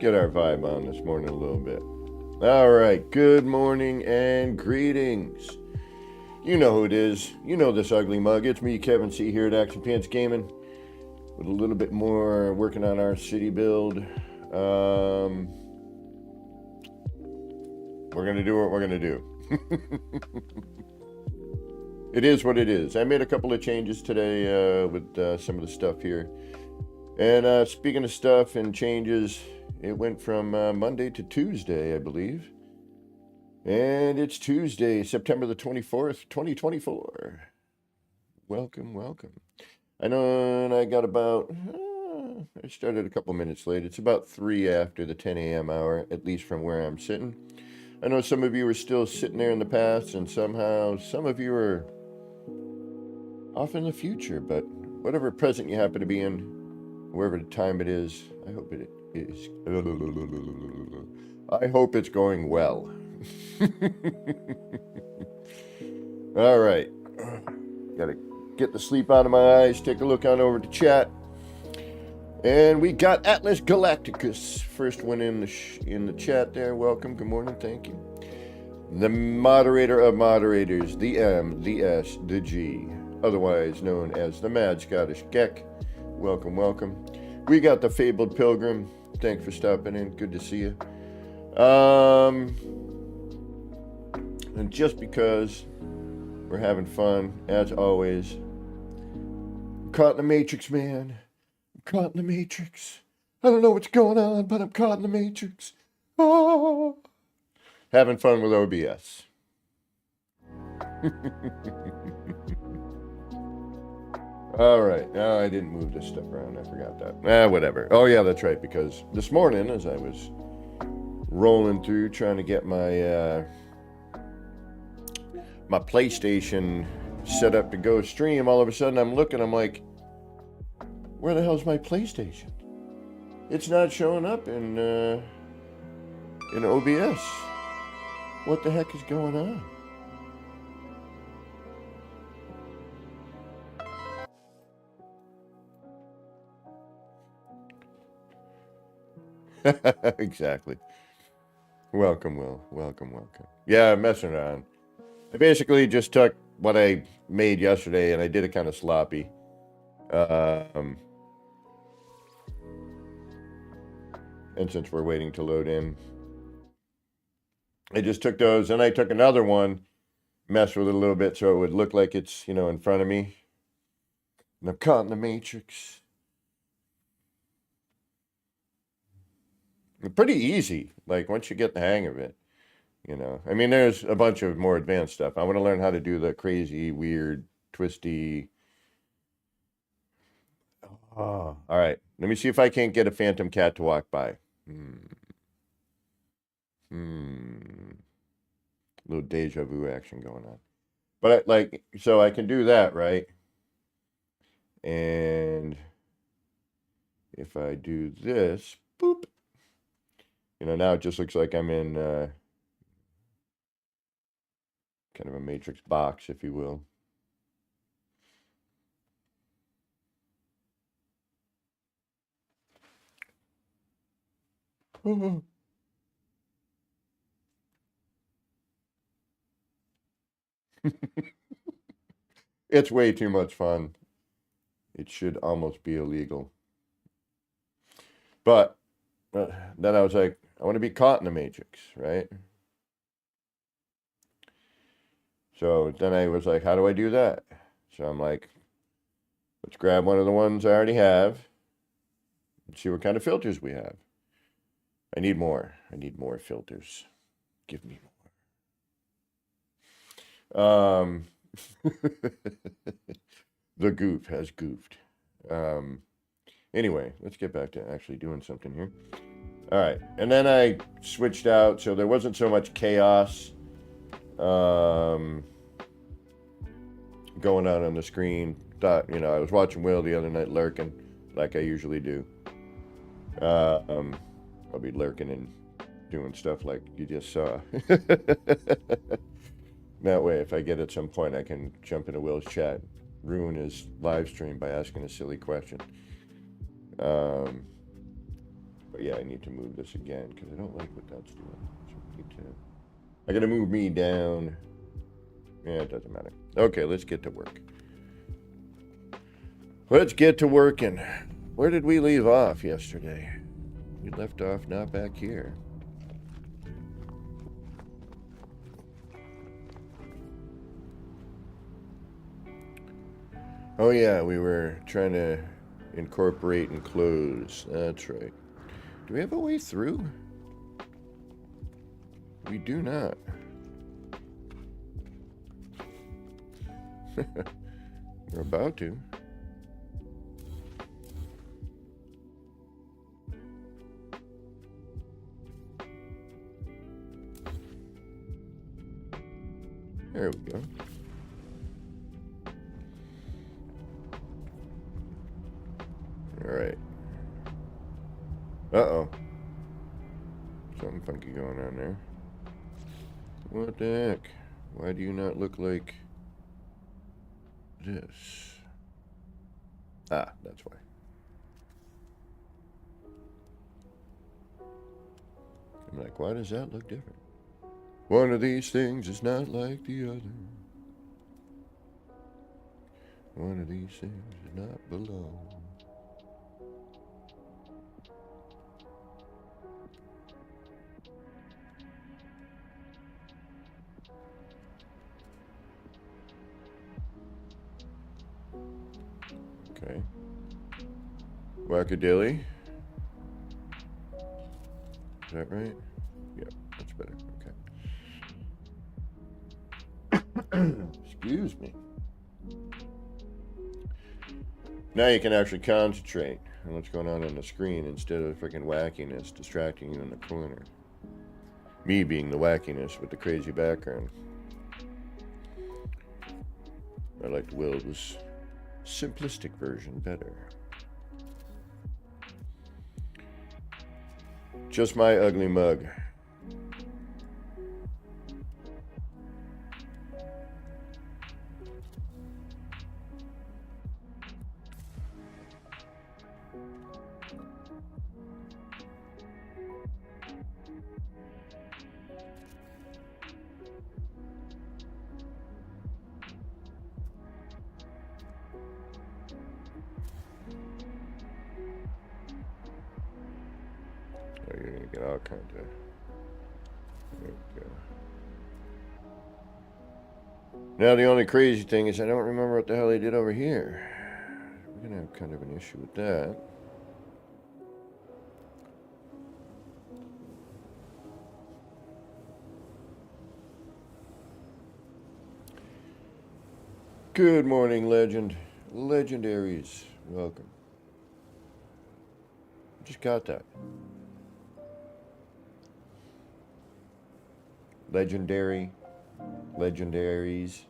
get our vibe on this morning a little bit. All right, good morning and greetings. You know who it is. You know this ugly mug. It's me, Kevin C. here at Action Pants Gaming, with a little bit more working on our city build. We're gonna do what we're gonna do. It is what it is. I made a couple of changes today with some of the stuff here. And speaking of stuff and changes, it went from Monday to Tuesday, I believe. And it's Tuesday, September the 24th, 2024. Welcome, welcome. I know I got about, I started a couple minutes late. It's about 3 after the 10 a.m. hour, at least from where I'm sitting. I know some of you are still sitting there in the past, and somehow some of you are off in the future, but whatever present you happen to be in, wherever the time it is, I hope it is. I hope it's going well. All right. Gotta get the sleep out of my eyes, take a look on over to chat. And we got Atlas Galacticus, first one in the chat there. Welcome, good morning, thank you. The moderator of moderators, the M, the S, the G, otherwise known as the Mad Scottish Geck. Welcome, welcome. We got the Fabled Pilgrim. Thanks for stopping in. Good to see you. And just because we're having fun, as always, I'm caught in the Matrix, man. I'm caught in the Matrix. I don't know what's going on, but I'm caught in the Matrix. Oh. Having fun with OBS. All right. No, I didn't move this stuff around. I forgot that. Whatever. Oh, yeah, that's right. Because this morning, as I was rolling through trying to get my my PlayStation set up to go stream, all of a sudden I'm looking, I'm like, where the hell's my PlayStation? It's not showing up in OBS. What the heck is going on? Exactly. Welcome, Will. Welcome, welcome. Yeah, I'm messing around. I basically just took what I made yesterday and I did it kind of sloppy. And since we're waiting to load in, I just took those and I took another one, messed with it a little bit so it would look like it's, in front of me. And I'm caught in the Matrix. Pretty easy, like once you get the hang of it, I mean, there's a bunch of more advanced stuff. I want to learn how to do the crazy, weird, twisty. Oh, all right. Let me see if I can't get a phantom cat to walk by. A little deja vu action going on. But so I can do that, right? And if I do this, boop. Now it just looks like I'm in kind of a matrix box, if you will. It's way too much fun. It should almost be illegal. But then I was like, I want to be caught in the matrix, right? So then I was like, how do I do that? So I'm like, let's grab one of the ones I already have and see what kind of filters we have. I need more. I need more filters. Give me more. The goof has goofed. Anyway, let's get back to actually doing something here. All right, and then I switched out, so there wasn't so much chaos going on the screen. Thought, I was watching Will the other night lurking, like I usually do. I'll be lurking and doing stuff like you just saw. That way, if I get at some point, I can jump into Will's chat, ruin his live stream by asking a silly question. But yeah, I need to move this again because I don't like what that's doing. So I gotta move me down. Yeah, it doesn't matter. Okay, let's get to work. Let's get to working. Where did we leave off yesterday? We left off not back here. Oh yeah, we were trying to incorporate and close. That's right. Do we have a way through? We do not. We're about to. There we go. All right. Uh-oh. Something funky going on there. What the heck? Why do you not look like this? Ah, that's why. I'm like, why does that look different? One of these things is not like the other. One of these things does not belong. Okay. Wackadilly. Is that right? Yep, that's better. Okay. Excuse me. Now you can actually concentrate on what's going on the screen instead of freaking wackiness distracting you in the corner. Me being the wackiness with the crazy background. I liked Will's simplistic version better. Just my ugly mug. You're gonna get all kinds of. There we go. Now the only crazy thing is I don't remember what the hell they did over here. We're gonna have kind of an issue with that. Good morning, legend. Legendaries. Welcome. Just got that. Legendary. Legendaries.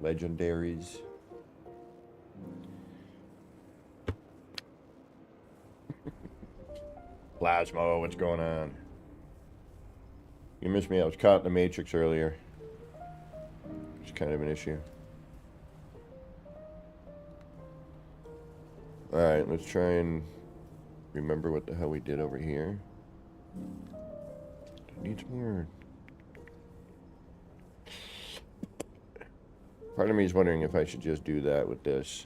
Legendaries. Plasmo, what's going on? You missed me. I was caught in the Matrix earlier. It's kind of an issue. Alright, let's try and remember what the hell we did over here. Needs more. Part of me is wondering if I should just do that with this.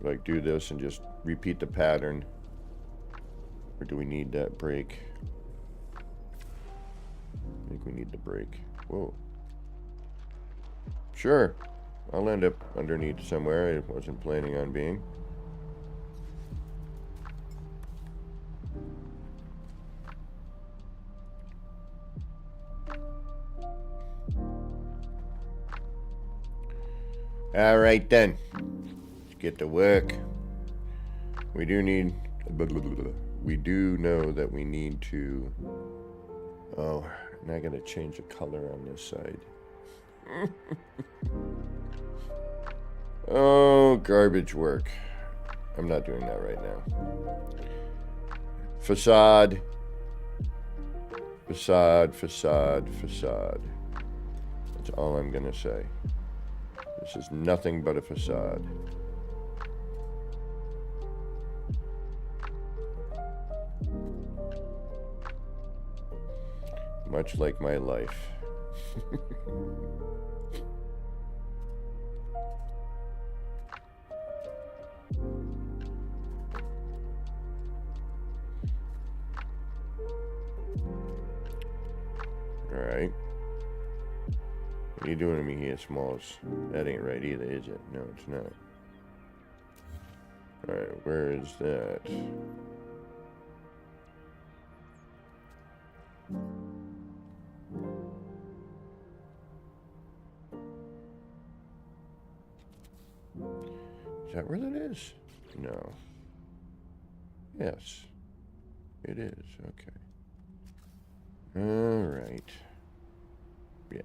Like do this and just repeat the pattern. Or do we need that break? I think we need the break. Whoa. Sure. I'll end up underneath somewhere I wasn't planning on being. All right then. Let's get to work. We do need... We do know that we need to... Oh, now I gotta change the color on this side. Oh, garbage work. I'm not doing that right now. Facade. Facade, facade, facade. That's all I'm gonna say. This is nothing but a facade. Much like my life. Alright. What are you doing to me here, Smalls? That ain't right either, is it? No, it's not. Alright, where is that? Is that where that is? No. Yes. It is. Okay. All right. Yeah.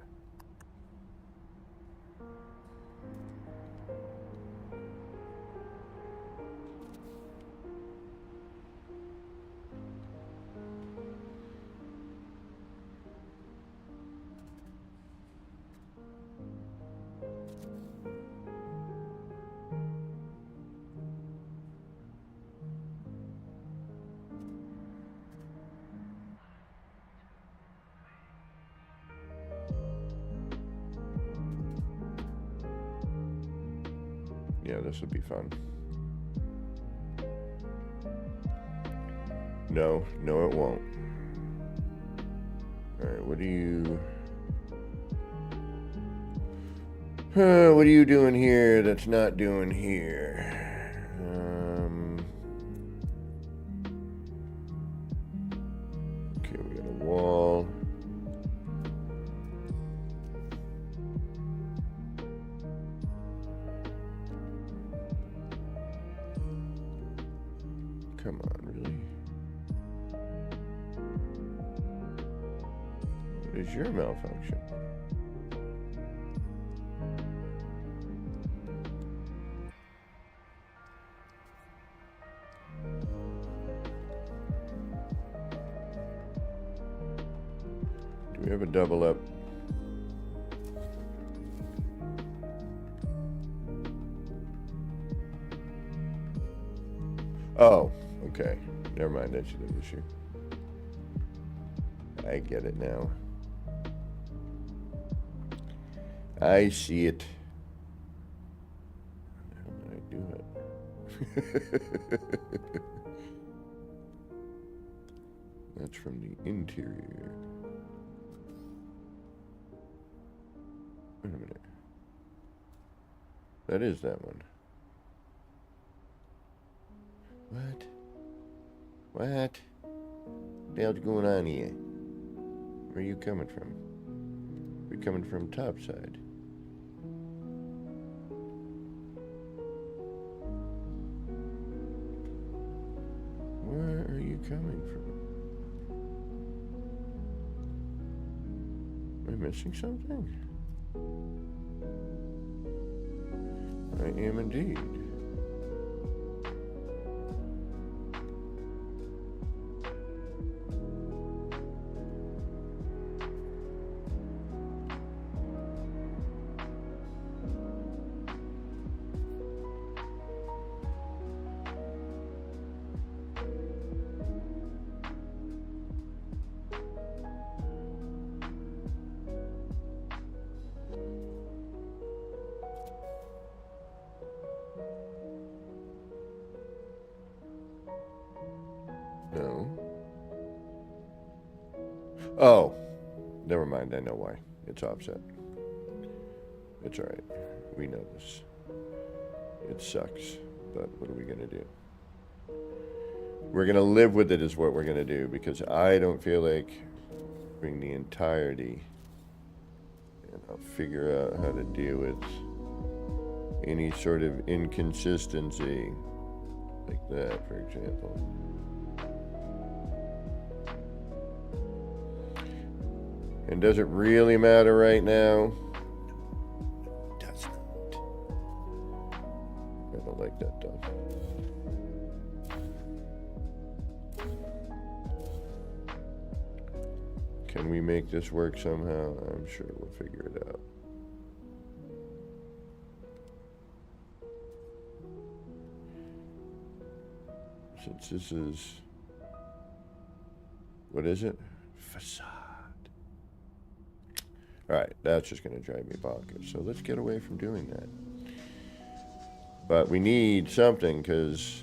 Yeah, this would be fun. No, no it won't. Alright, what are you doing here that's not doing here? Okay, we got a wall. Come on, really? What is your malfunction? Do we have a double up? Oh, okay. Never mind, that's the issue. I get it now. I see it. How did I do it? That's from the interior. Wait a minute. That is that one. What? What the hell's going on here? Where are you coming from? We're coming from topside. Where are you coming from? Am I missing something? I am indeed. No. Oh, never mind. I know why. It's offset. It's all right. We know this. It sucks, but what are we gonna do? We're gonna live with it is what we're gonna do, because I don't feel like bring the entirety, and I'll figure out how to deal with any sort of inconsistency like that, for example. And does it really matter right now? It does not. I don't like that though. Can we make this work somehow? I'm sure we'll figure it out. since this is, what is it? Facade. All right, that's just going to drive me bonkers. So let's get away from doing that. But we need something, because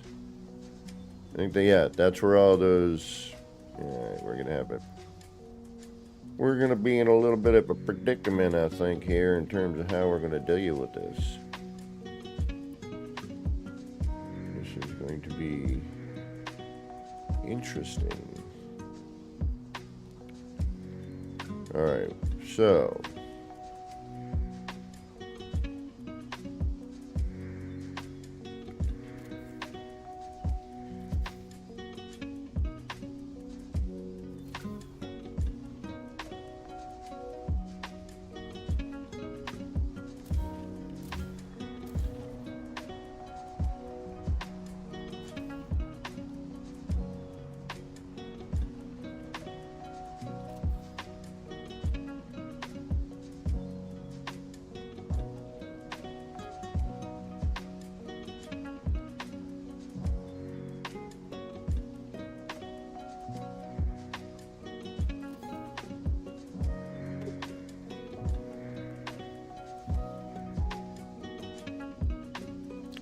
I think that, yeah, that's where all those, yeah, we're going to have it. We're going to be in a little bit of a predicament, I think, here in terms of how we're going to deal with this. This is going to be interesting. All right, so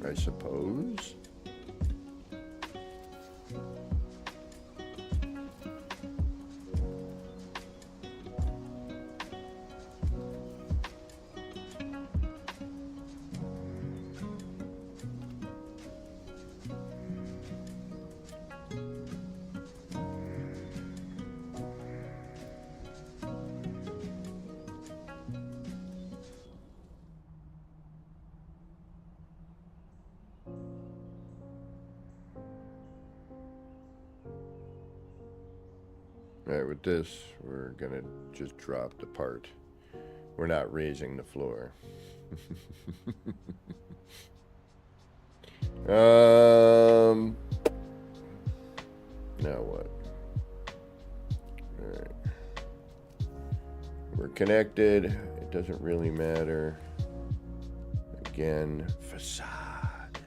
I suppose. All right, with this, we're gonna just drop the part. We're not raising the floor. Now what? All right. We're connected. It doesn't really matter. Again, facade.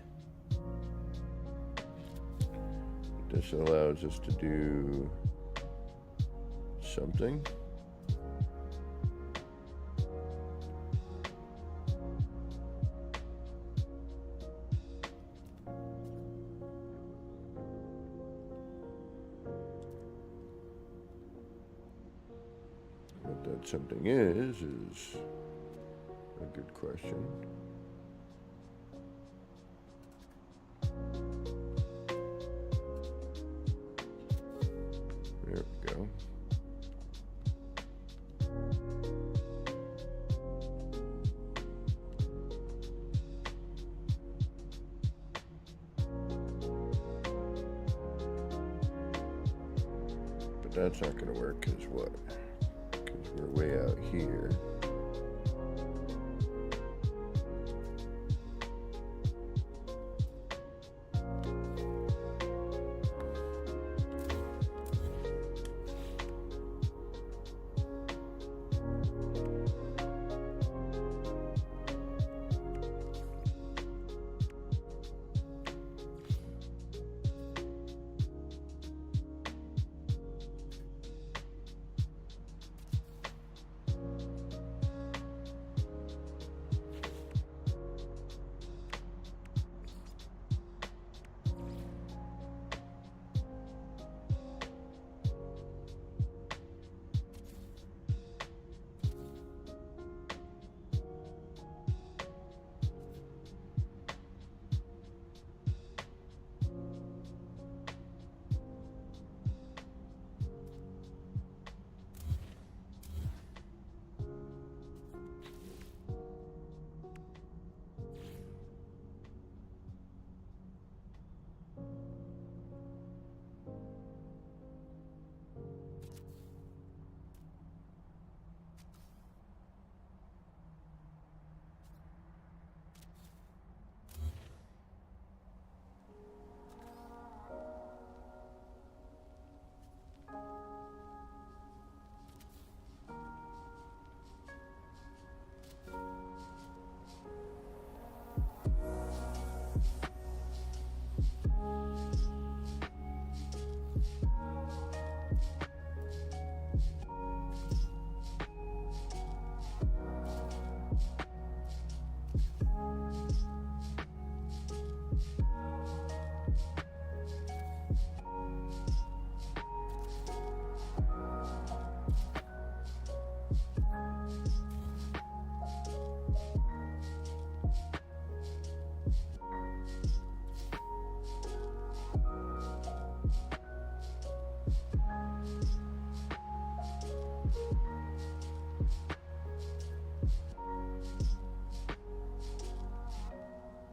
This allows us to do something. What that something is a good question. There we go. But that's not going to work, because what? Because we're way out here.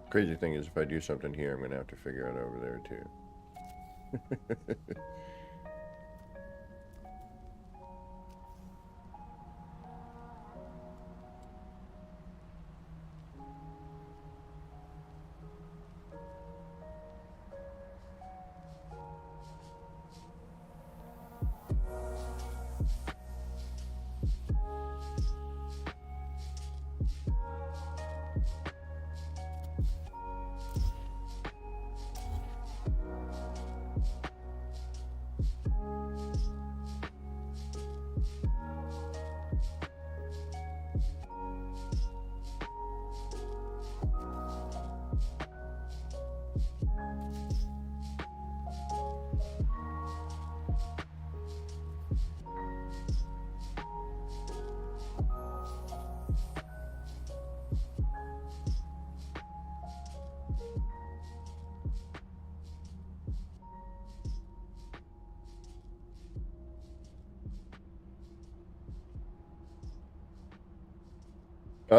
Crazy thing is, if I do something here, I'm going to have to figure out over there too. I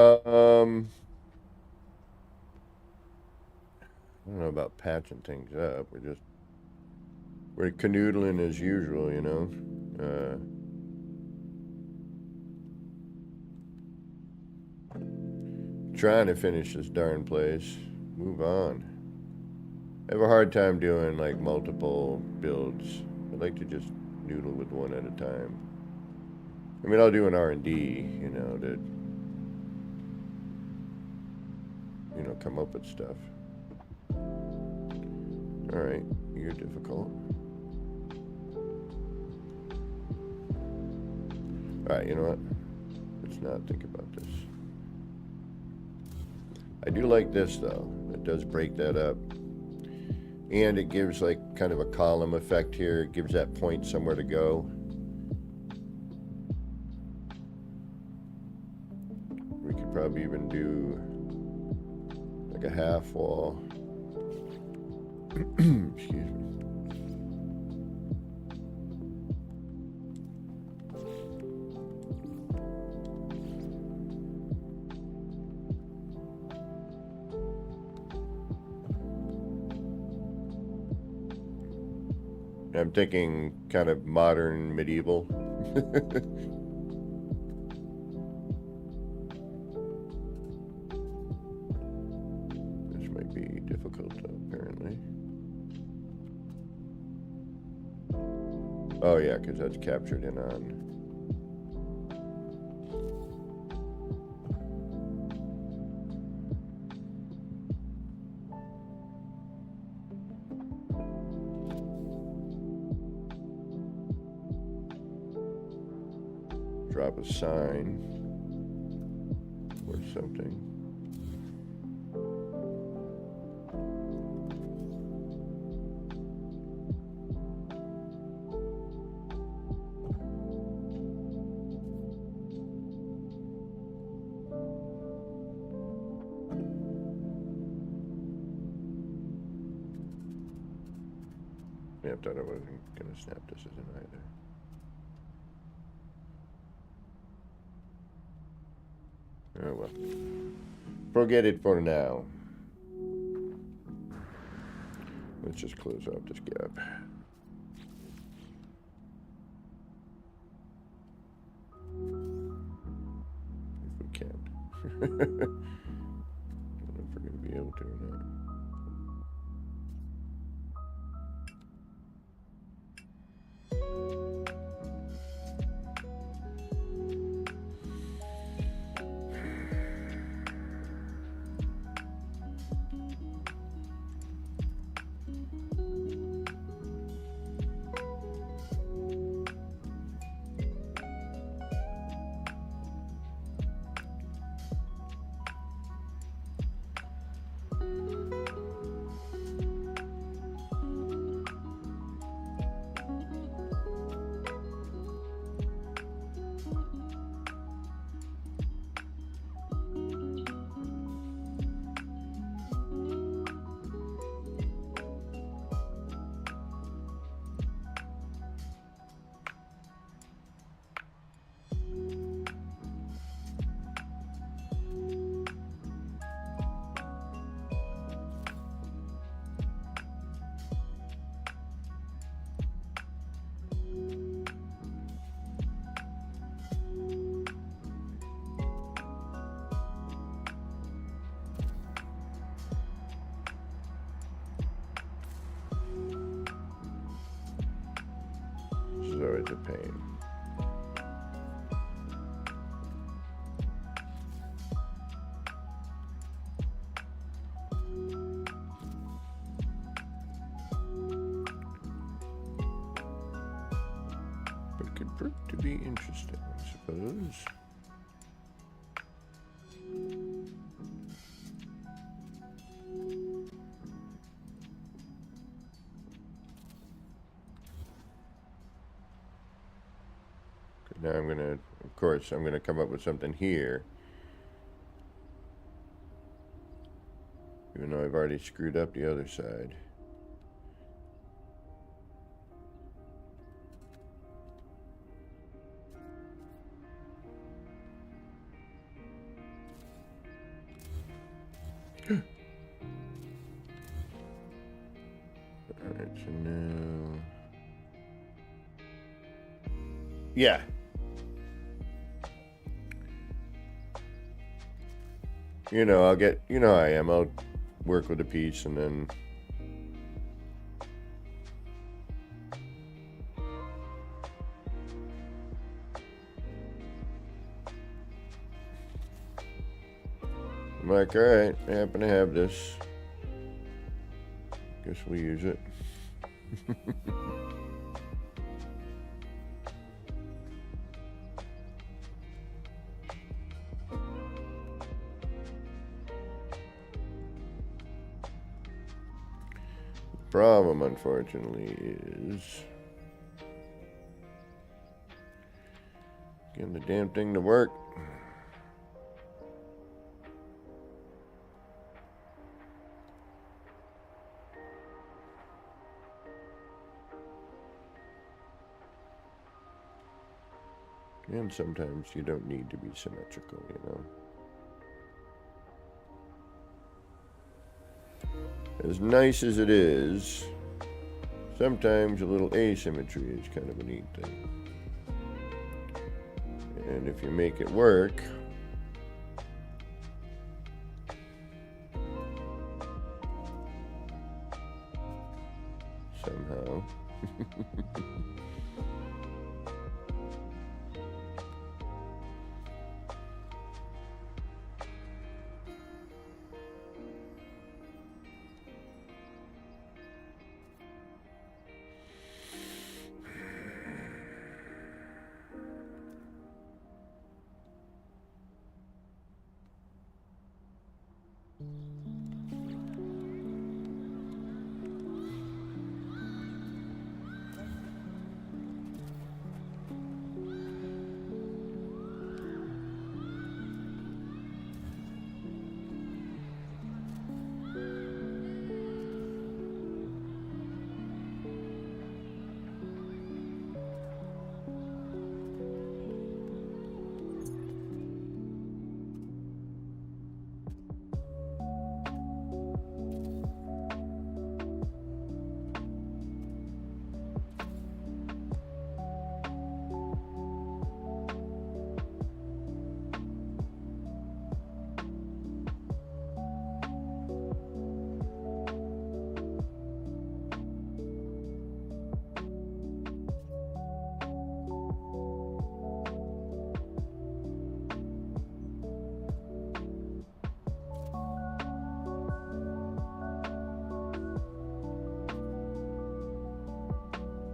don't know about patching things up. We're canoodling as usual, you know. Trying to finish this darn place. Move on. I have a hard time doing like multiple builds. I like to just noodle with one at a time. I mean, I'll do an R&D, you know, to come up with stuff. All right, you're difficult. All right, you know what? Let's not think about this. I do like this though. It does break that up. And it gives like kind of a column effect here. It gives that point somewhere to go. We could probably even do like a half wall. Excuse me. I'm thinking kind of modern medieval. This might be difficult, apparently. Oh yeah, because that's captured in on. Drop a sign or something. Yeah, I thought I wasn't going to snap this as an either. Oh well. Forget it for now. Let's just close out this gap. If we can. I don't know if we're going to be able to or not. always a pain. But it could prove to be interesting, I suppose. Now I'm gonna, of course, I'm gonna come up with something here. Even though I've already screwed up the other side. Alright, so now... Yeah. You know, I'll get, you know how I am, I'll work with a piece and then... I'm like, alright, I happen to have this. Guess we'll use it. Problem, unfortunately, is getting the damn thing to work. And sometimes you don't need to be symmetrical, you know. As nice as it is, sometimes a little asymmetry is kind of a neat thing. And if you make it work, somehow.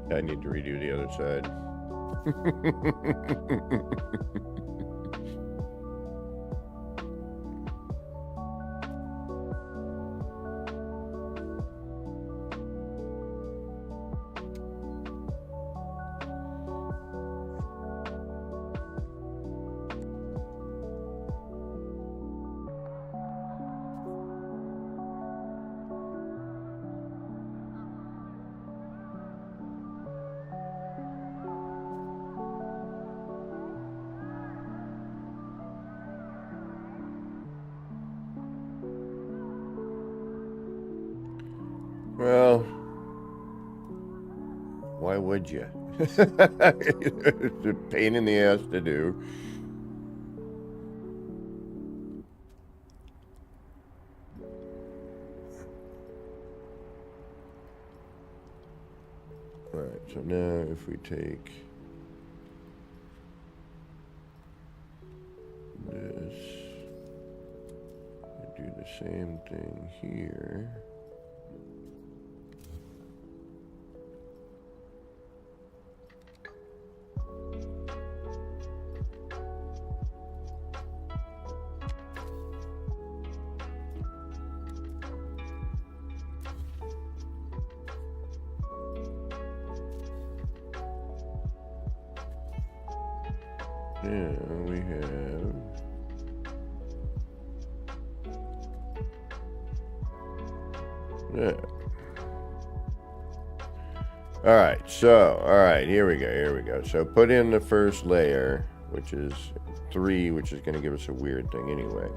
I need to redo the other side. Well, why would you? It's a pain in the ass to do. Alright, so now if we take same thing here. Now we have that. Alright, here we go. So put in the first layer, which is 3, which is going to give us a weird thing anyway.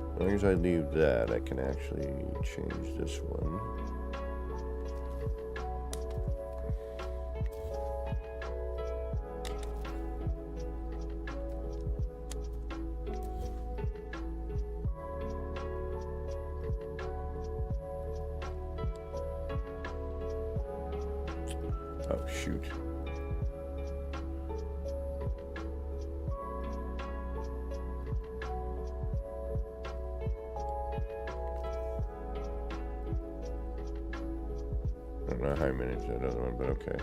As long as I leave that, I can actually change this one. Oh, shoot. I don't know how I managed that other one, but okay.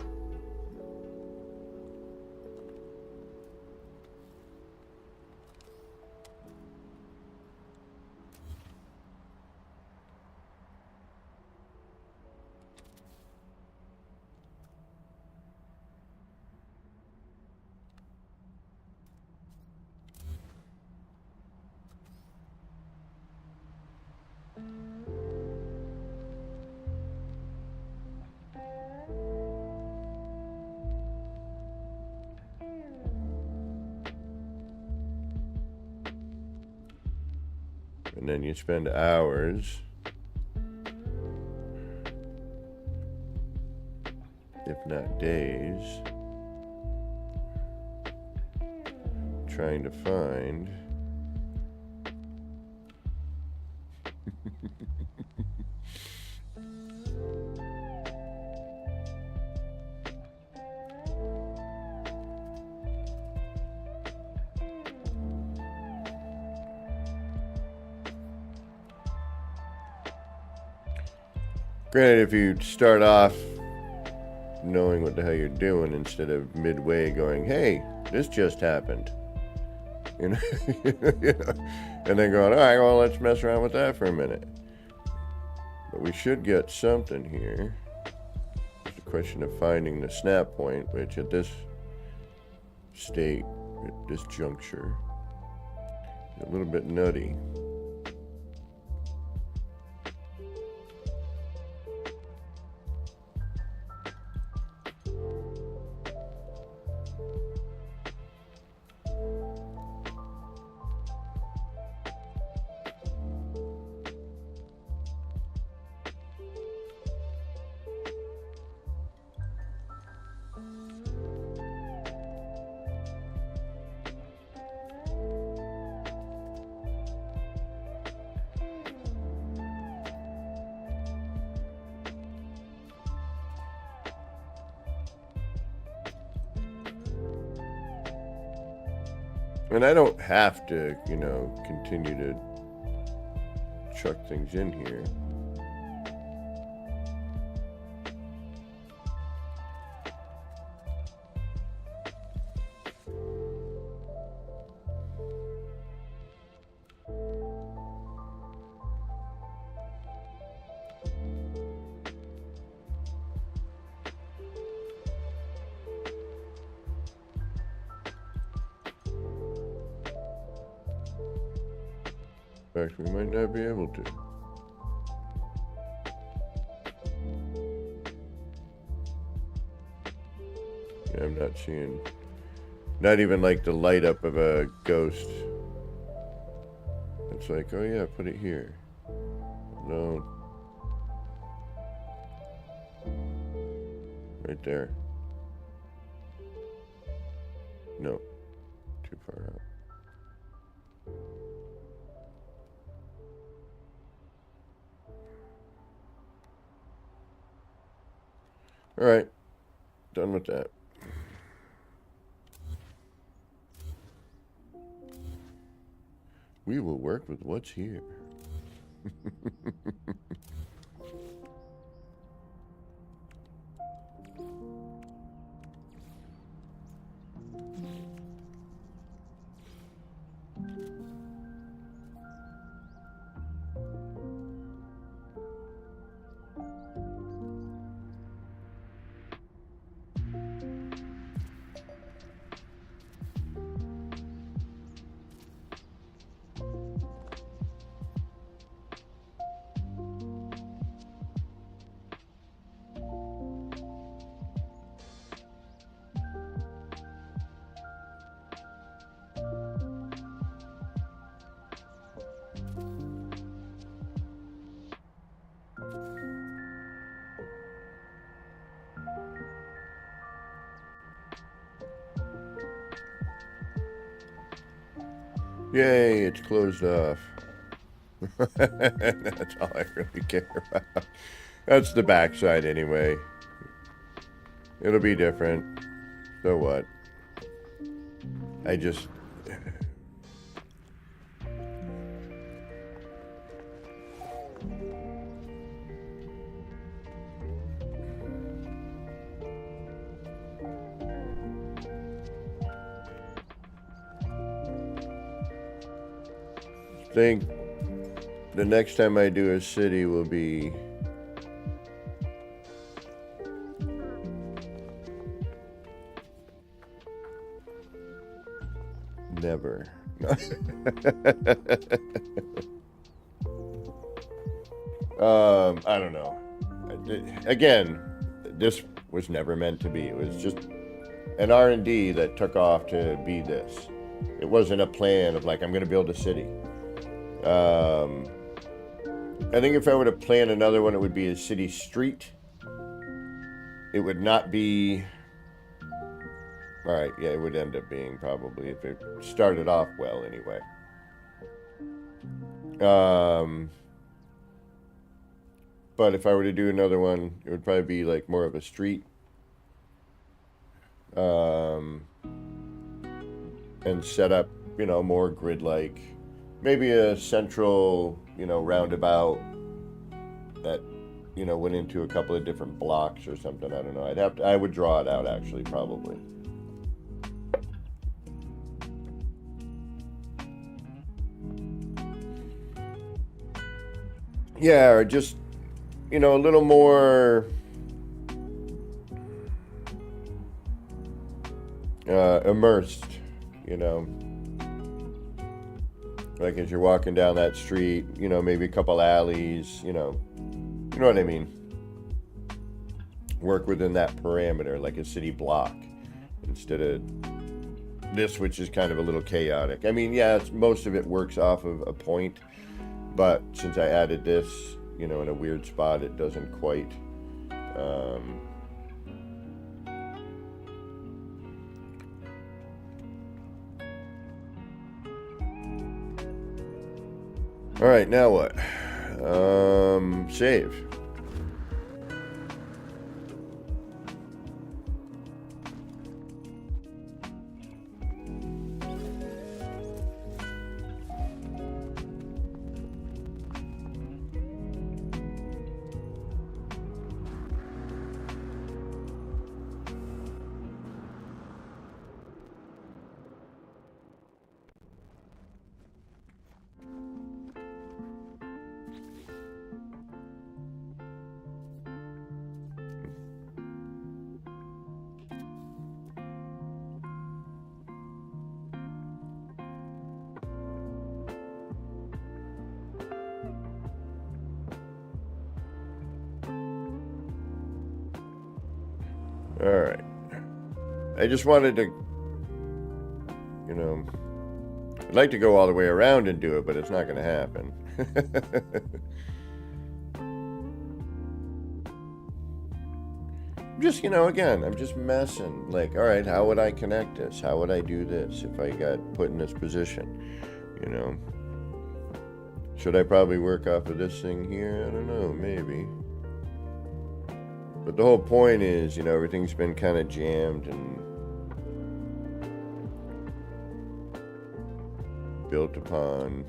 And then you spend hours, if not days, trying to find Granted, if you start off knowing what the hell you're doing instead of midway going, hey, this just happened, you know, and then going, all right, well, let's mess around with that for a minute. But we should get something here. It's a question of finding the snap point, which at this state, at this juncture, is a little bit nutty. And I don't have to, you know, continue to chuck things in here. In fact, we might not be able to. Yeah, I'm not seeing, not even like the light up of a ghost. It's like, oh yeah, put it here. No. Right there. No. Too far out. All right, done with that. We will work with what's here. Yay, it's closed off. That's all I really care about. That's the backside anyway. It'll be different. So what? I just... think the next time I do a city will be never. I don't know. Again, this was never meant to be. It was just an R&D that took off to be this. It wasn't a plan of like, I'm going to build a city. I think if I were to plan another one, it would be a city street. It would not be... All right, yeah, it would end up being probably, if it started off well anyway. But if I were to do another one, it would probably be like more of a street. And set up, you know, more grid-like. Maybe a central, you know, roundabout that, you know, went into a couple of different blocks or something. I don't know. I would draw it out actually, probably. Yeah, or just, you know, a little more immersed, you know. Like as you're walking down that street, you know, maybe a couple alleys, you know what I mean? Work within that parameter, like a city block, instead of this, which is kind of a little chaotic. I mean, yeah, most of it works off of a point, but since I added this, you know, in a weird spot, it doesn't quite, all right, now what? Save. All right. I just wanted to, you know, I'd like to go all the way around and do it, but it's not going to happen. Just, you know, again, I'm just messing. Like, all right, how would I connect this? How would I do this if I got put in this position? You know, should I probably work off of this thing here? I don't know, maybe. But the whole point is, everything's been kind of jammed and built upon.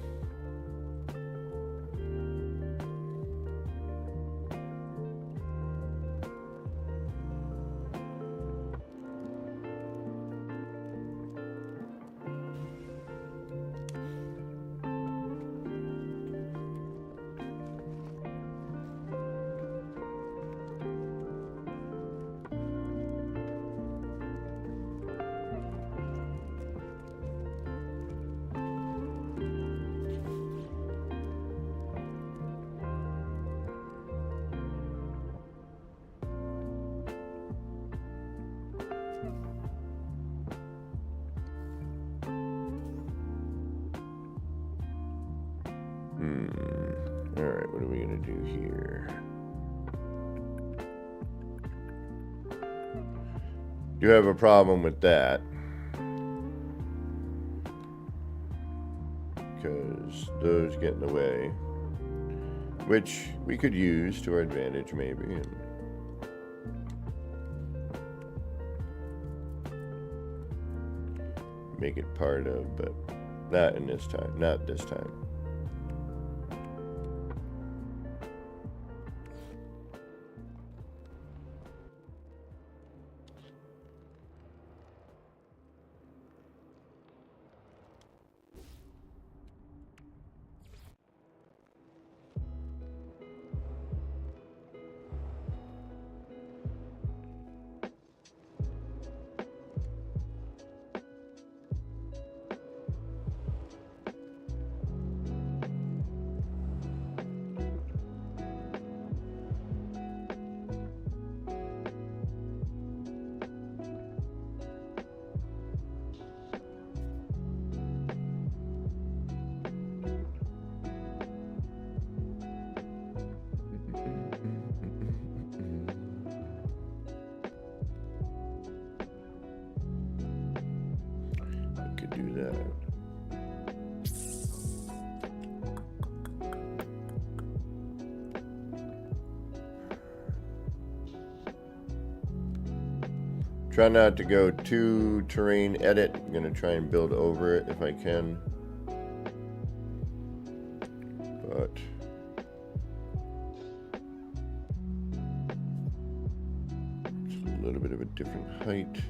Alright, what are we going to do here? Do have a problem with that. Because those get in the way. Which we could use to our advantage, maybe. And make it part of, but not in this time. Not this time. Do that. Try not to go too terrain edit. I'm going to try and build over it if I can. But it's a little bit of a different height.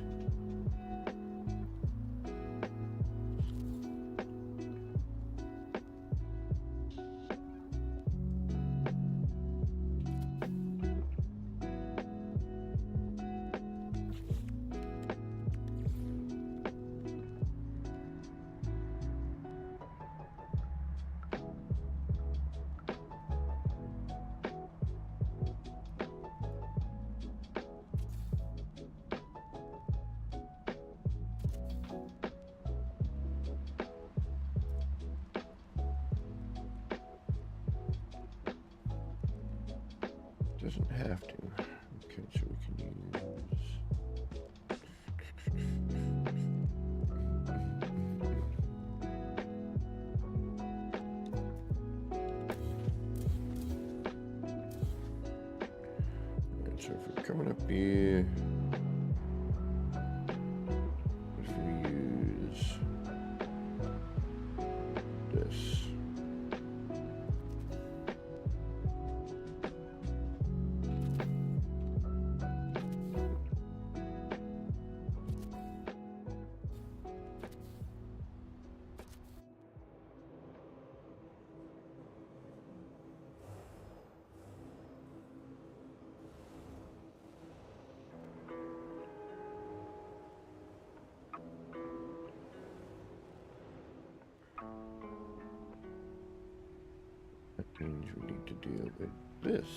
Doesn't have to. Okay, so we can use. Alright, so if we're coming up here, what if we use this? That means we need to deal with this.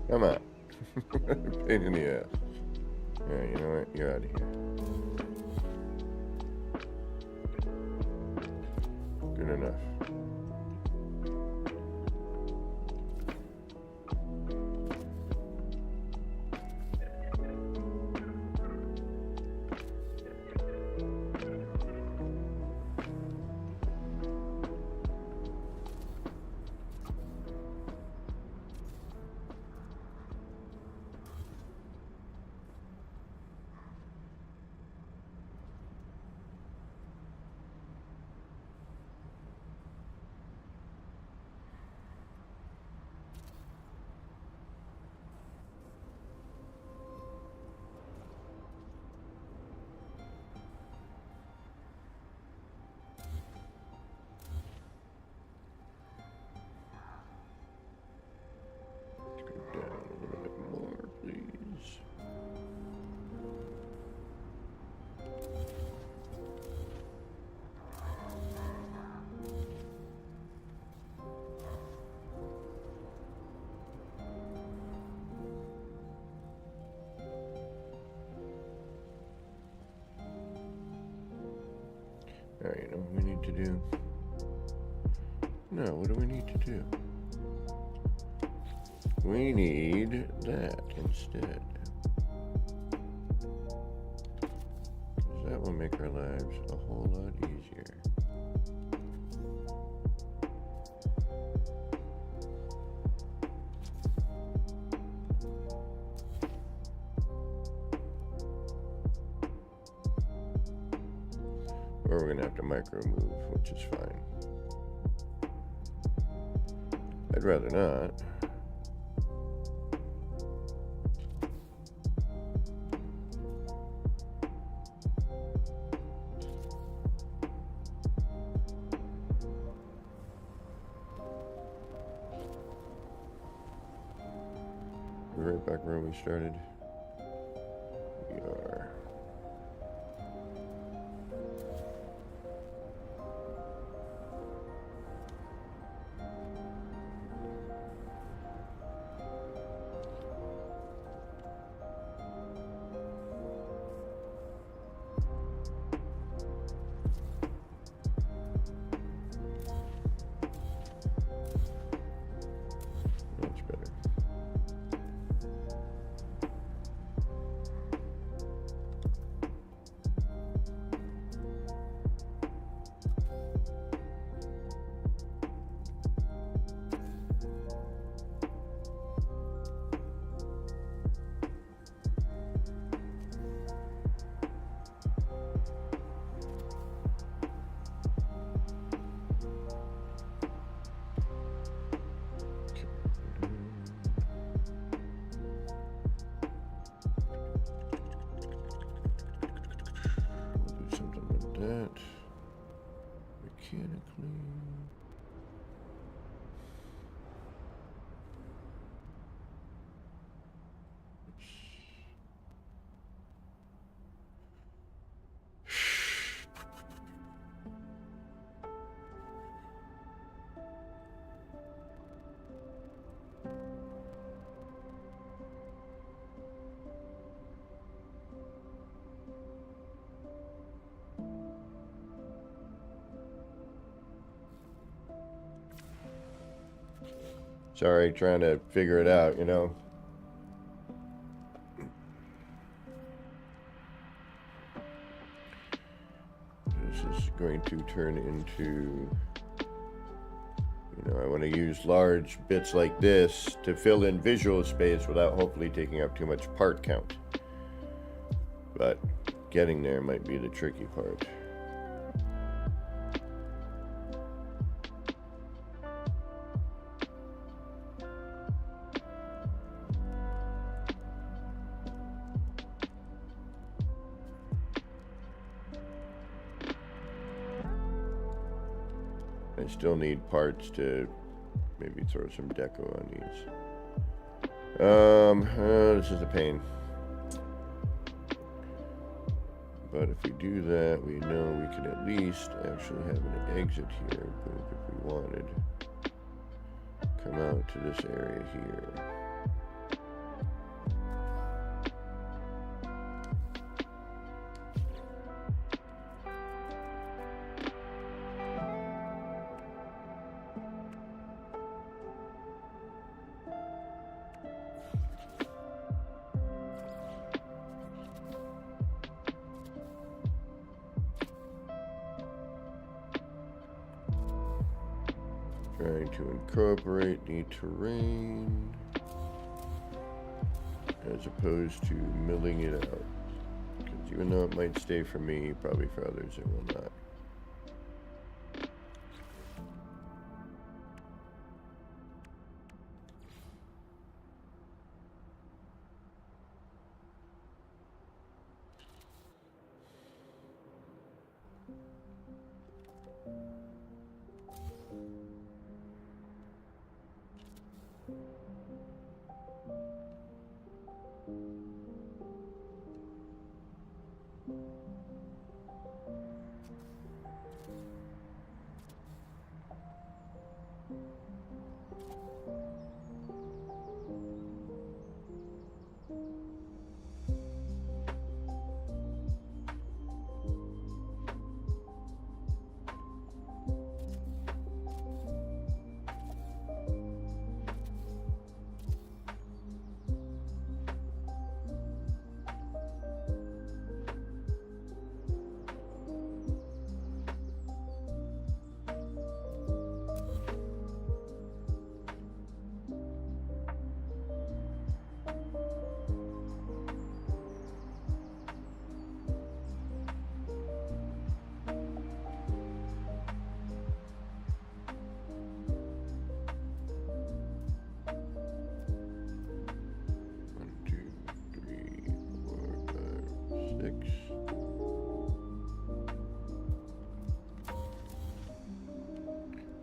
Come on. Pain in the ass. Alright, you know what? You're out of here. Good enough. Down a little bit more, please. Alright, you know what we need to do? No, what do we need to do? We need that instead. Because that will make our lives a whole lot easier. Or we're going to have to micro move, which is fine. I'd rather not. We're right back where we started. We are. Much better. We'll do something with that. Mechanically. Sorry, trying to figure it out, you know. This is going to turn into, you know, I want to use large bits like this to fill in visual space without hopefully taking up too much part count. But getting there might be the tricky part. I still need parts to maybe throw some deco on these. This is a pain. But if we do that, we know we can at least actually have an exit here. If we wanted, come out to this area here. Trying to incorporate the terrain as opposed to milling it out. Because even though it might stay for me, probably for others it will not.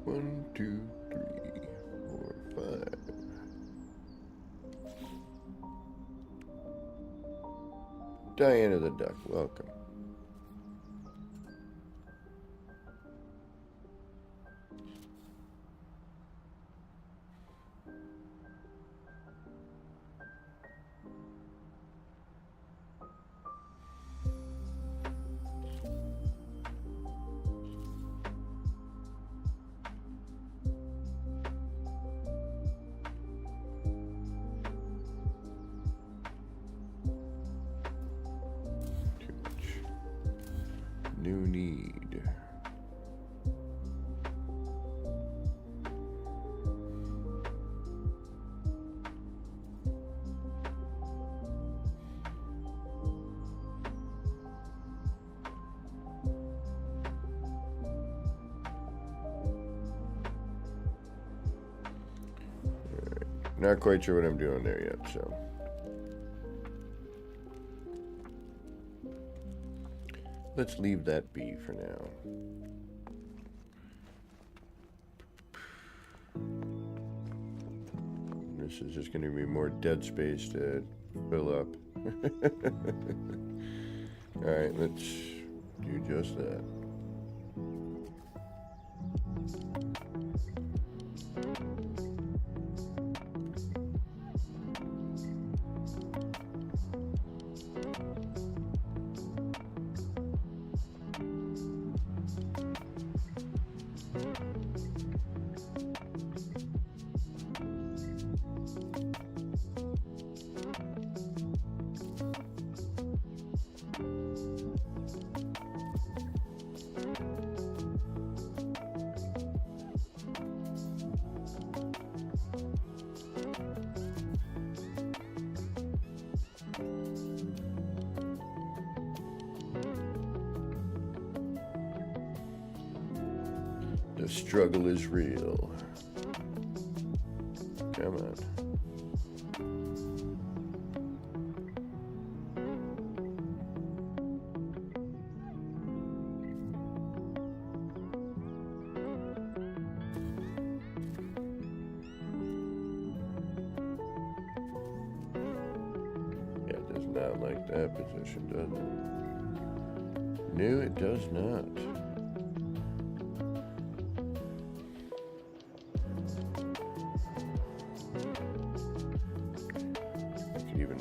One, two, three, four, five. Diana the Duck, welcome. New need. Not quite sure what I'm doing there yet, so. Let's leave that be for now. This is just going to be more dead space to fill up. Alright, let's do just that. The struggle is real. Come on. Yeah, it does not like that position, does it? No, it does not.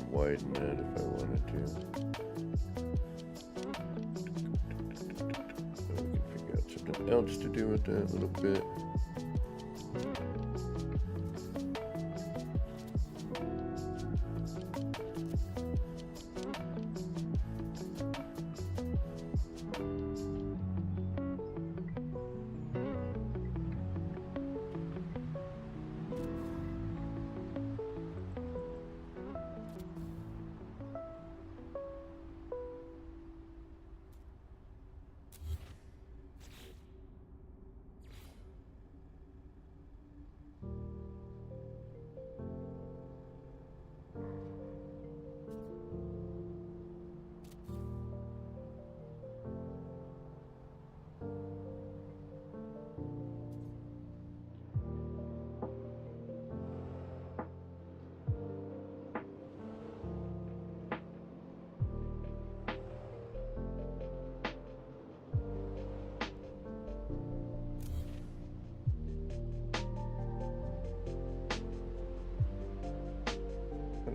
Widen that if I wanted to. We can figure out something else to do with that a little bit.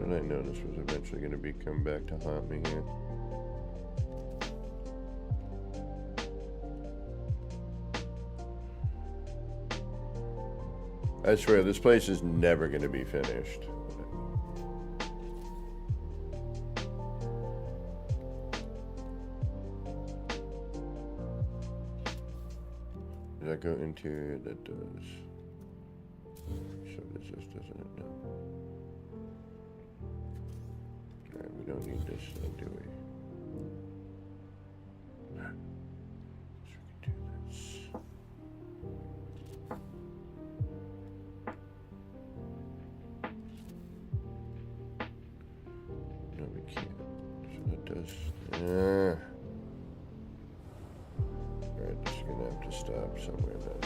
what I noticed was eventually going to be come back to haunt me here. I swear, this place is never going to be finished. Does that go interior? That does. So does this, doesn't it? No. Alright, we don't need this, do we? So we can do this. No, we can't. So that does. Alright, this is gonna have to stop somewhere then.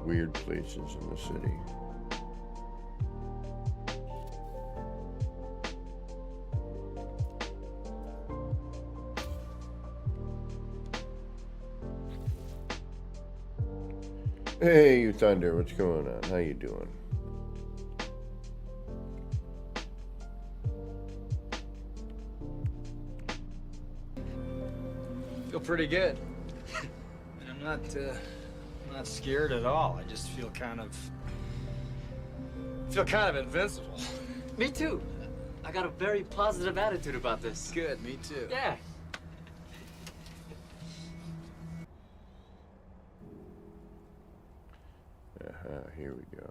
Weird places in the city. Hey, you Thunder, what's going on? How you doing? Feel pretty good. And I'm not scared at all. I just feel kind of invincible. Me too. I got a very positive attitude about this. Good, me too. Yeah. Here we go.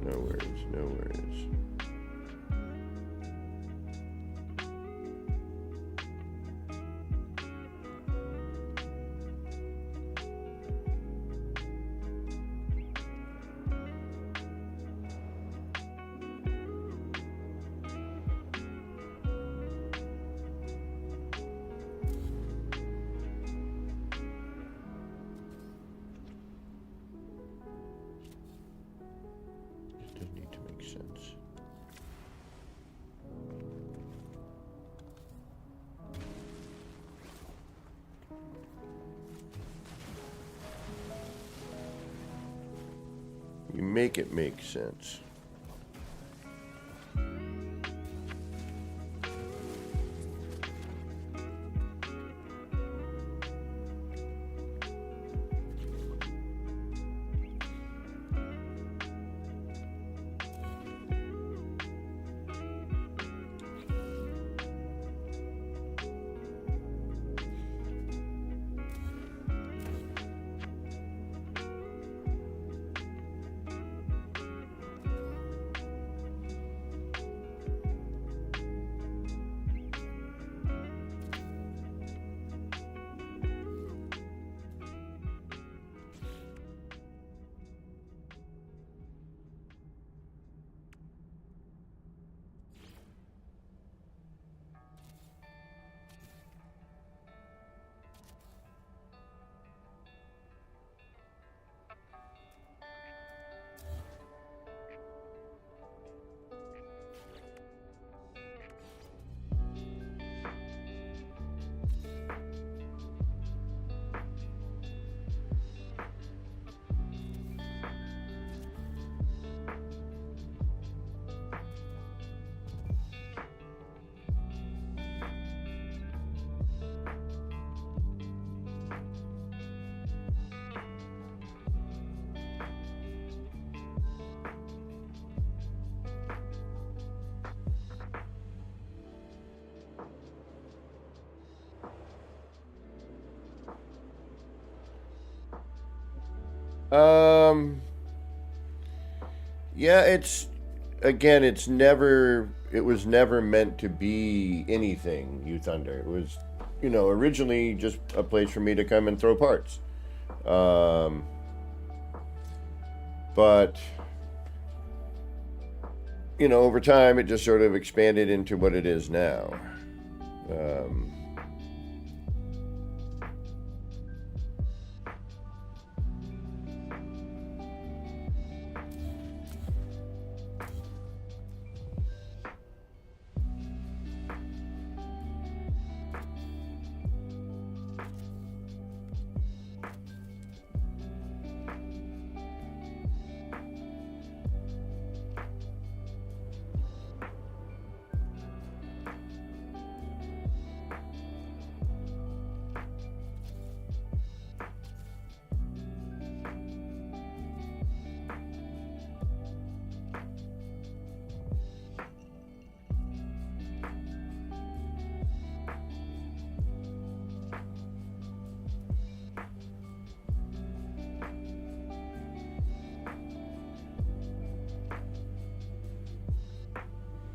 No worries, no worries. Sense. You make it make sense. Yeah, it was never meant to be anything, You Thunder. It was, originally just a place for me to come and throw parts. But, over time it just sort of expanded into what it is now.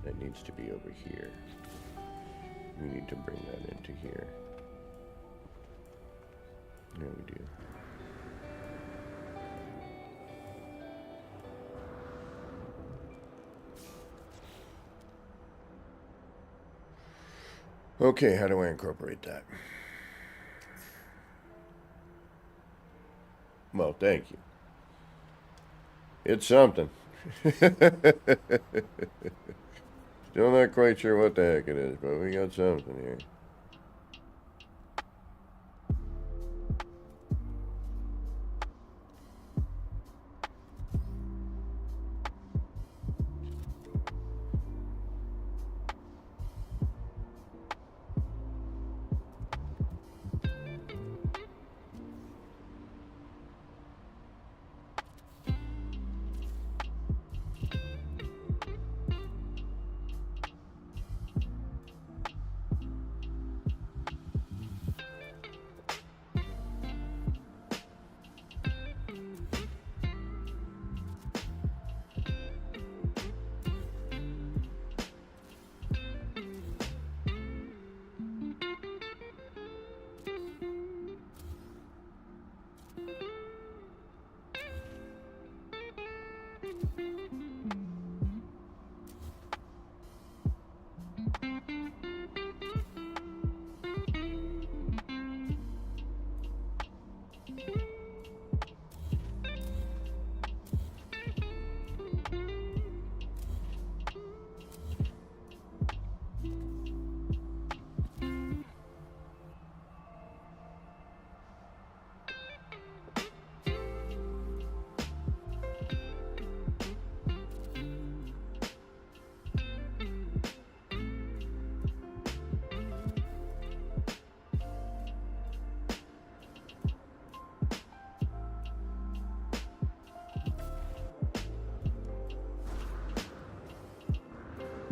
That needs to be over here. We need to bring that into here. There we do. Okay, how do I incorporate that? Well, thank you. It's something. Still not quite sure what the heck it is, but we got something here.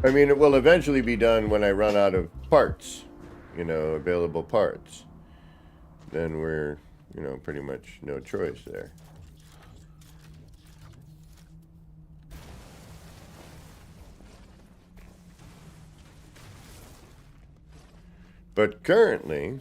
I mean, it will eventually be done when I run out of parts, available parts. Then we're, pretty much no choice there. But currently,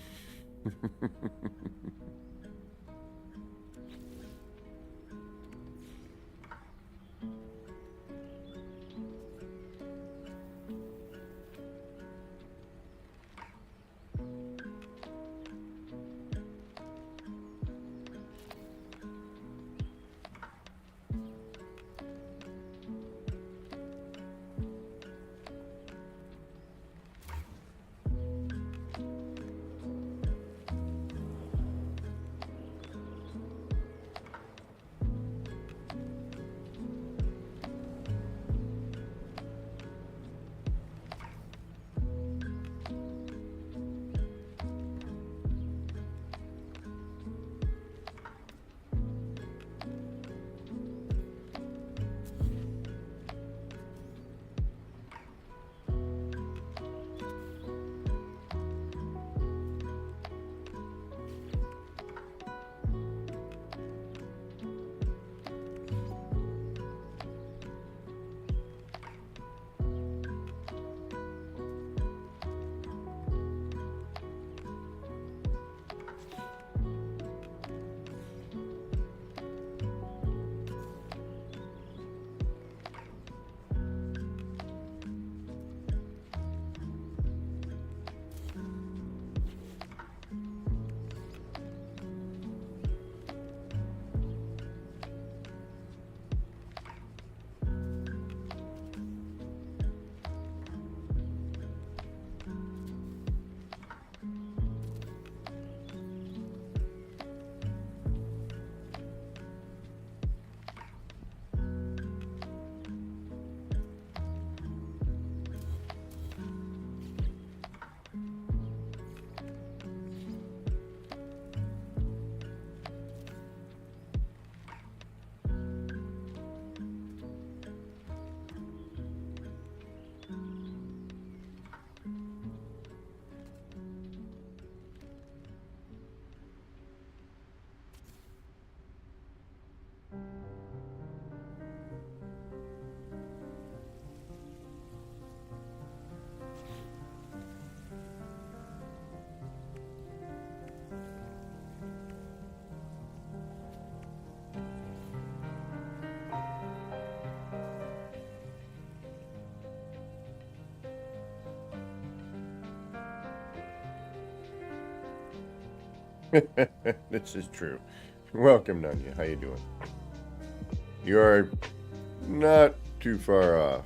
This is true. Welcome, Nunya. How you doing? You're not too far off.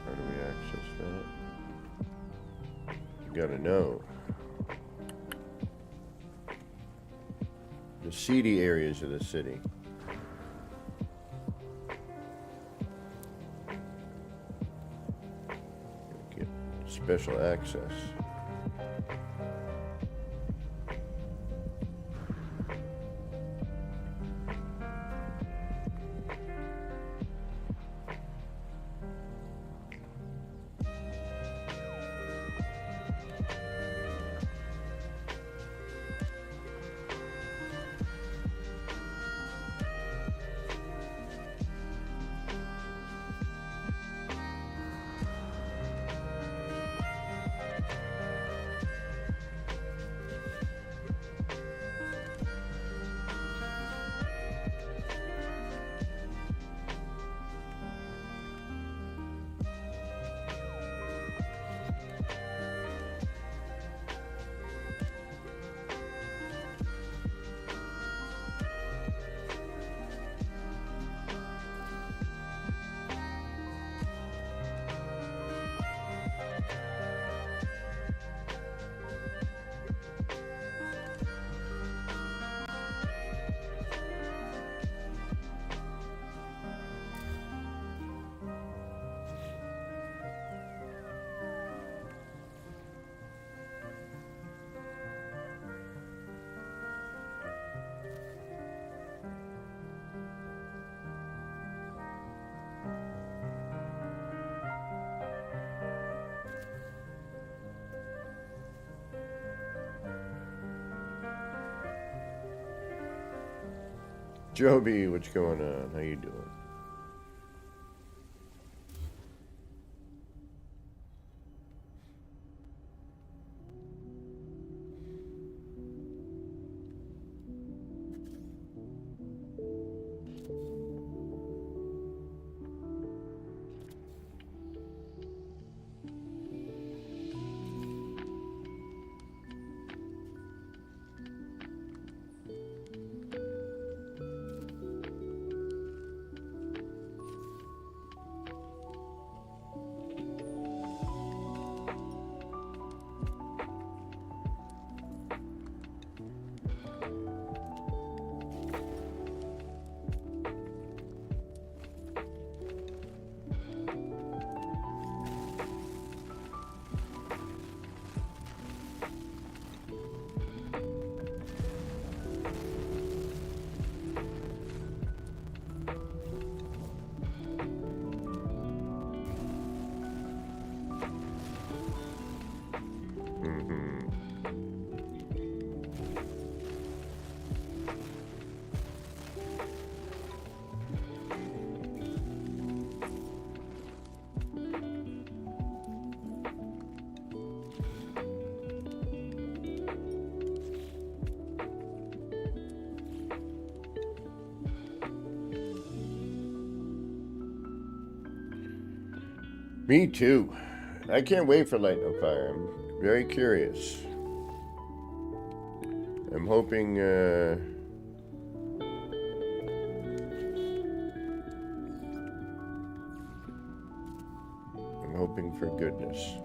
How do we access that? You gotta know. The seedy areas of the city. Get special access. Joby, what's going on? How you doing? Me too. I can't wait for Light No Fire. I'm very curious. I'm hoping, I'm hoping for goodness.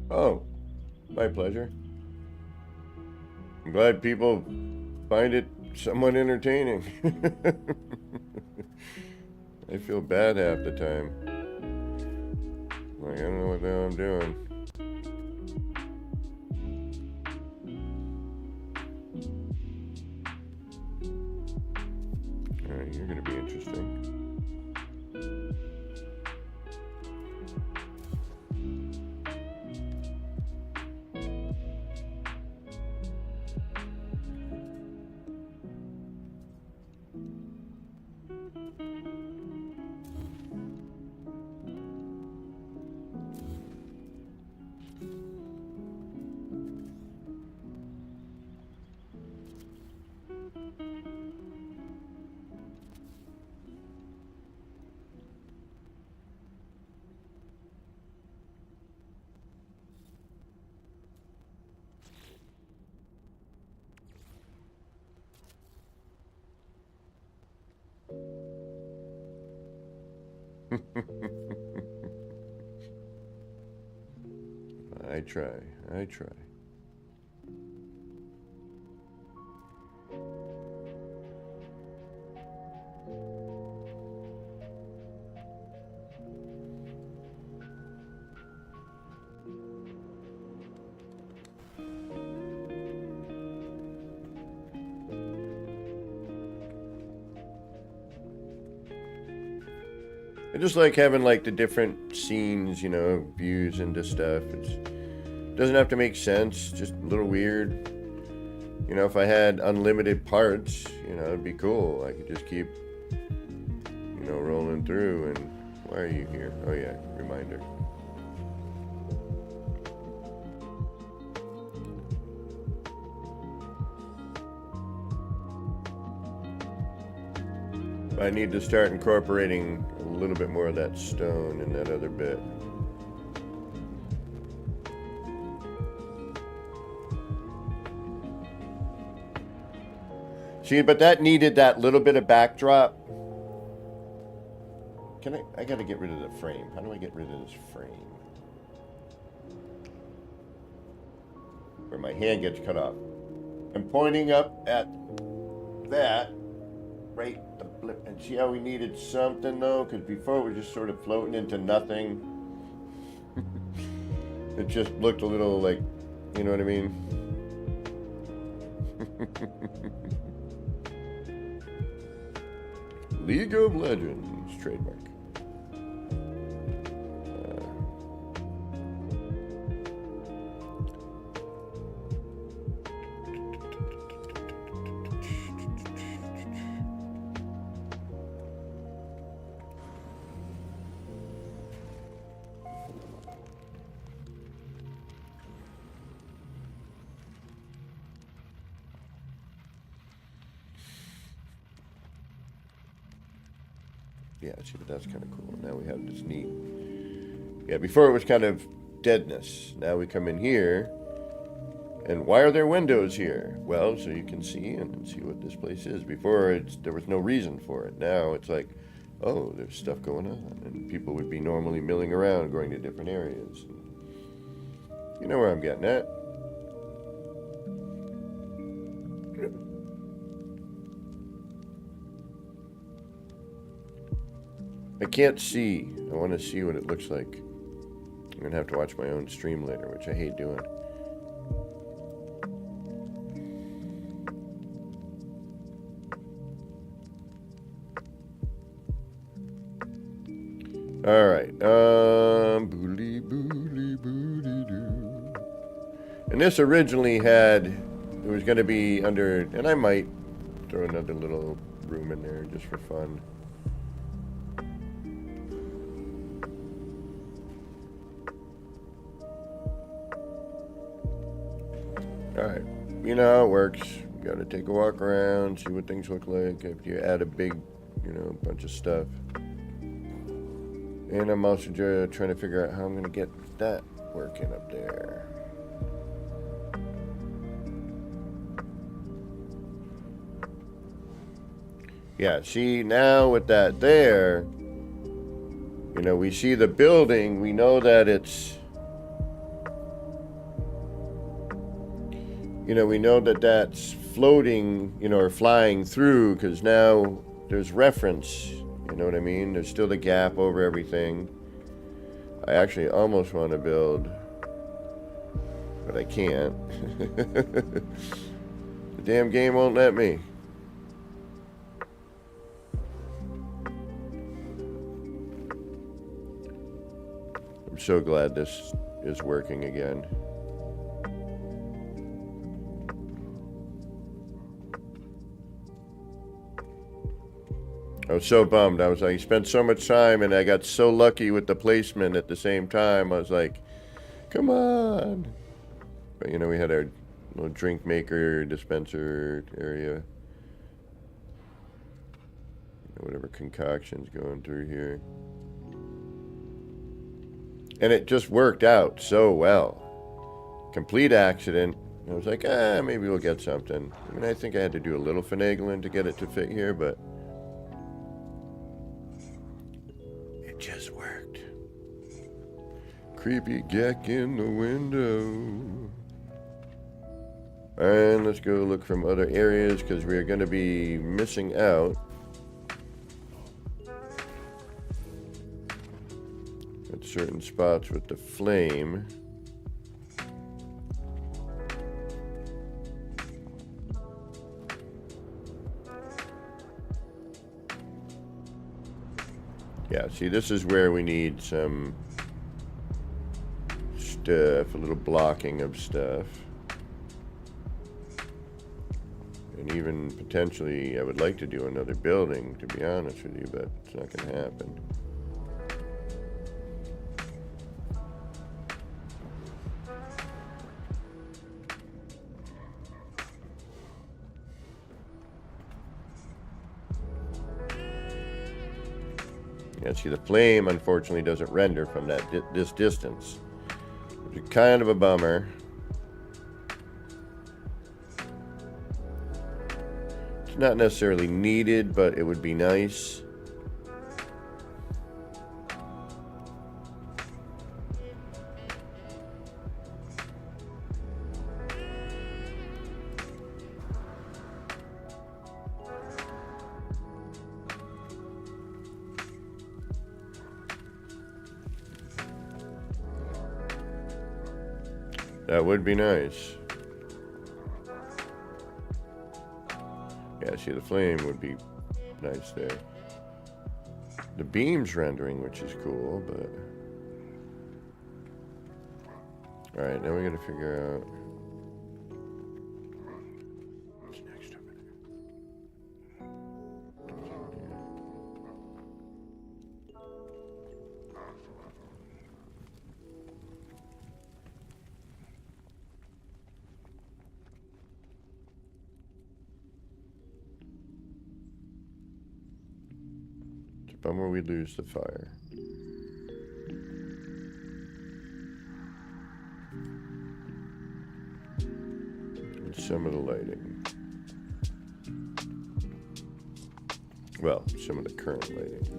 Oh, my pleasure. I'm glad people find it somewhat entertaining. I feel bad half the time. Like, I don't know what the hell I'm doing. Alright, you're gonna be interesting. I try. I just like having like the different scenes, you know, views into stuff. It doesn't have to make sense, just a little weird. You know, if I had unlimited parts, you know, it'd be cool. I could just keep, you know, rolling through. And why are you here? Oh yeah, reminder. I need to start incorporating a little bit more of that stone in that other bit. See, but that needed that little bit of backdrop. I gotta get rid of the frame. How do I get rid of this frame? Where my hand gets cut off. I'm pointing up at that. Right, the blip. And see how we needed something though? Because before we were just sort of floating into nothing. It just looked a little like, you know what I mean? League of Legends trademark. Yeah, see, but that's kind of cool. Now we have this neat. Yeah, before it was kind of deadness. Now we come in here, and why are there windows here? Well, so you can see and see what this place is. Before, there was no reason for it. Now it's like, oh, there's stuff going on, and people would be normally milling around, going to different areas. You know where I'm getting at. I can't see. I want to see what it looks like. I'm going to have to watch my own stream later, which I hate doing. Alright. Boodly, boodly, boodly doo. And this originally had, it was going to be under, and I might throw another little room in there just for fun. Alright, you know how it works. You gotta take a walk around, see what things look like if you add a big, you know, bunch of stuff. And I'm also trying to figure out how I'm gonna get that working up there. Yeah, see, now with that there, you know, we see the building, we know that it's you know, we know that that's floating, you know, or flying through, because now there's reference, you know what I mean? There's still the gap over everything. I actually almost want to build, but I can't. The damn game won't let me. I'm so glad this is working again. I was so bummed. I was like, spent so much time, and I got so lucky with the placement at the same time. I was like, come on. But, you know, we had our little drink maker, dispenser area. You know, whatever concoctions going through here. And it just worked out so well. Complete accident. I was like, maybe we'll get something. I mean, I think I had to do a little finagling to get it to fit here, but it just worked. Creepy geck in the window. And let's go look from other areas, because we are going to be missing out. At certain spots with the flame. Yeah, see, this is where we need some stuff, a little blocking of stuff. And even potentially, I would like to do another building, to be honest with you, but it's not going to happen. Yeah, see, the flame, unfortunately, doesn't render from that this distance. Which is kind of a bummer. It's not necessarily needed, but it would be nice. That would be nice. Yeah, see, the flame would be nice there. The beam's rendering, which is cool, but... Alright, now we gotta figure out... what's next over there? Bummer we lose the fire. And some of the lighting. Well, some of the current lighting.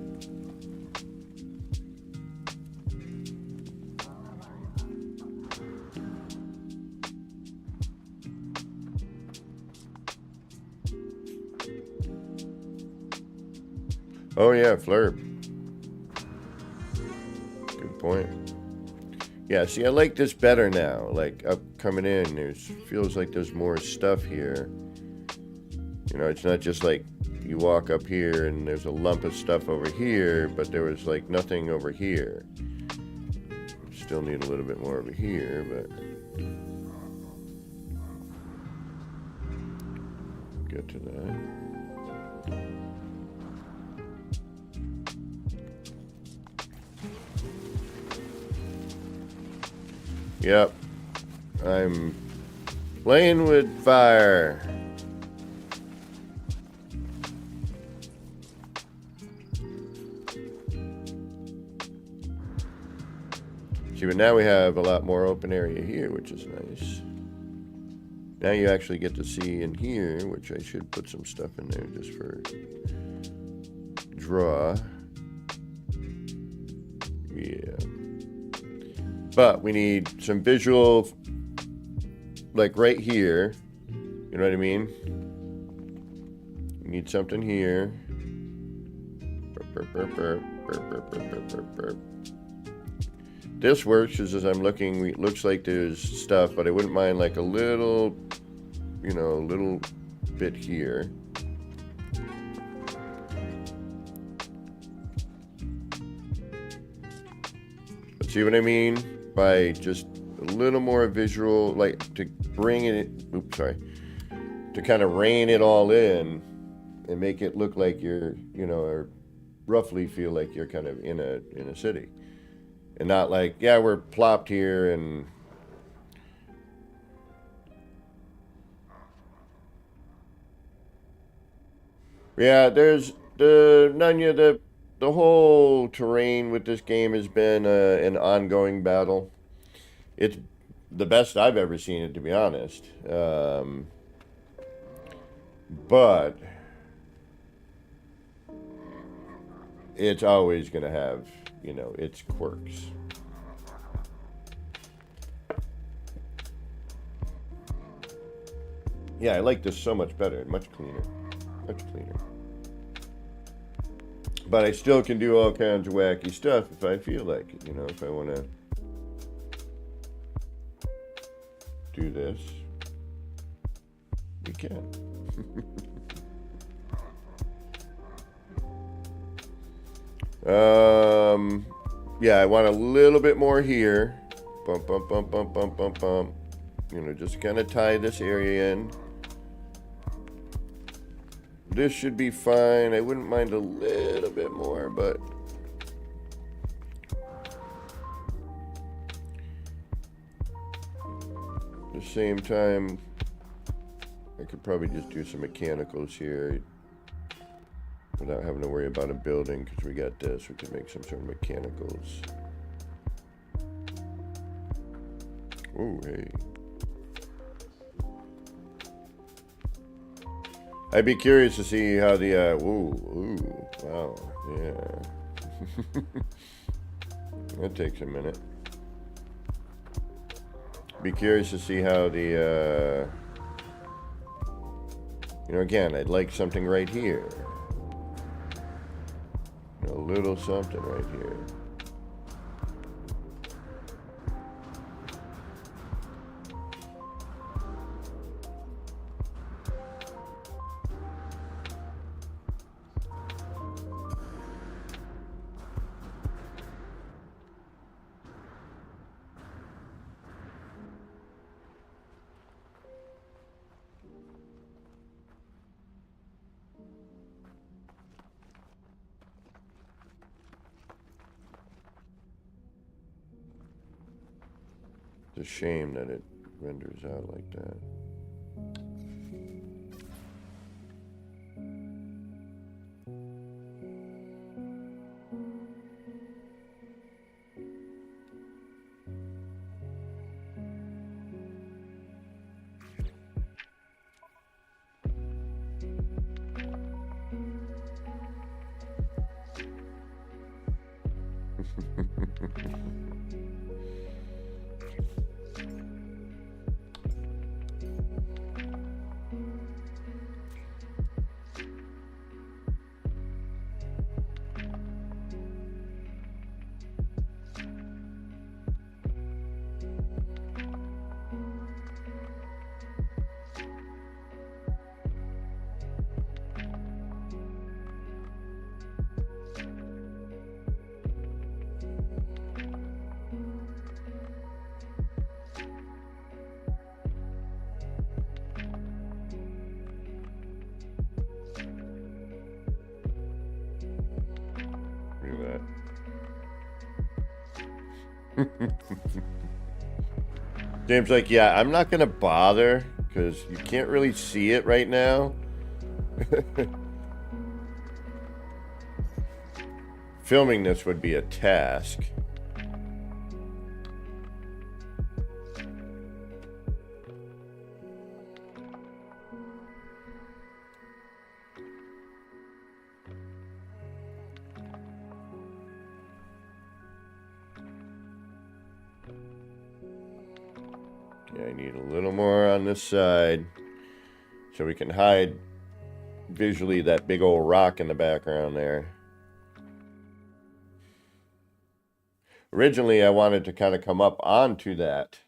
Oh yeah, Flurb. Good point. Yeah, see, I like this better now. Like, up coming in, feels like there's more stuff here. You know, it's not just like you walk up here and there's a lump of stuff over here, but there was like nothing over here. Still need a little bit more over here, but... get to that. Yep, I'm playing with fire. See, but now we have a lot more open area here, which is nice. Now you actually get to see in here, which I should put some stuff in there just for draw. Yeah. But we need some visual like right here. You know what I mean? You need something here. Burp, burp, burp, burp, burp, burp, burp, burp, burp. This works as I'm looking. It looks like there's stuff, but I wouldn't mind like a little, you know, a little bit here. But see what I mean? By just a little more visual, like to bring it, oops, sorry, to kind of rein it all in and make it look like you're, you know, or roughly feel like you're kind of in a city. And not like, yeah, we're plopped here and yeah, there's the whole terrain with this game has been an ongoing battle. It's the best I've ever seen it, to be honest. But it's always going to have, you know, its quirks. Yeah, I like this so much better, much cleaner, much cleaner. But I still can do all kinds of wacky stuff if I feel like it, you know, if I want to do this, we can. Yeah, I want a little bit more here. Bump, bump, bump, bump, bump, bump, bump. You know, just kind of tie this area in. This should be fine. I wouldn't mind a little bit more, but at the same time, I could probably just do some mechanicals here without having to worry about a building, because we got this. We can make some sort of mechanicals. Oh, hey. I'd be curious to see how the, ooh, wow, yeah. That takes a minute. Be curious to see how the, you know, again, I'd like something right here. You know, a little something right here. It's a shame that it renders out like that. James like, yeah, I'm not gonna bother because you can't really see it right now. Filming this would be a task. Yeah, I need a little more on this side so we can hide visually that big old rock in the background there. Originally, I wanted to kind of come up onto that,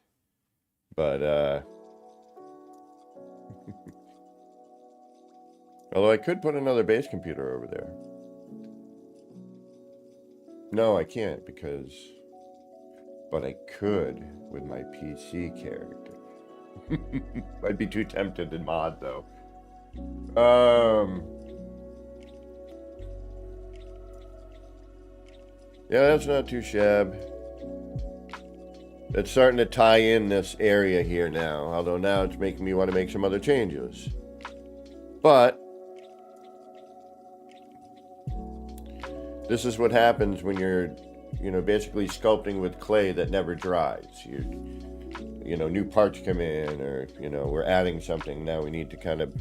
but although I could put another base computer over there. No, I can't but I could with my PC character. I'd be too tempted to mod though. Yeah, that's not too shabby. It's starting to tie in this area here now, although now it's making me want to make some other changes. But this is what happens when you're, basically sculpting with clay that never dries. New parts come in, or, we're adding something. Now we need to kind of,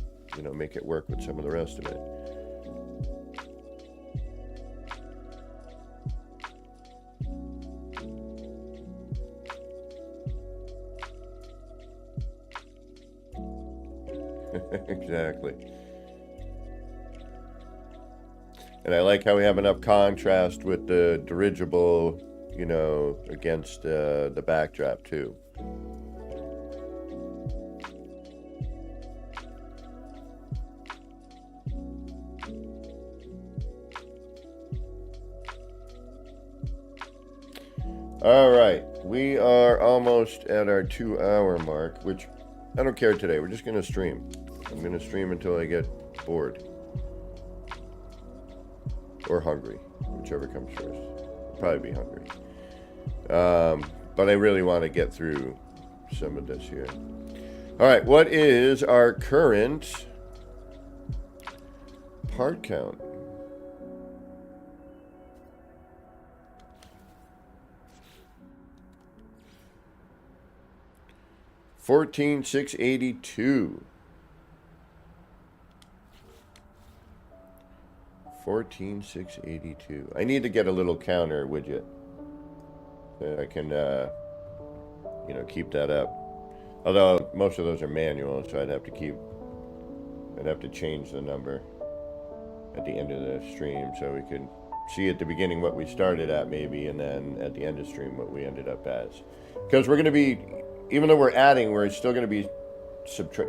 make it work with some of the rest of it. Exactly. And I like how we have enough contrast with the dirigible, against the backdrop too. All right, we are almost at our 2-hour mark, which I don't care today. We're just going to stream. I'm going to stream until I get bored. Or hungry, whichever comes first. I'll probably be hungry. But I really want to get through some of this here. All right, what is our current part count? $14,682. 14,682. I need to get a little counter widget that I can, keep that up. Although most of those are manual, so I'd have to change the number at the end of the stream so we could see at the beginning what we started at maybe, and then at the end of stream what we ended up as. Because we're going to be, even though we're adding, we're still going to be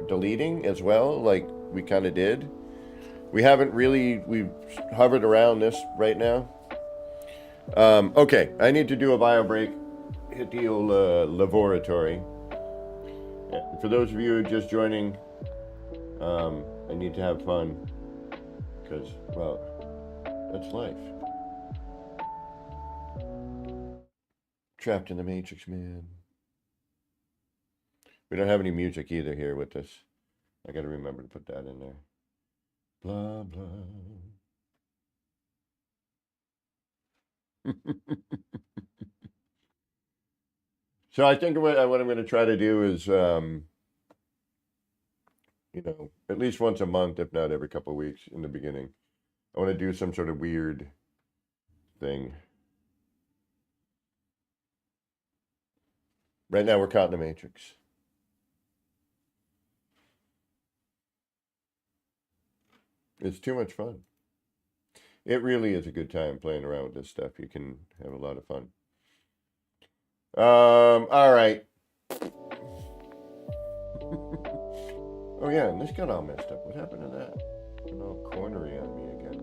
deleting as well, like we kind of did. We've hovered around this right now. Okay, I need to do a bio break. Hit the old laboratory. For those of you just joining, I need to have fun. Because, well, that's life. Trapped in the Matrix, man. We don't have any music either here with this. I gotta remember to put that in there. Blah, blah. So I think what I'm going to try to do is, at least once a month, if not every couple of weeks in the beginning, I want to do some sort of weird thing. Right now we're caught in the Matrix. It's too much fun. It really is a good time playing around with this stuff. You can have a lot of fun. All right. Oh yeah, and this got all messed up. What happened to that? Got all cornery on me again.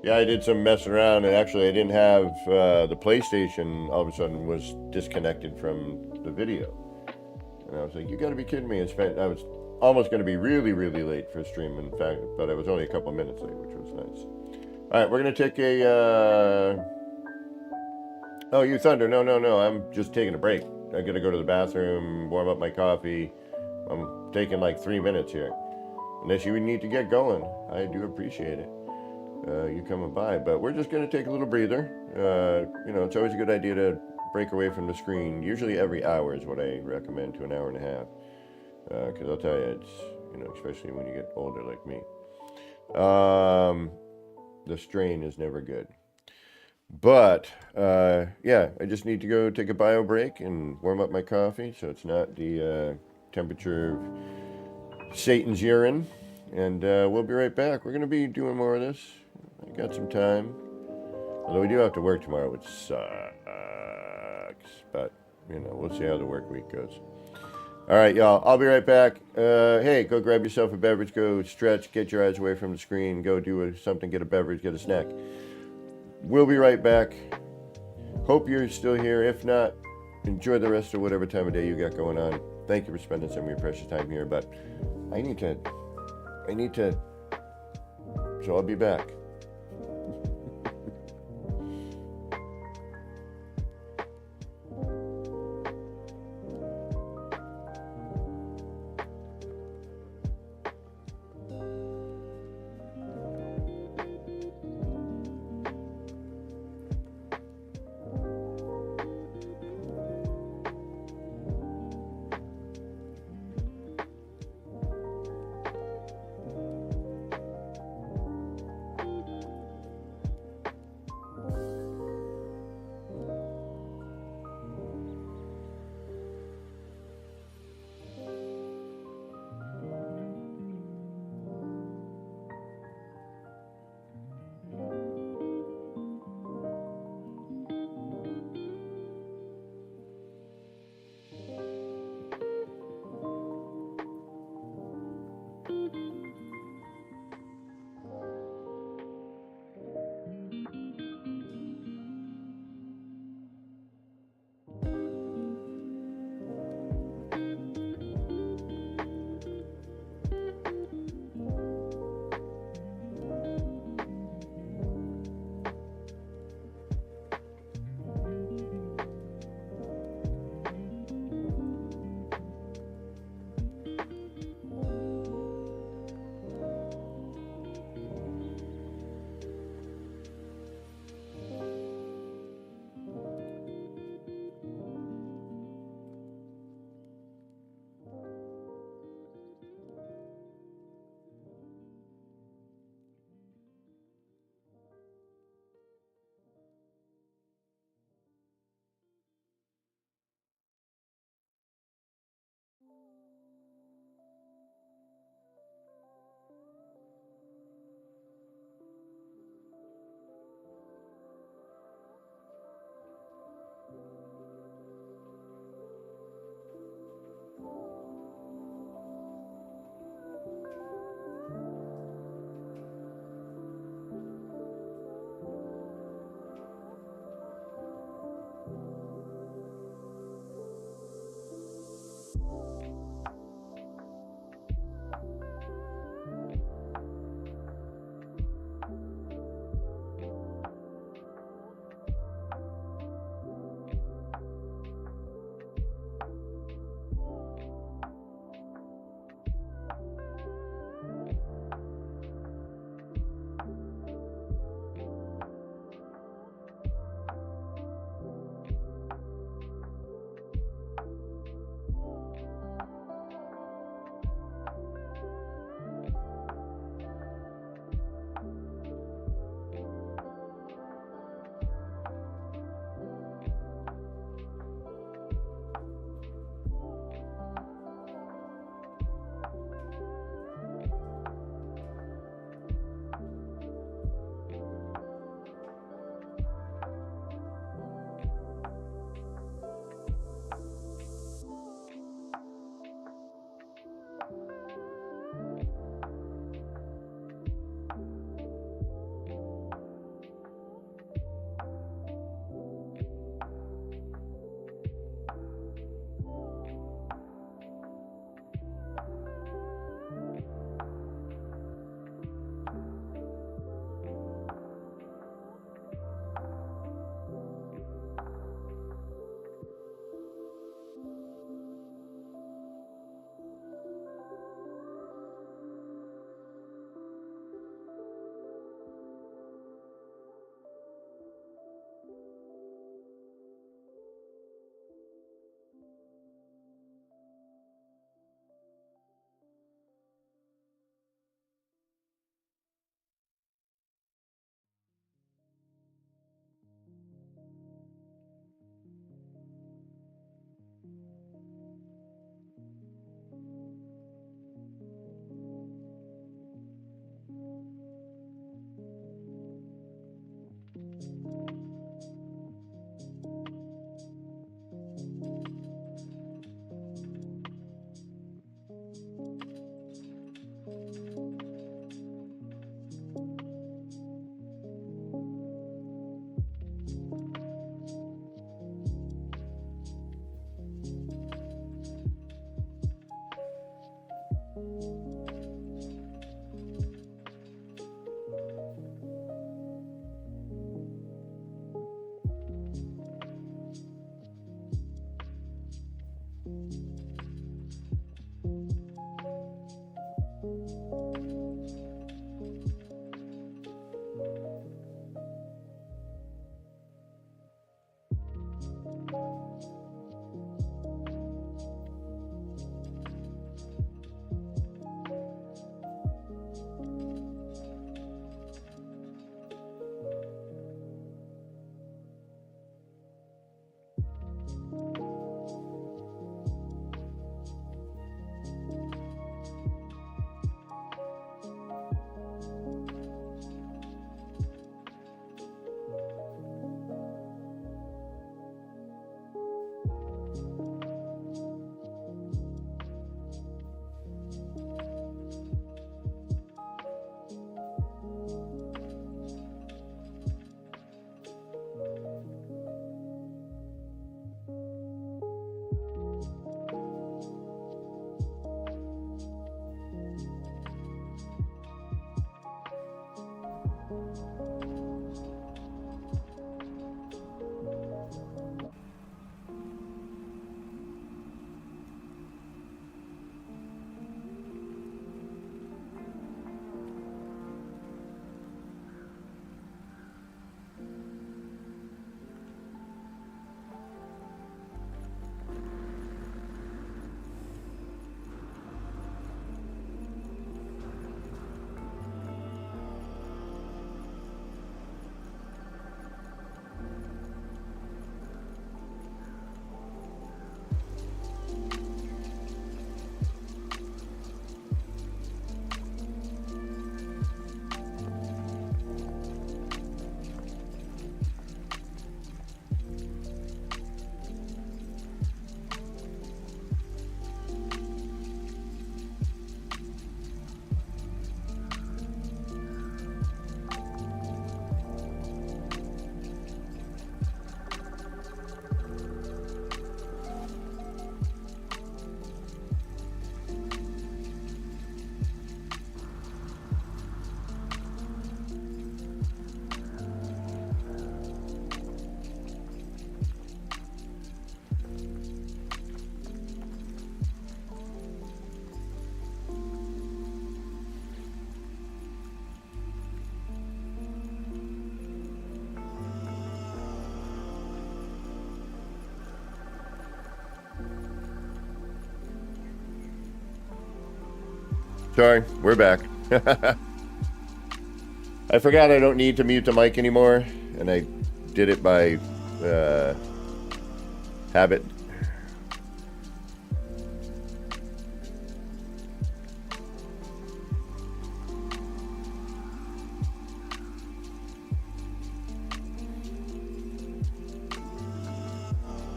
Yeah, I did some messing around, and actually I didn't have the PlayStation all of a sudden was disconnected from the video. And I was like, you gotta be kidding me. I was almost going to be really, really late for stream, in fact, but I was only a couple minutes late, which was nice. All right, we're going to take a... Oh, you Thunder. No. I'm just taking a break. I got to go to the bathroom, warm up my coffee. I'm taking like 3 minutes here. Unless you need to get going. I do appreciate it. You coming by. But we're just going to take a little breather. It's always a good idea to break away from the screen. Usually every hour is what I recommend, to an hour and a half. Because I'll tell you, it's, especially when you get older like me, the strain is never good. But yeah, I just need to go take a bio break and warm up my coffee so it's not the temperature of Satan's urine. And we'll be right back. We're going to be doing more of this. I got some time. Although we do have to work tomorrow, which sucks. But, you know, we'll see how the work week goes. All right, y'all. I'll be right back. Hey, go grab yourself a beverage. Go stretch. Get your eyes away from the screen. Go do something. Get a beverage. Get a snack. We'll be right back. Hope you're still here. If not, enjoy the rest of whatever time of day you got going on. Thank you for spending some of your precious time here. But I need to. So I'll be back. Sorry, we're back. I forgot I don't need to mute the mic anymore, and I did it by habit.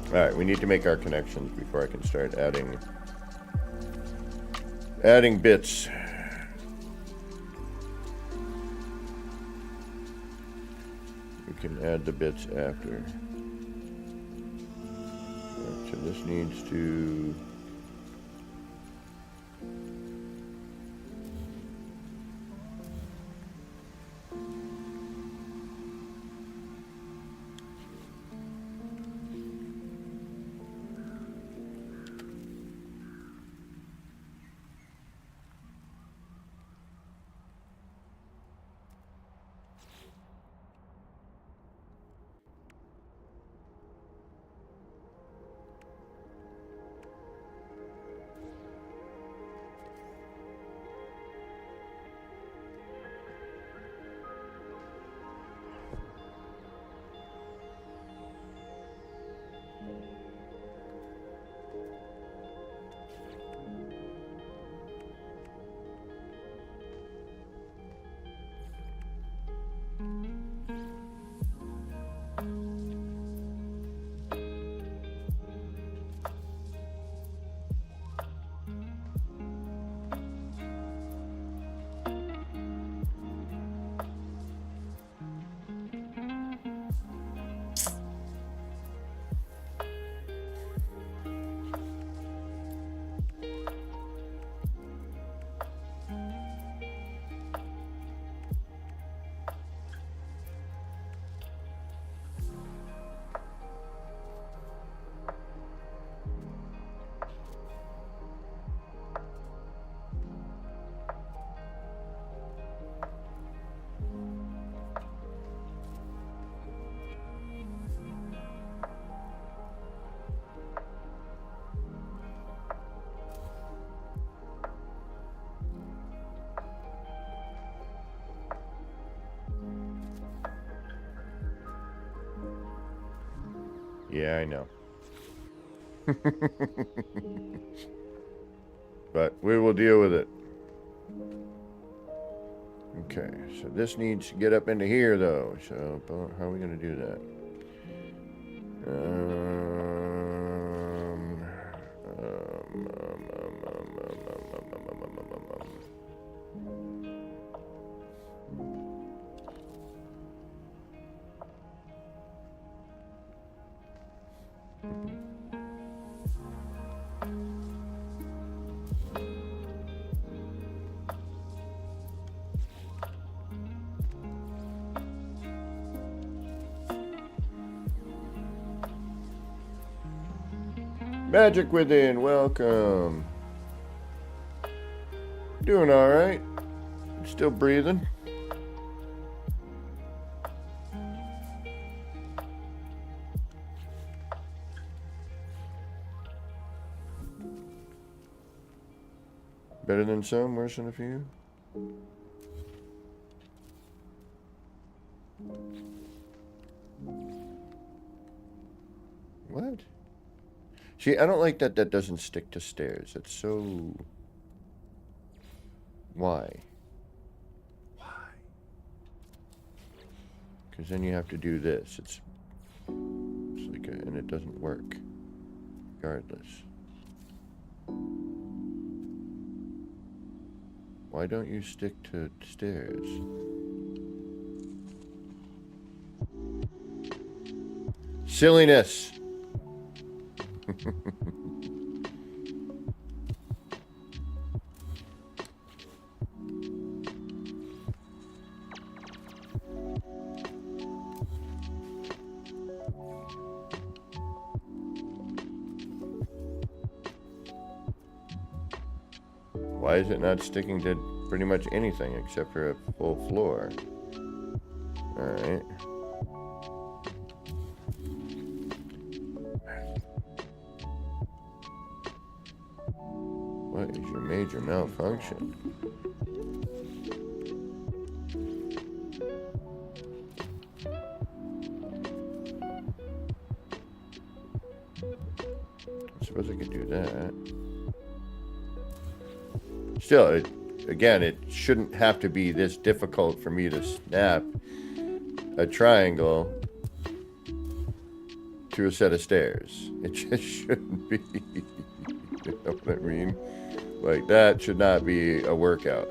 Alright, we need to make our connections before I can start adding bits. We can add the bits after. So this needs to... Yeah, I know. But we will deal with it. Okay, so this needs to get up into here, though. So how are we going to do that? Magic Within, welcome. Doing all right. Still breathing. Better than some, worse than a few. What? See, I don't like that doesn't stick to stairs. It's so... Why? Because then you have to do this. It's like and it doesn't work. Regardless. Why don't you stick to stairs? Silliness! Why is it not sticking to pretty much anything except for a full floor? Alright. What is your major malfunction. I suppose I could do that. Still, again, it shouldn't have to be this difficult for me to snap a triangle to a set of stairs. It just shouldn't be. You know what I mean? Like, that should not be a workout.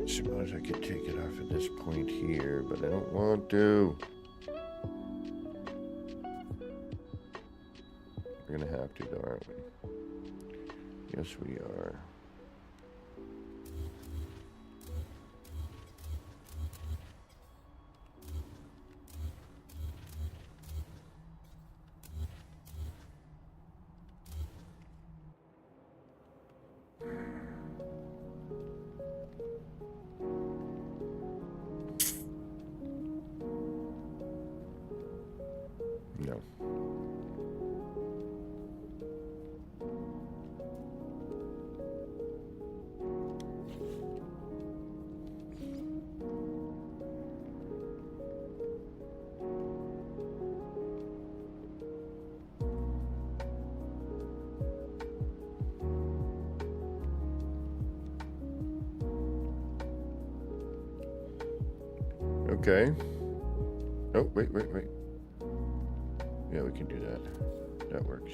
Suppose I could take it off at this point here, but I don't want to. We're gonna have to, though, aren't we? Yes, we are. No. Okay. Oh, wait. Yeah, we can do that. That works.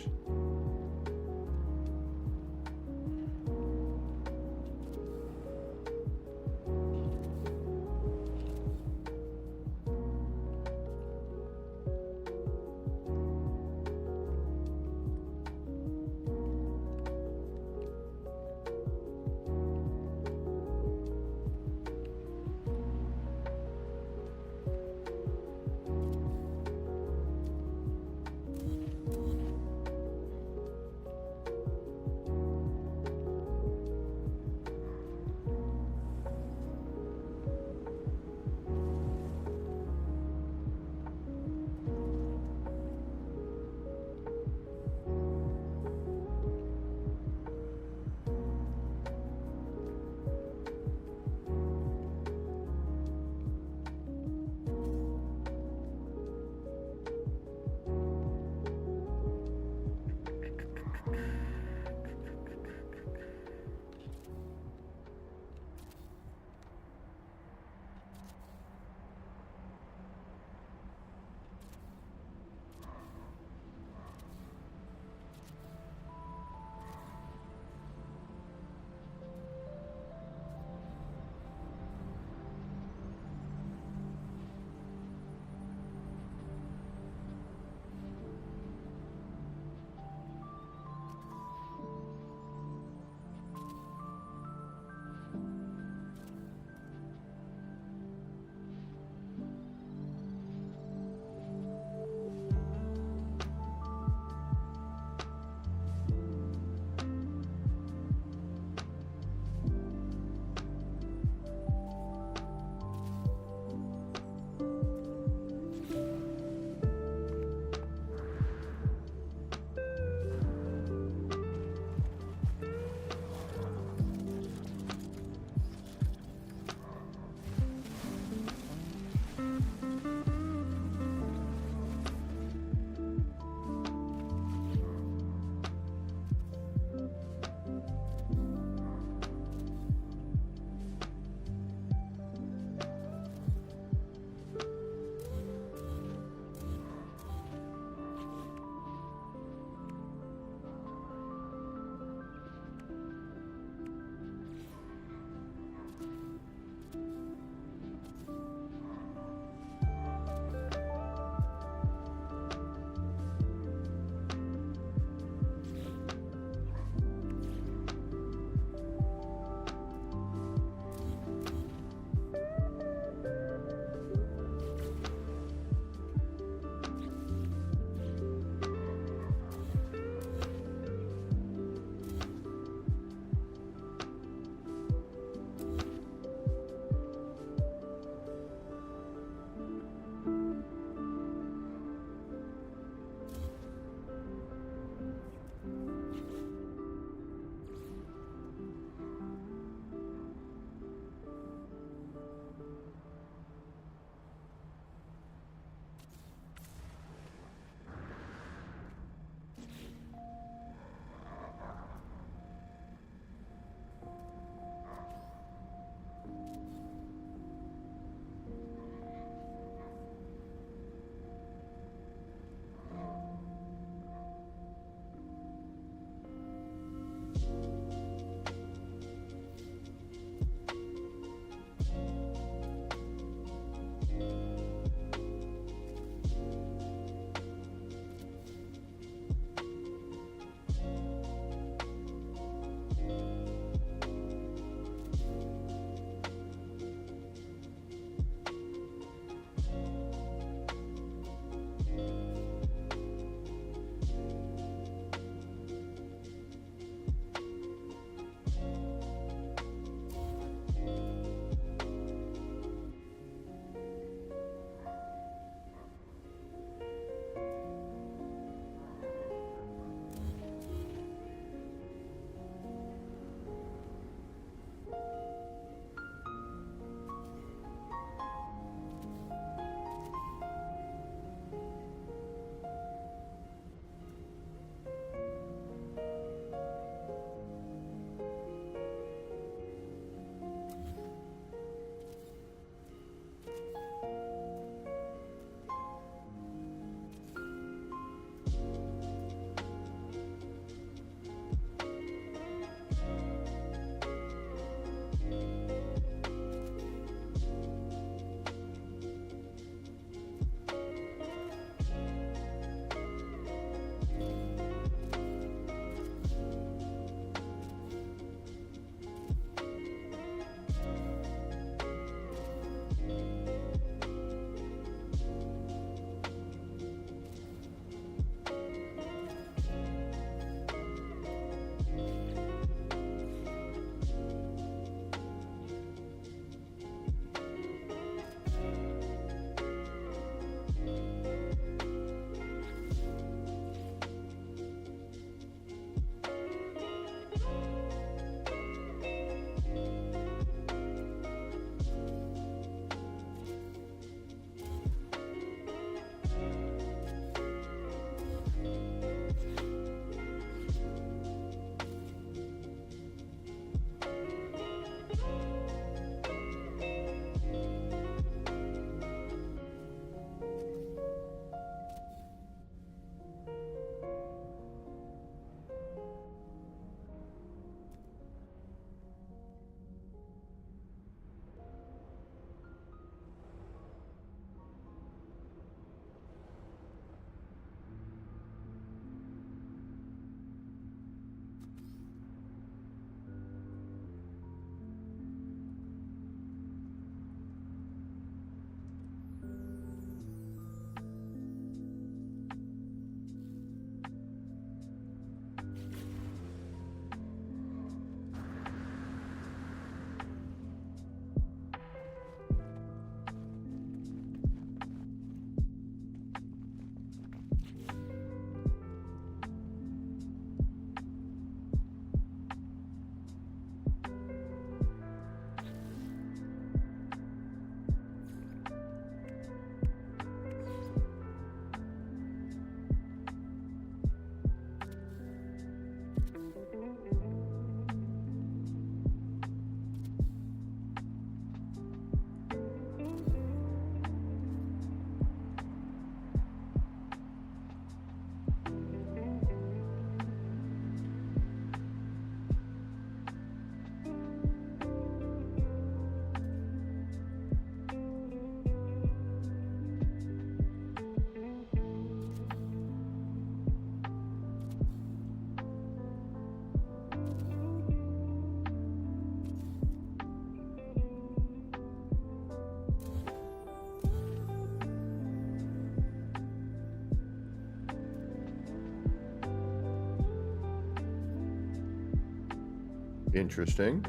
Interesting.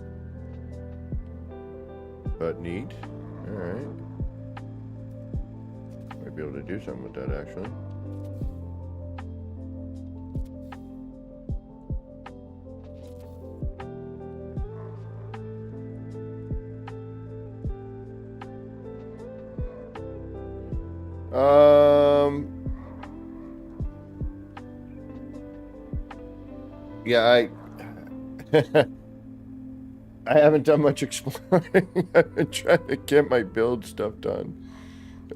But neat. Alright. Might be able to do something with that, actually. Yeah, I haven't done much exploring. I've been trying to get my build stuff done.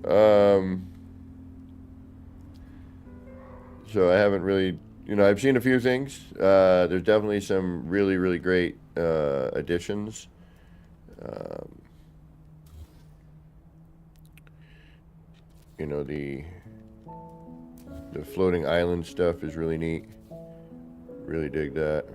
So I haven't really, I've seen a few things. There's definitely some really, really great additions. The floating island stuff is really neat. Really dig that.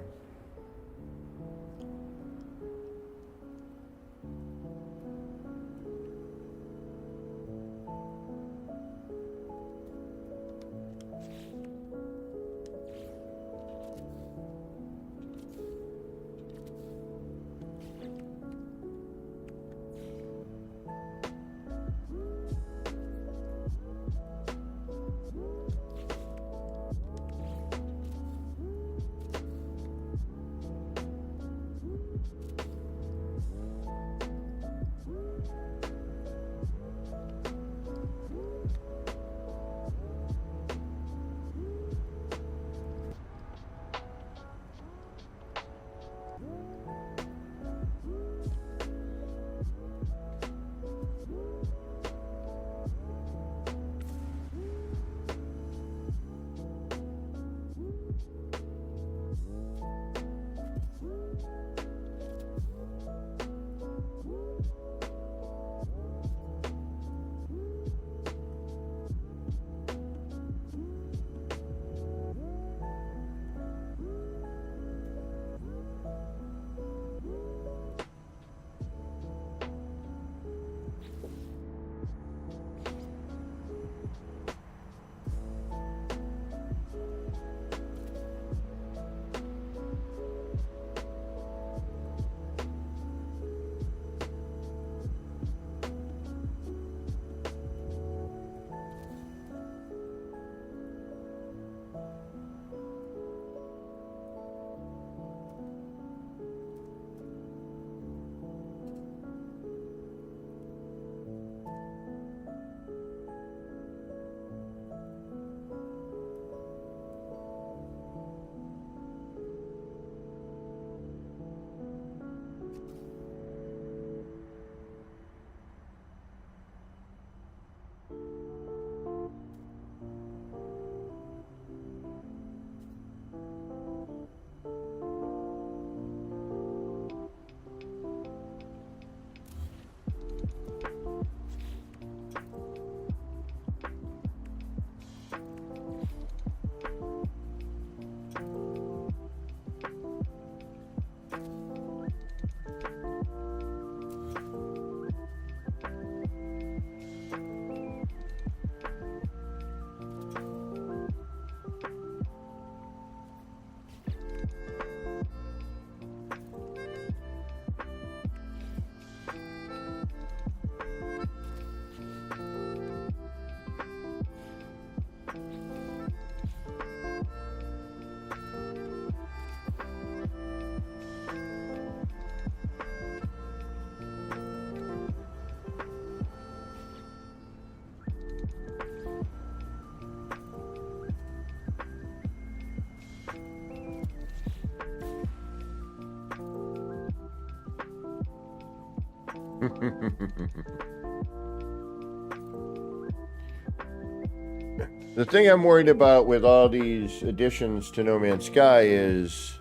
The thing I'm worried about with all these additions to No Man's Sky is,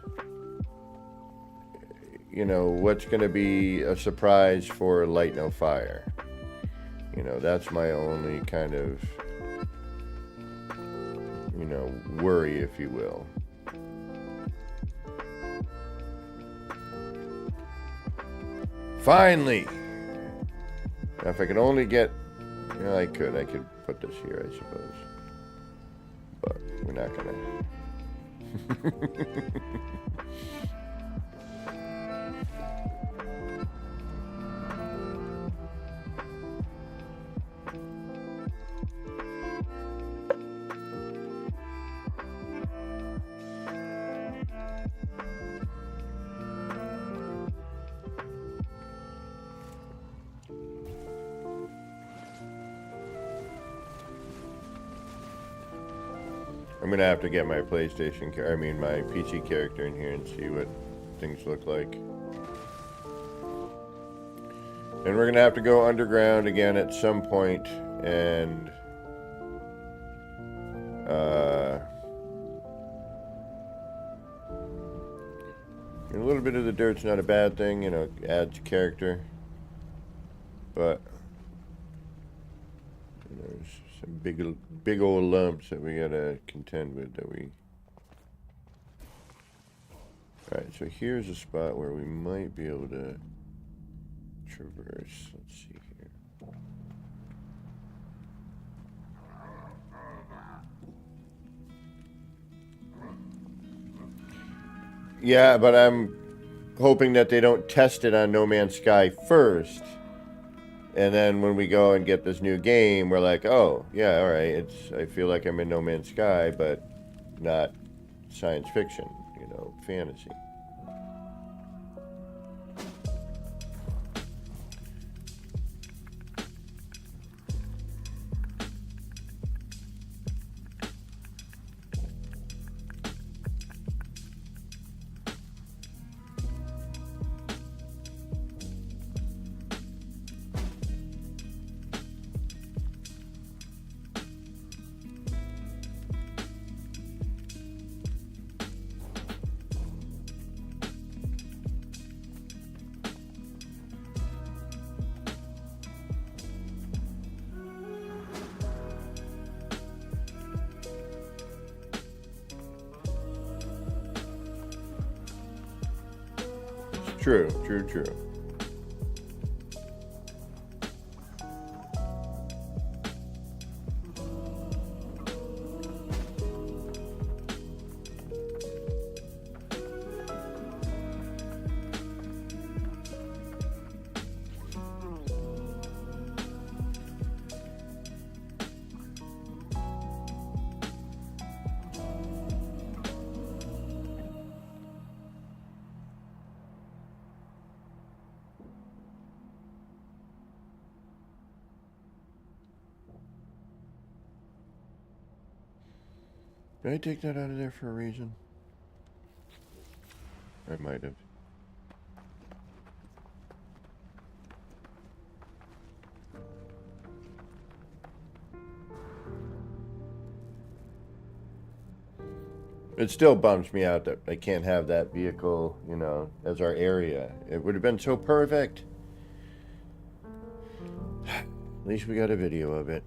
what's going to be a surprise for Light No Fire. That's my only kind of, worry, if you will. Finally! Now, if I could only get, I could put this here, I suppose. But we're not gonna. gonna have to get my PlayStation, my PC character in here and see what things look like. And we're gonna have to go underground again at some point, and a little bit of the dirt's not a bad thing, you know, adds character. But there's some big old lumps that we gotta contend with. Alright, so here's a spot where we might be able to traverse. Let's see here. Yeah, but I'm hoping that they don't test it on No Man's Sky first. And then when we go and get this new game, we're like, oh, yeah, all right, I feel like I'm in No Man's Sky, but not science fiction, you know, fantasy. True. Did I take that out of there for a reason? I might have. It still bums me out that I can't have that vehicle, you know, as our area. It would have been so perfect. At least we got a video of it.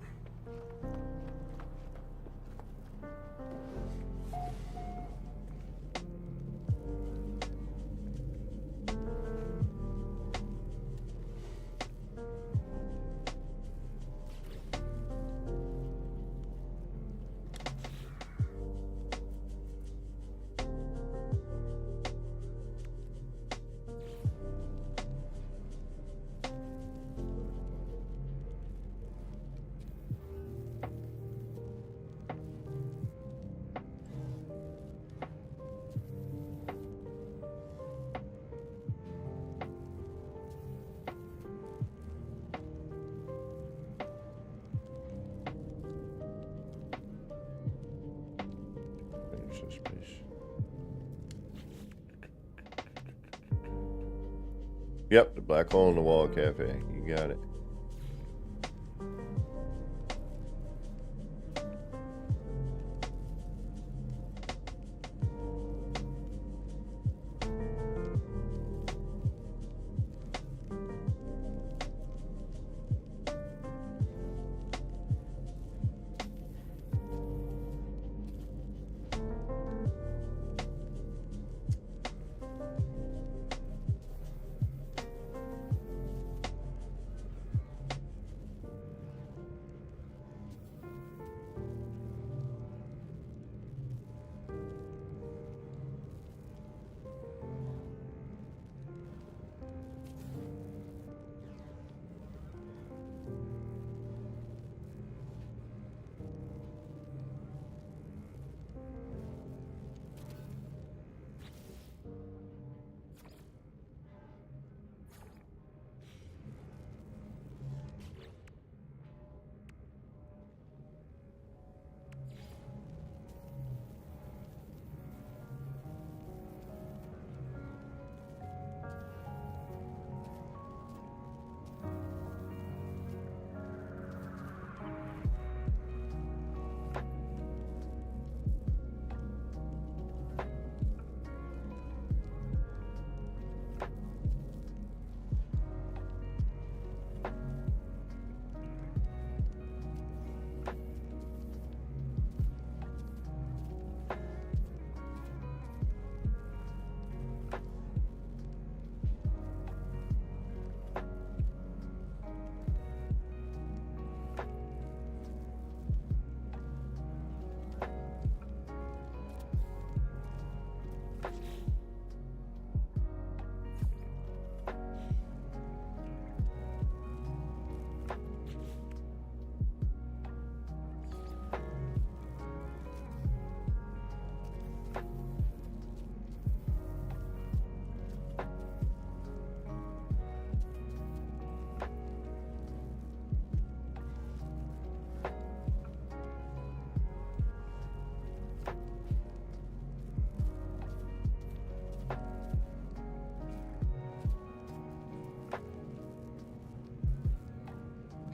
Yep, the black hole in the wall cafe. You got it.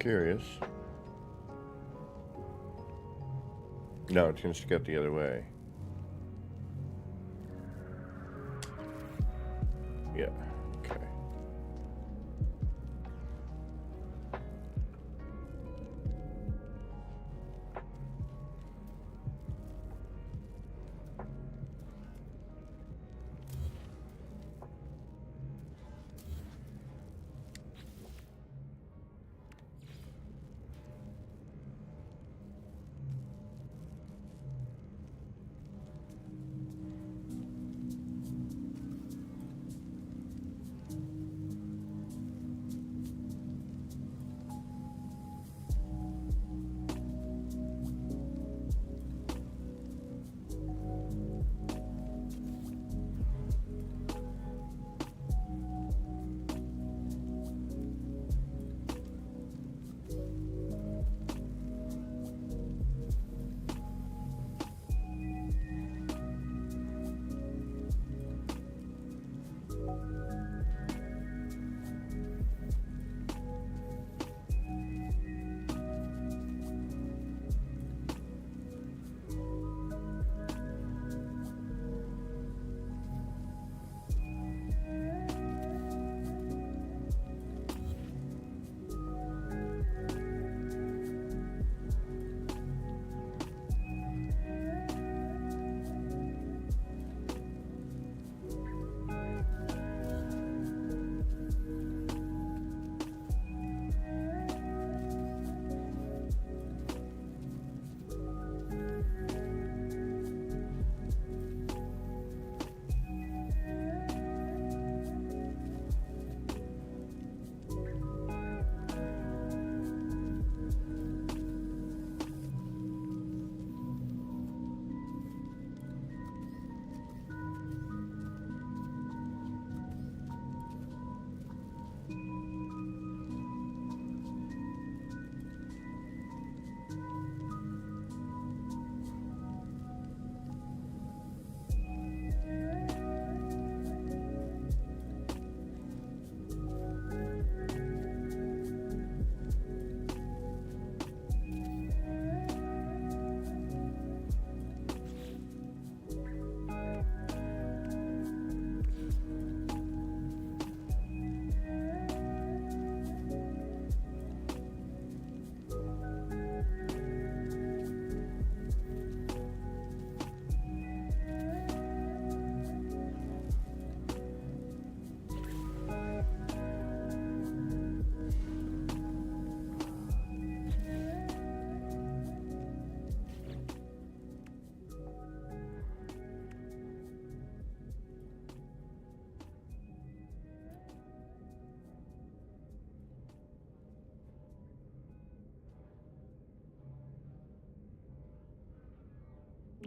curious. No, it's going to stick out the other way. Yeah, okay.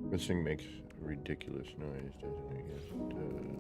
This thing makes a ridiculous noise, doesn't it? Yes, it does.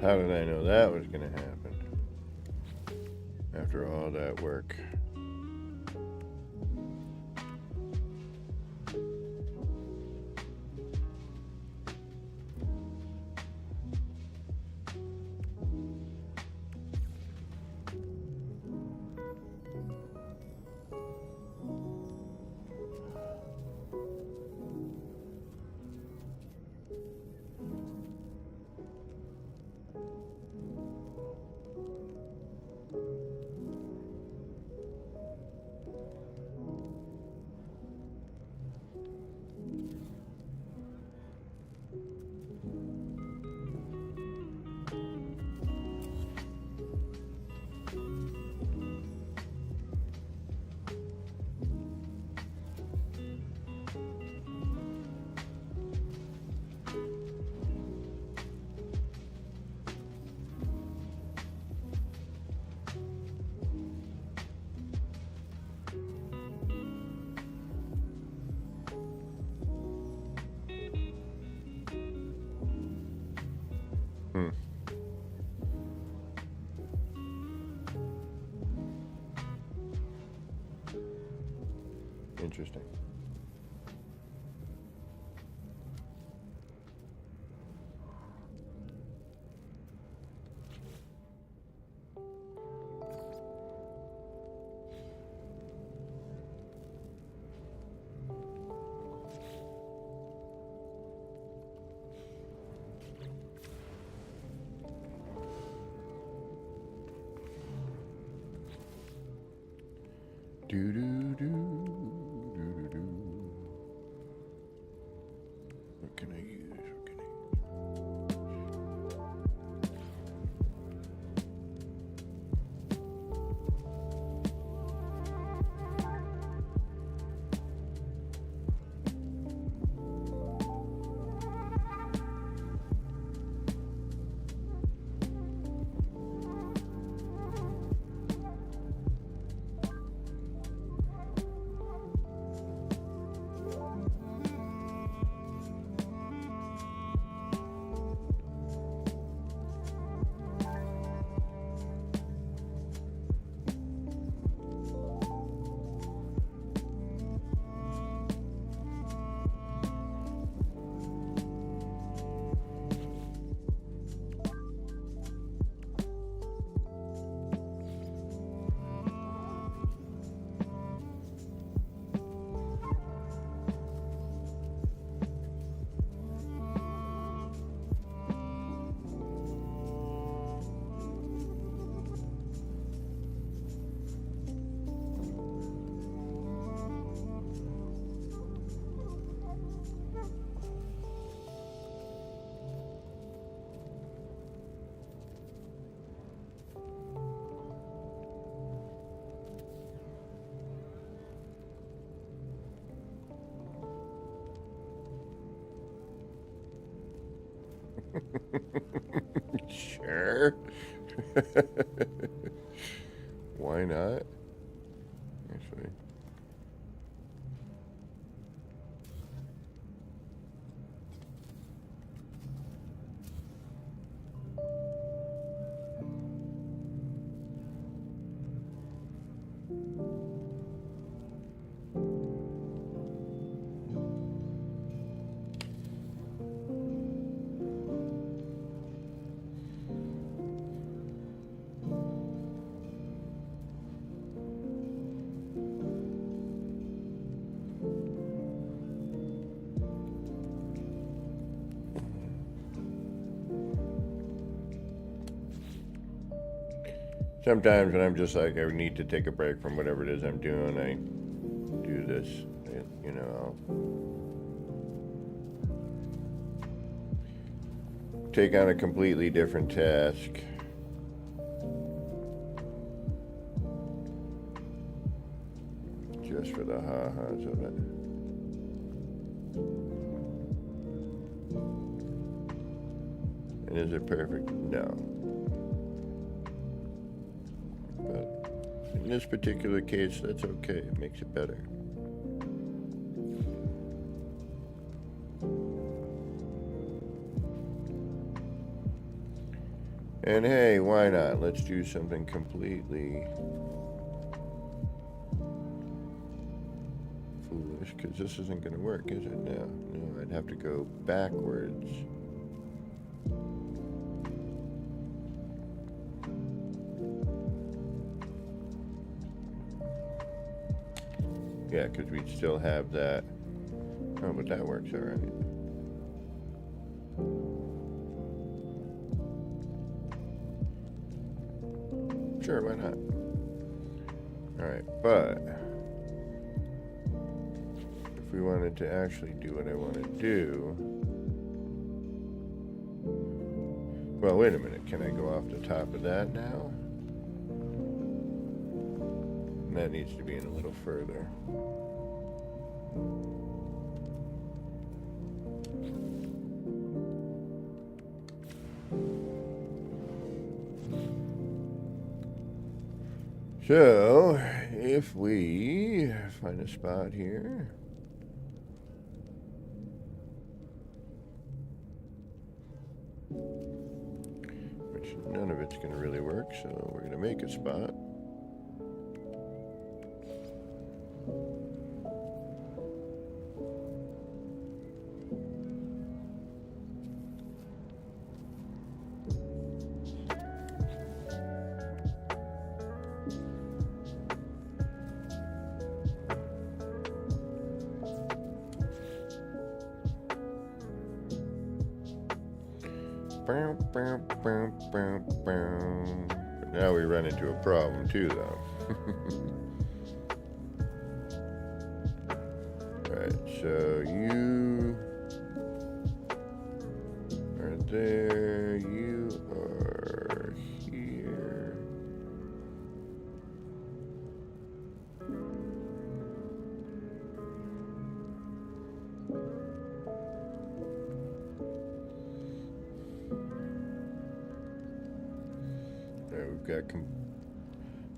How did I know that was going to happen? After all that work. Hmm. Interesting. Do do do do do do. What can I use? What can I use? Sure. Why not? Actually. Sometimes when I'm just like, I need to take a break from whatever it is I'm doing, I do this. You know, I'll take on a completely different task. Just for the ha-has of it. And is it perfect? No. But in this particular case, that's okay. It makes it better. And hey, why not? Let's do something completely foolish, because this isn't going to work, is it? No, I'd have to go backwards. Yeah, because we'd still have that. Oh, but that works all right. Sure, why not? All right, but if we wanted to actually do what I want to do, well, wait a minute. Can I go off the top of that now? That needs to be in a little further. So, if we find a spot here. which none of it's going to really work, so we're going to make a spot. But now we run into a problem too, though. Alright, so you are there, you are here. We've got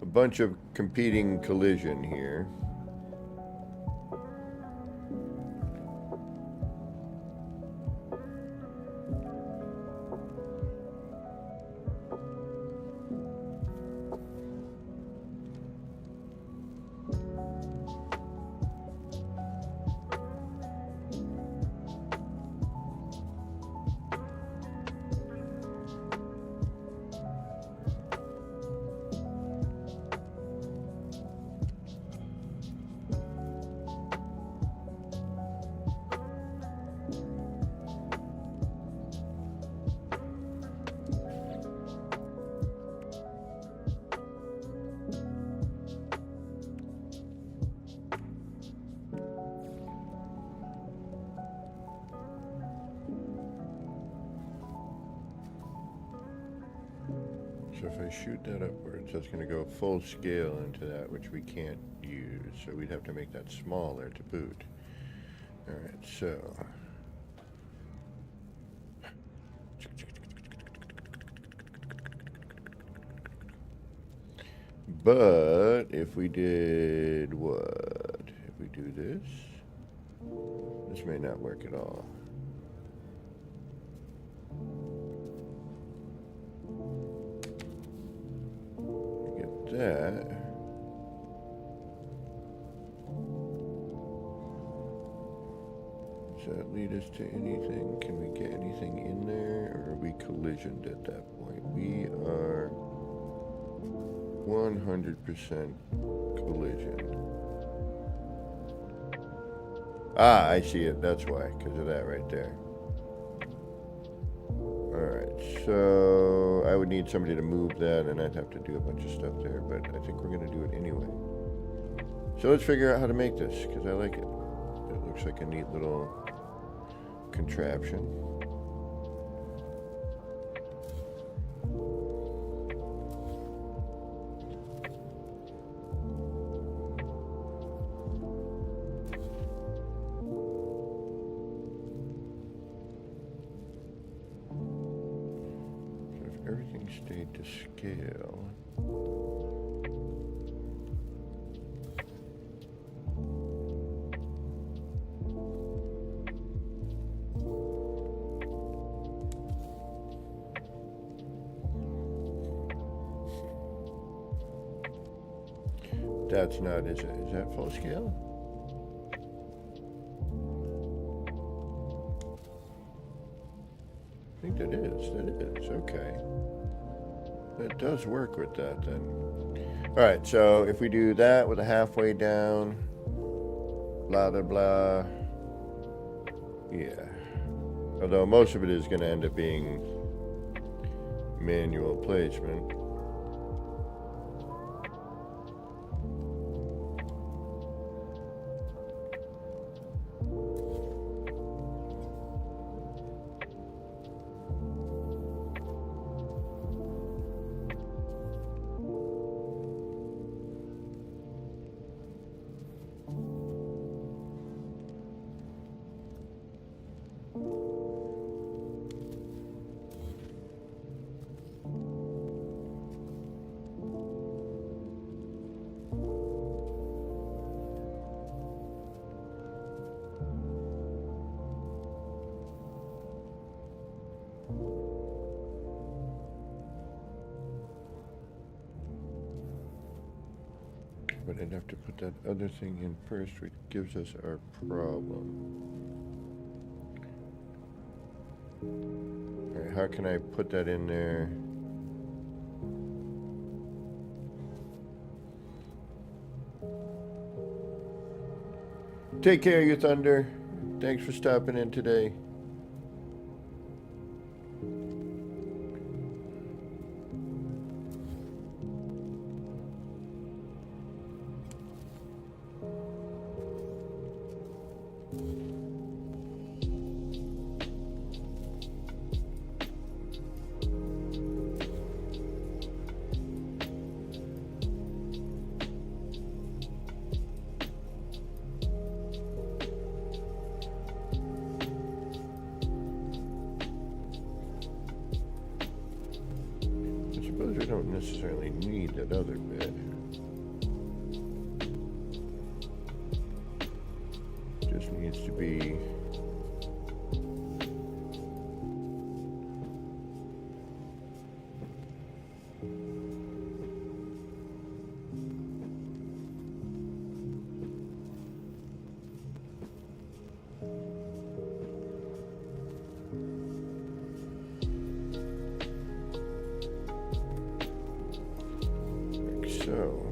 a bunch of competing collision here. So if I shoot that upwards, that's going to go full scale into that, which we can't use. So we'd have to make that smaller to boot. Alright, so... But if we did what? If we do this, this may not work at all. That. Does that lead us to anything? Can we get anything in there, or are we collisioned at that point? We are 100% collisioned. Ah, I see it. That's why, because of that right there. Alright, so I would need somebody to move that, and I'd have to do a bunch of stuff there, but I think we're going to do it anyway. So let's figure out how to make this, because I like it. It looks like a neat little contraption. Everything stayed to scale. That's not, is it? Is that full scale? I think that is, okay. That does work with that then. Alright, so if we do that with a halfway down, blah, blah, blah, yeah. Although most of it is going to end up being manual placement. But I'd have to put that other thing in first, which gives us our problem. Alright, how can I put that in there? Take care, you Thunder. Thanks for stopping in today. We don't necessarily need that other bit. Just needs to be so.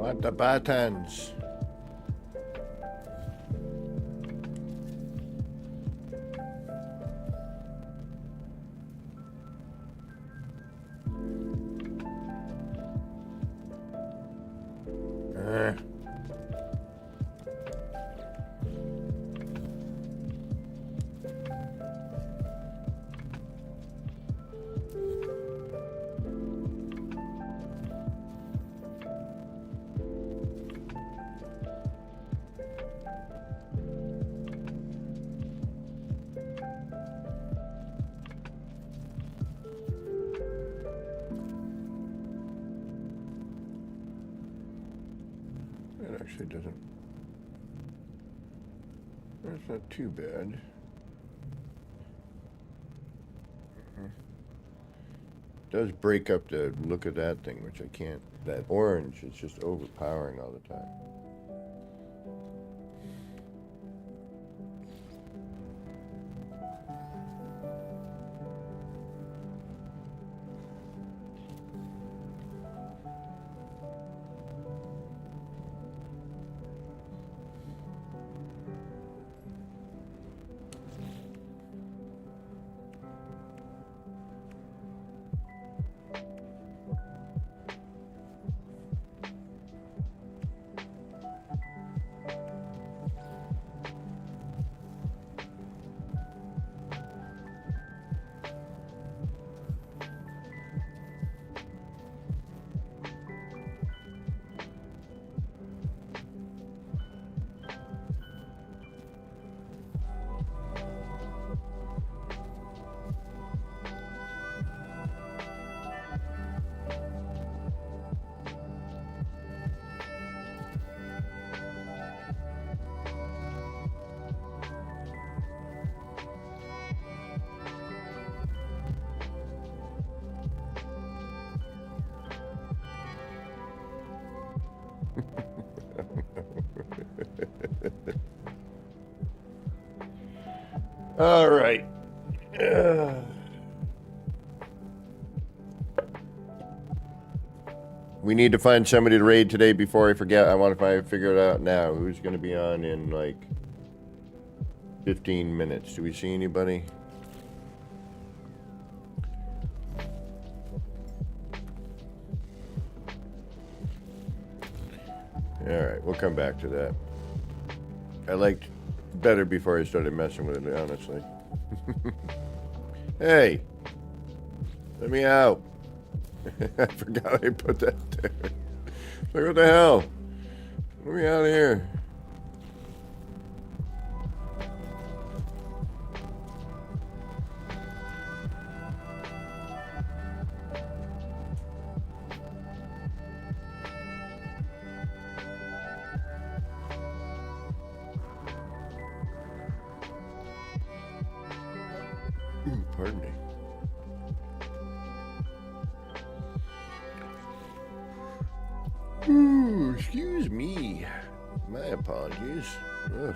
Want the buttons. That actually doesn't... That's not too bad. Does break up the look of that thing, which I can't. That orange is just overpowering all the time. All right. We need to find somebody to raid today before I forget. I want to figure it out now. Who's going to be on in like 15 minutes? Do we see anybody? All right, we'll come back to that. I liked better before I started messing with it, honestly. Hey, let me out. I forgot I put that there. Like, what the hell? Let me out of here. Pardon me. Ooh, excuse me. My apologies. Ugh.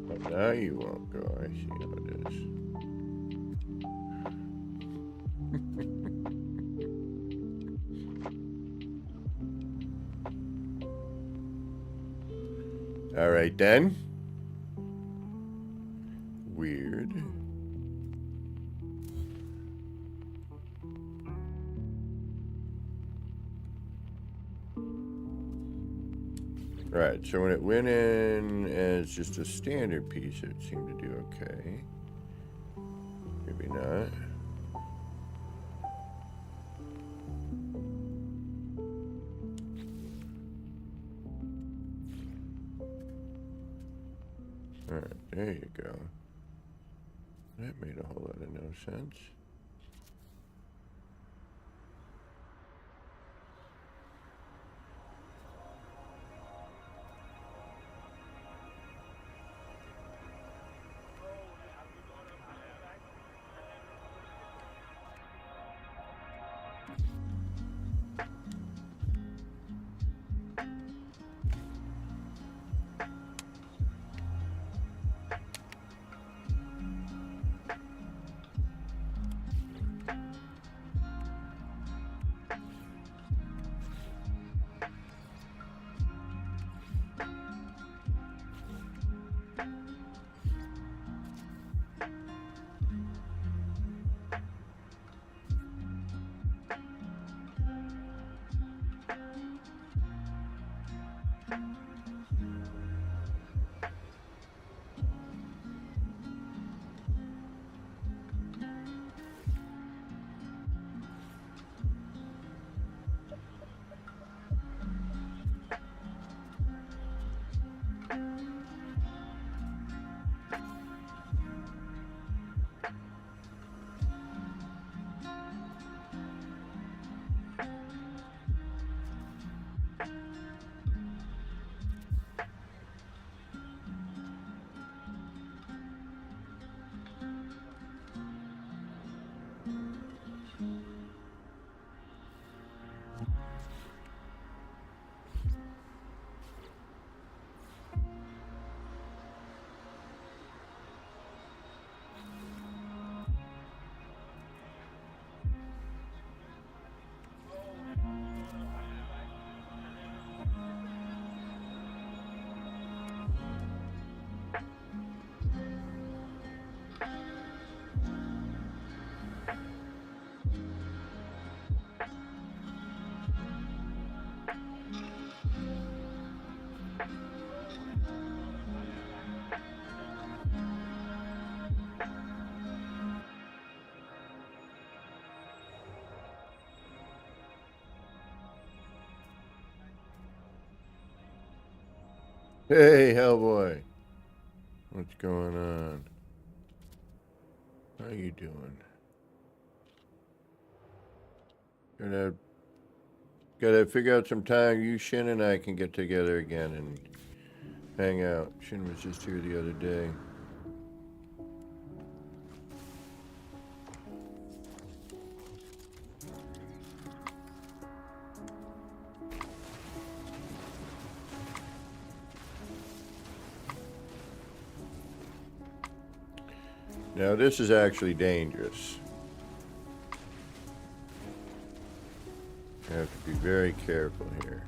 But now you won't go. I see how it is. All right, then. Weird. Right, so when it went in as just a standard piece, it seemed to do okay. Maybe not. Alright, there you go. That made a whole lot of no sense. Hey, Hellboy. What's going on? How you doing? Gotta figure out some time you, Shin, and I can get together again and hang out. Shin was just here the other day. Now this is actually dangerous. You have to be very careful here.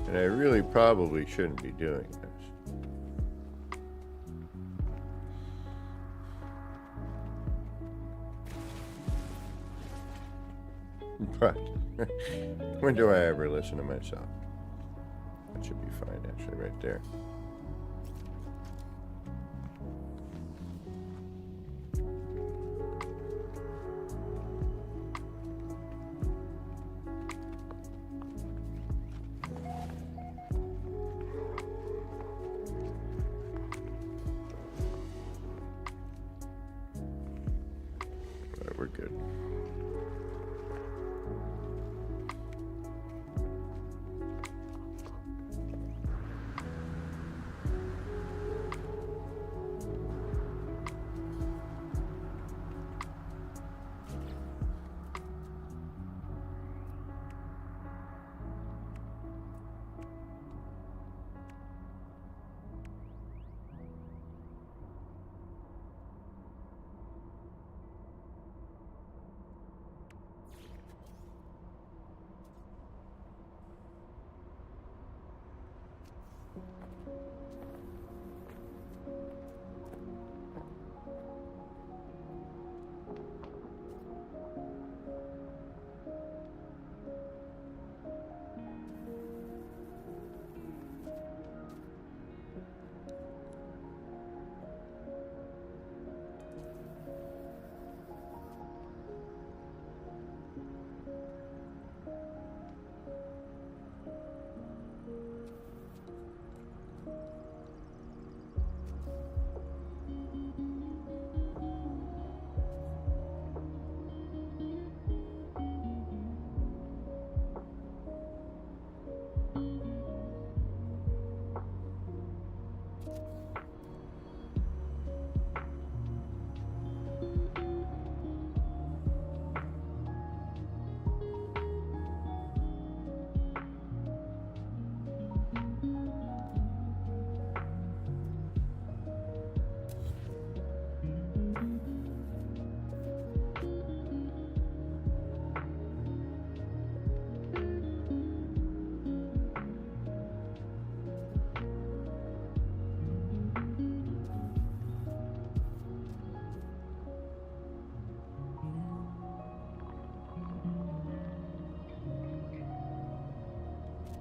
And I really probably shouldn't be doing this. But when do I ever listen to myself? That should be fine, actually, right there.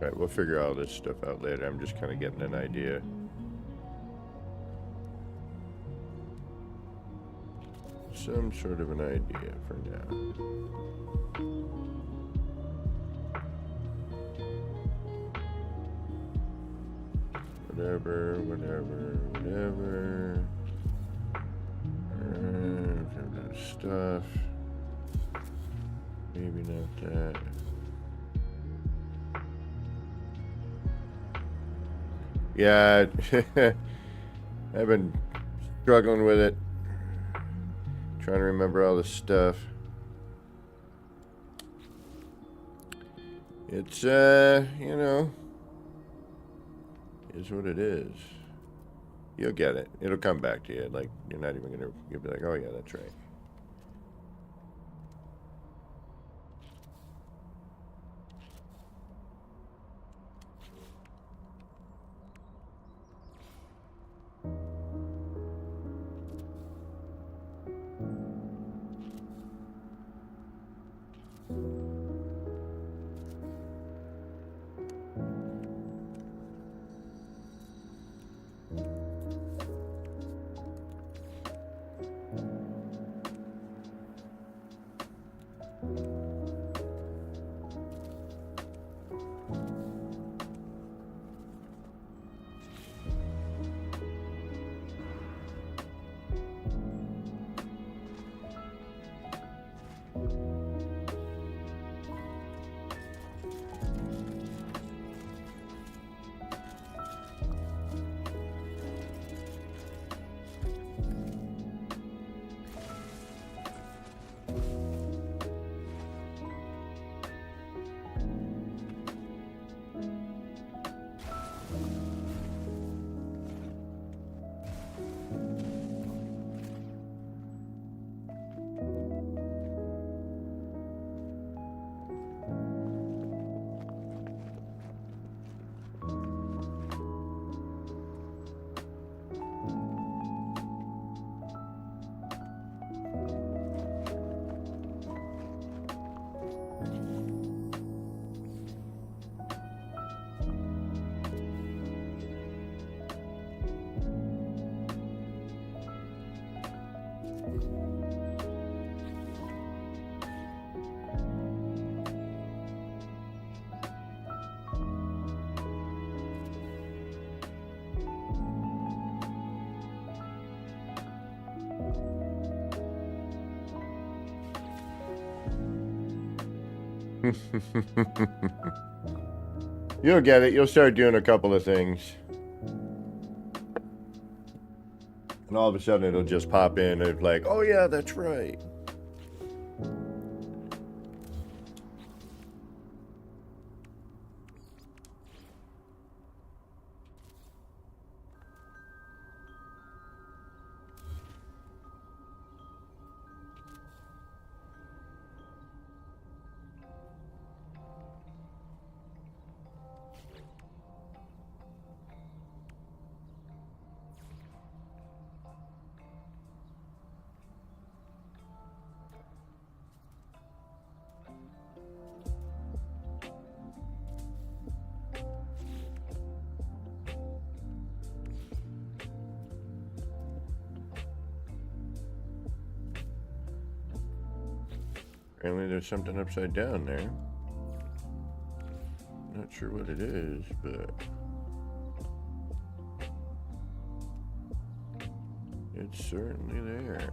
Alright, we'll figure all this stuff out later. I'm just kind of getting an idea. Some sort of an idea for now. Whatever. Stuff. Maybe not that. Yeah, I've been struggling with it. Trying to remember all this stuff. It's, you know, is what it is. You'll get it. It'll come back to you. Like, you're not even gonna, you'll be like, oh yeah, that's right. You'll get it. You'll start doing a couple of things. And all of a sudden it'll just pop in and it's like, oh yeah, that's right. Apparently there's something upside down there. Not sure what it is, but it's certainly there.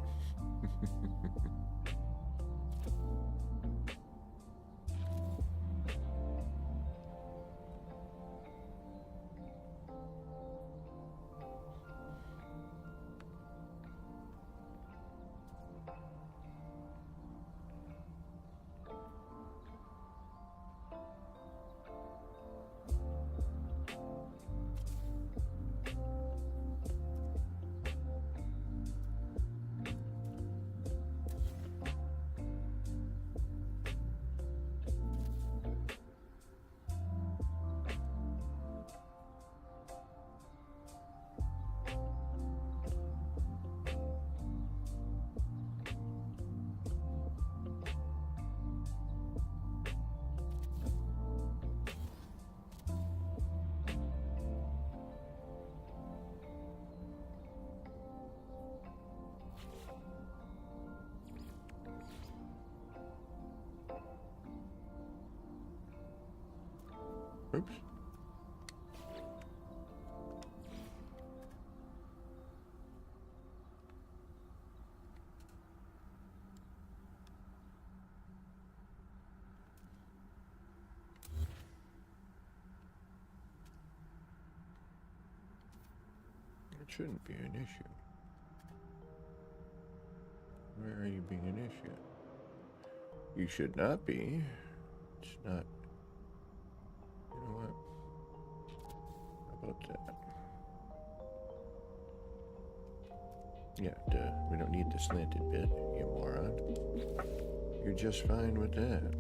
Oops. It shouldn't be an issue. Where are you being an issue? You should not be. It's not. You know what? How about that? Yeah, duh. We don't need the slanted bit, you moron. You're just fine with that.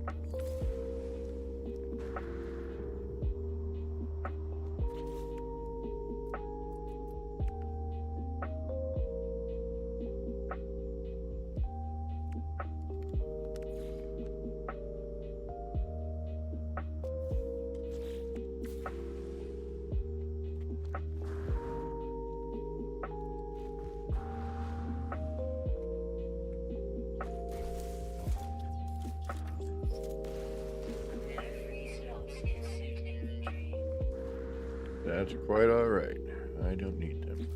That's quite all right. I don't need them.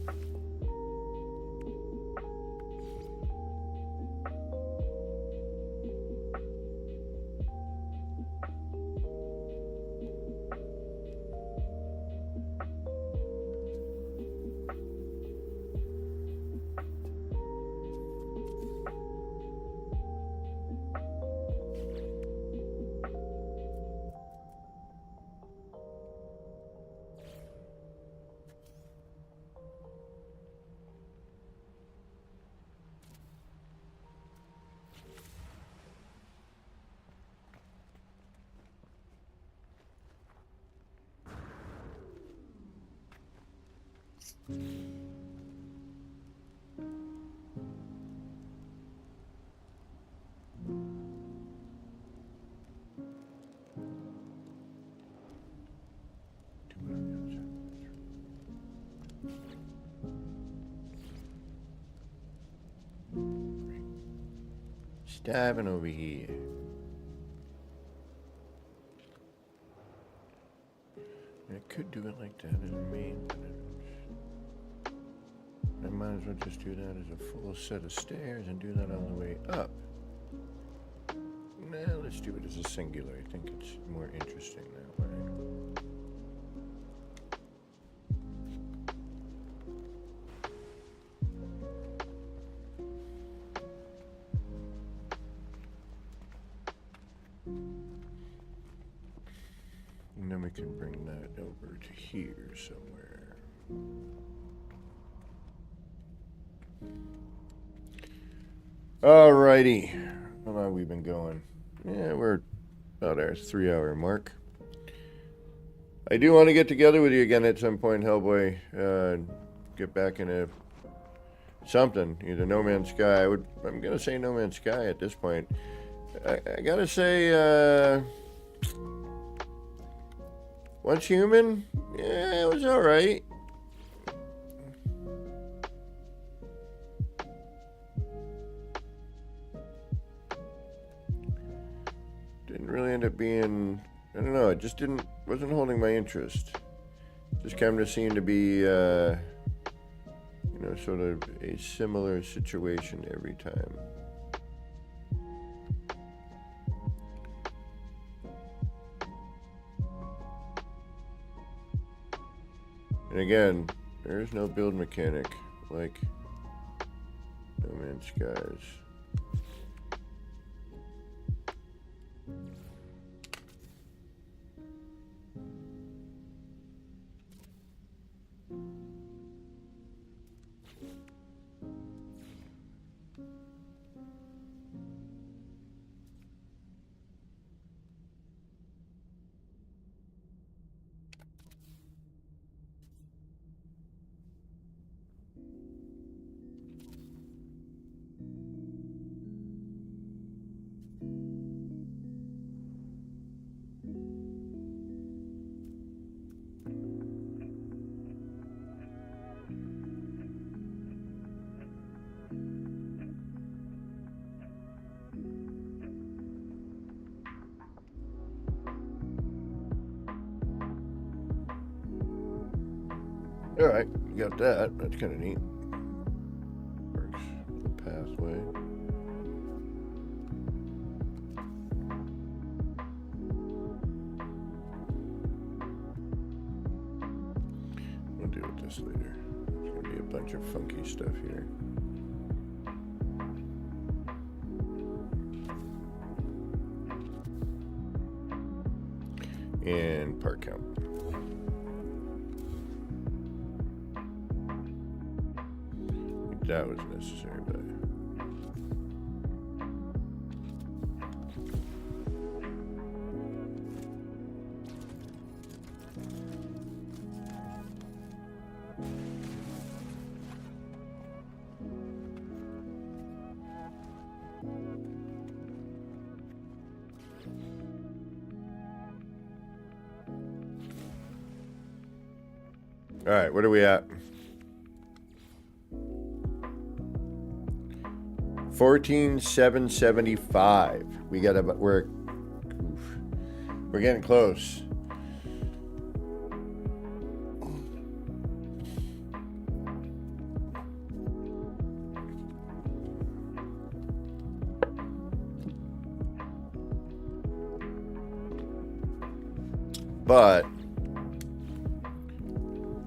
Diving over here. I could do it like that as a main, but I might as well just do that as a full set of stairs and do that all the way up. Nah, let's do it as a singular. I think it's more interesting that way. And then we can bring that over to here somewhere. Alrighty. How long have we been going? Yeah, we're about our 3-hour mark. I do want to get together with you again at some point, Hellboy. Get back into something, either No Man's Sky. I'm gonna say No Man's Sky at this point. I gotta say, Once Human, yeah, it was alright. Didn't really end up being, I don't know, it just wasn't holding my interest. Just kind of seemed to be, sort of a similar situation every time. And again, there's no build mechanic like No Man's Skies. All right, you got that. That's kind of neat. Works. The pathway. We'll deal with this later. There's gonna be a bunch of funky stuff here. And part count. That was necessary, but all right, what are we at? 14,775. We got about we're getting close. But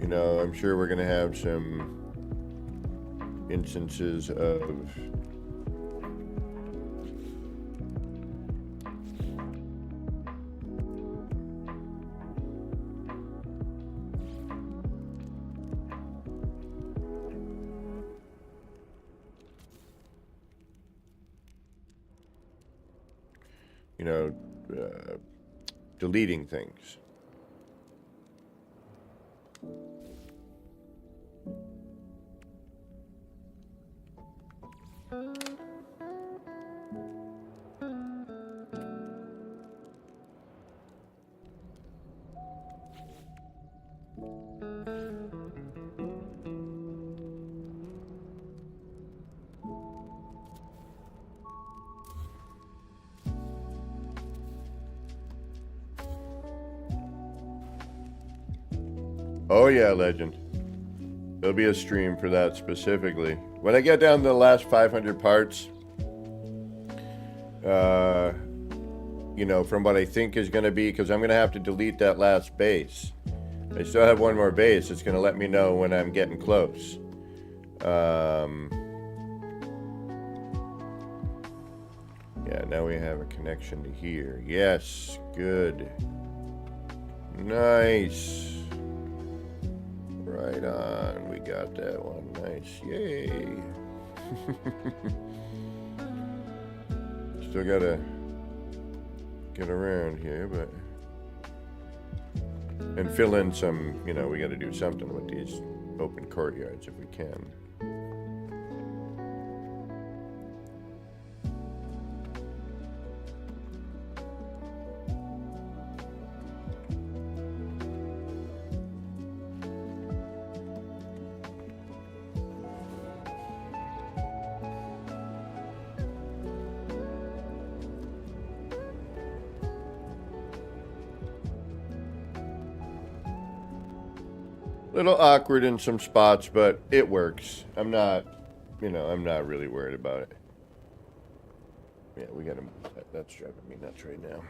you know, I'm sure we're gonna have some instances of deleting things. Oh yeah, legend. There'll be a stream for that specifically. When I get down to the last 500 parts, you know, from what I think is going to be, because I'm going to have to delete that last base. I still have one more base. It's going to let me know when I'm getting close. Yeah, now we have a connection to here. Yes, good. Nice. Right on. We got that one. Nice. Yay. Still gotta get around here, but and fill in some, you know, we gotta do something with these open courtyards if we can. Little awkward in some spots, but it works. I'm not, you know, I'm not really worried about it. Yeah, we gotta move that. That's driving me nuts right now.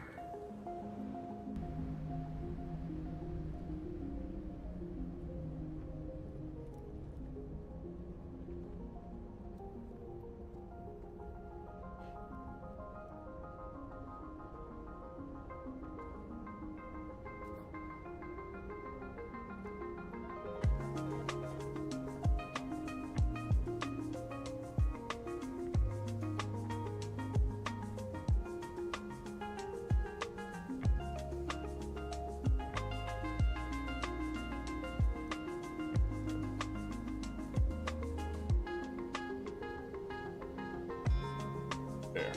There.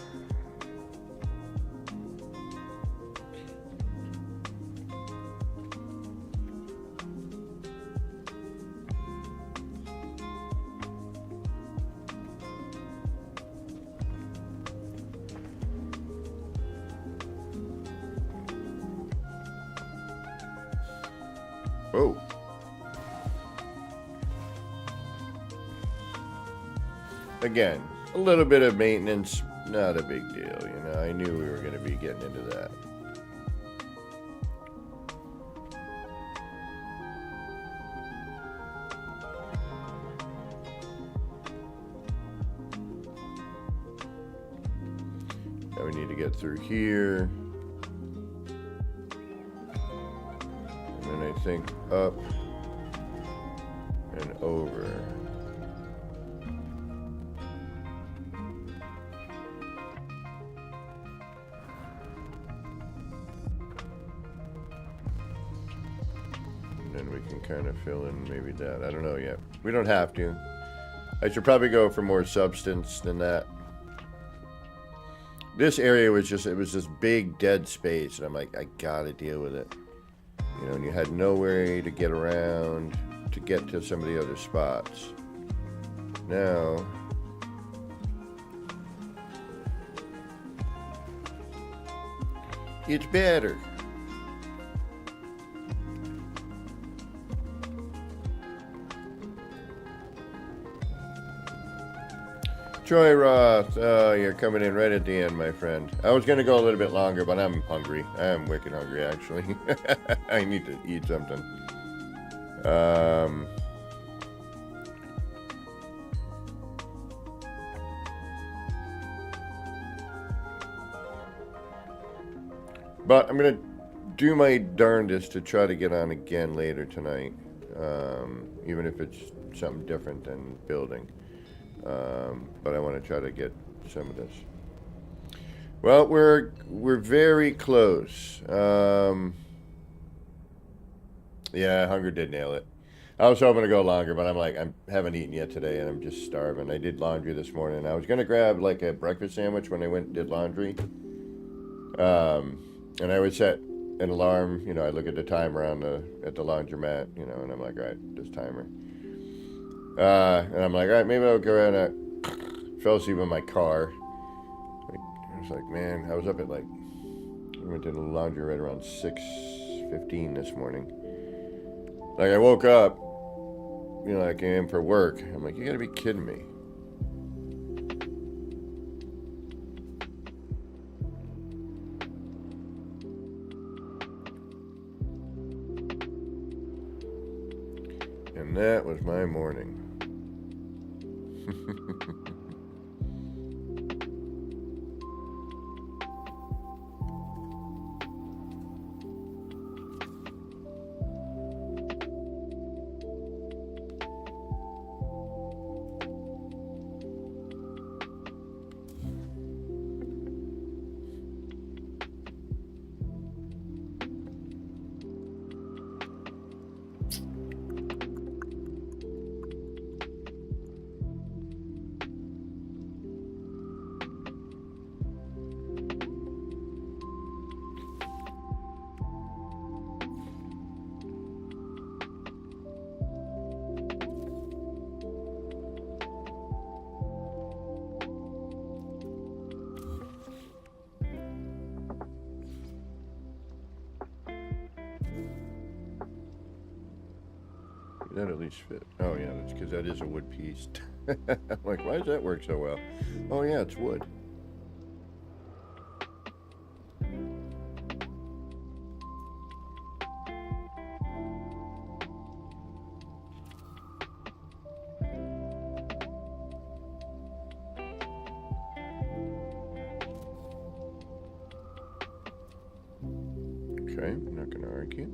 Oh. again, a little bit of maintenance, not a big deal. You know, I knew we were going to be getting into that. Now we need to get through here. And then I think up and over. And then we can kind of fill in maybe that. I don't know yet. We don't have to. I should probably go for more substance than that. This area was just, it was this big dead space, and I'm like, I gotta deal with it. You know, and you had no way to get around to get to some of the other spots. Now, it's better. Troy Roth, oh, you're coming in right at the end, my friend. I was going to go a little bit longer, but I'm hungry. I am wicked hungry, actually. I need to eat something. But I'm going to do my darndest to try to get on again later tonight. Even if it's something different than building. But I want to try to get some of this. Well, we're very close. Yeah, hunger did nail it. I was hoping to go longer, but I'm like, I haven't eaten yet today, and I'm just starving. I did laundry this morning. I was gonna grab like a breakfast sandwich when I went and did laundry. And I would set an alarm. You know, I look at the timer at the laundromat. You know, and I'm like, all right, this timer. And I'm like, all right, maybe I'll go around. I fell asleep in my car. I was like, man, I was up at like, I went to the laundry right around 6:15 this morning. Like, I woke up, you know, I came in for work. I'm like, you gotta be kidding me. And that was my morning. That at least fit. Oh yeah, that's because that is a wood piece. I'm like, why does that work so well? Oh yeah, it's wood. Okay, I'm not gonna argue.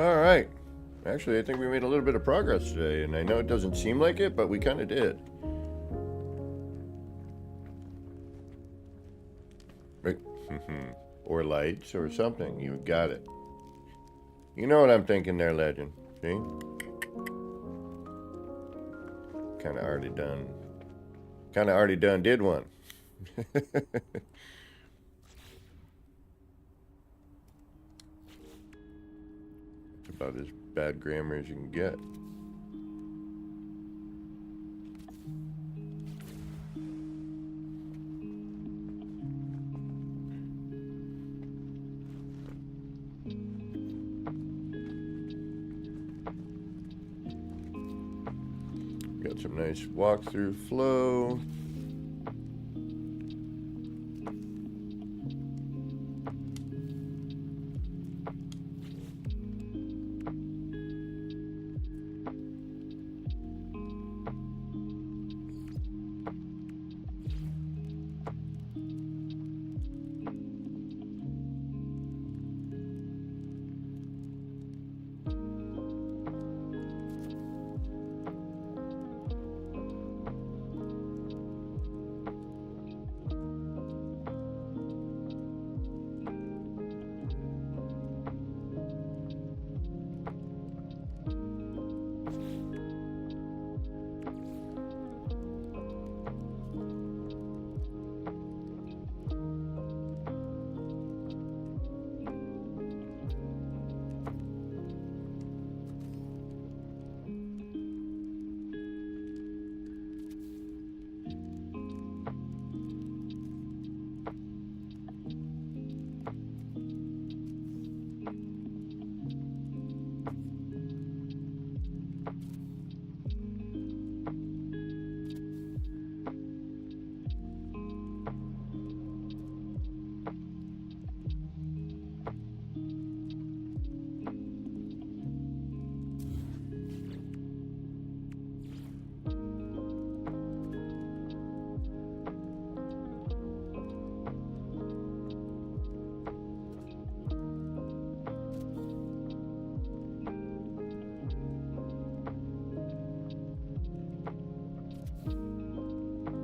All right. Actually, I think we made a little bit of progress today, and I know it doesn't seem like it, but we kind of did. Right. Or lights or something. You got it. You know what I'm thinking there, legend. See? Kind of already done. Kind of already done did one. It's about as bad grammar as you can get. Got some nice walkthrough flow.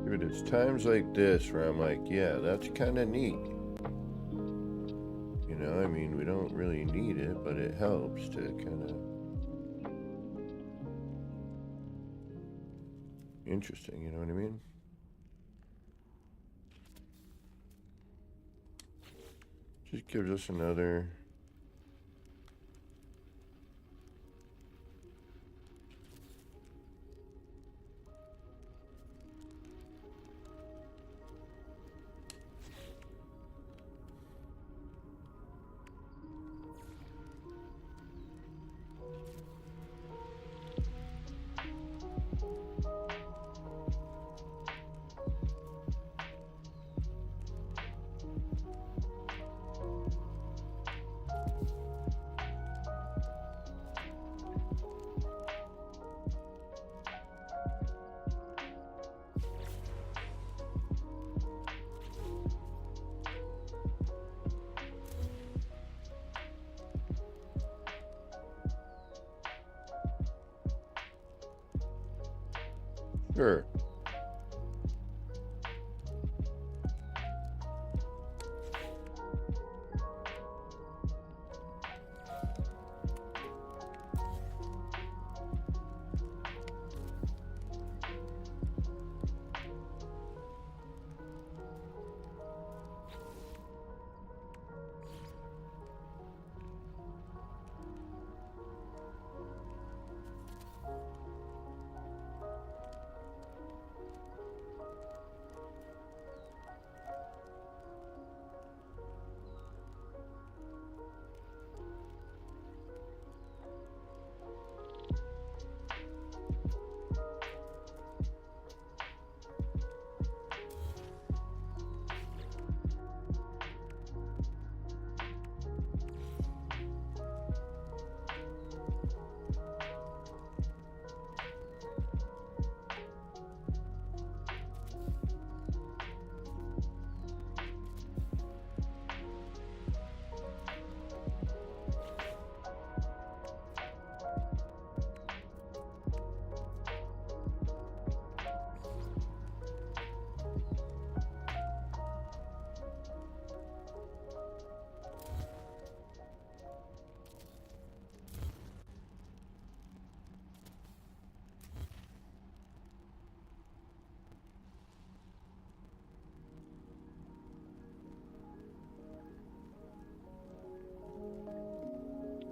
Dude, it's times like this where I'm like, yeah, that's kind of neat. You know, I mean, we don't really need it, but it helps to kind of... Interesting, you know what I mean? Just gives us another... Sure.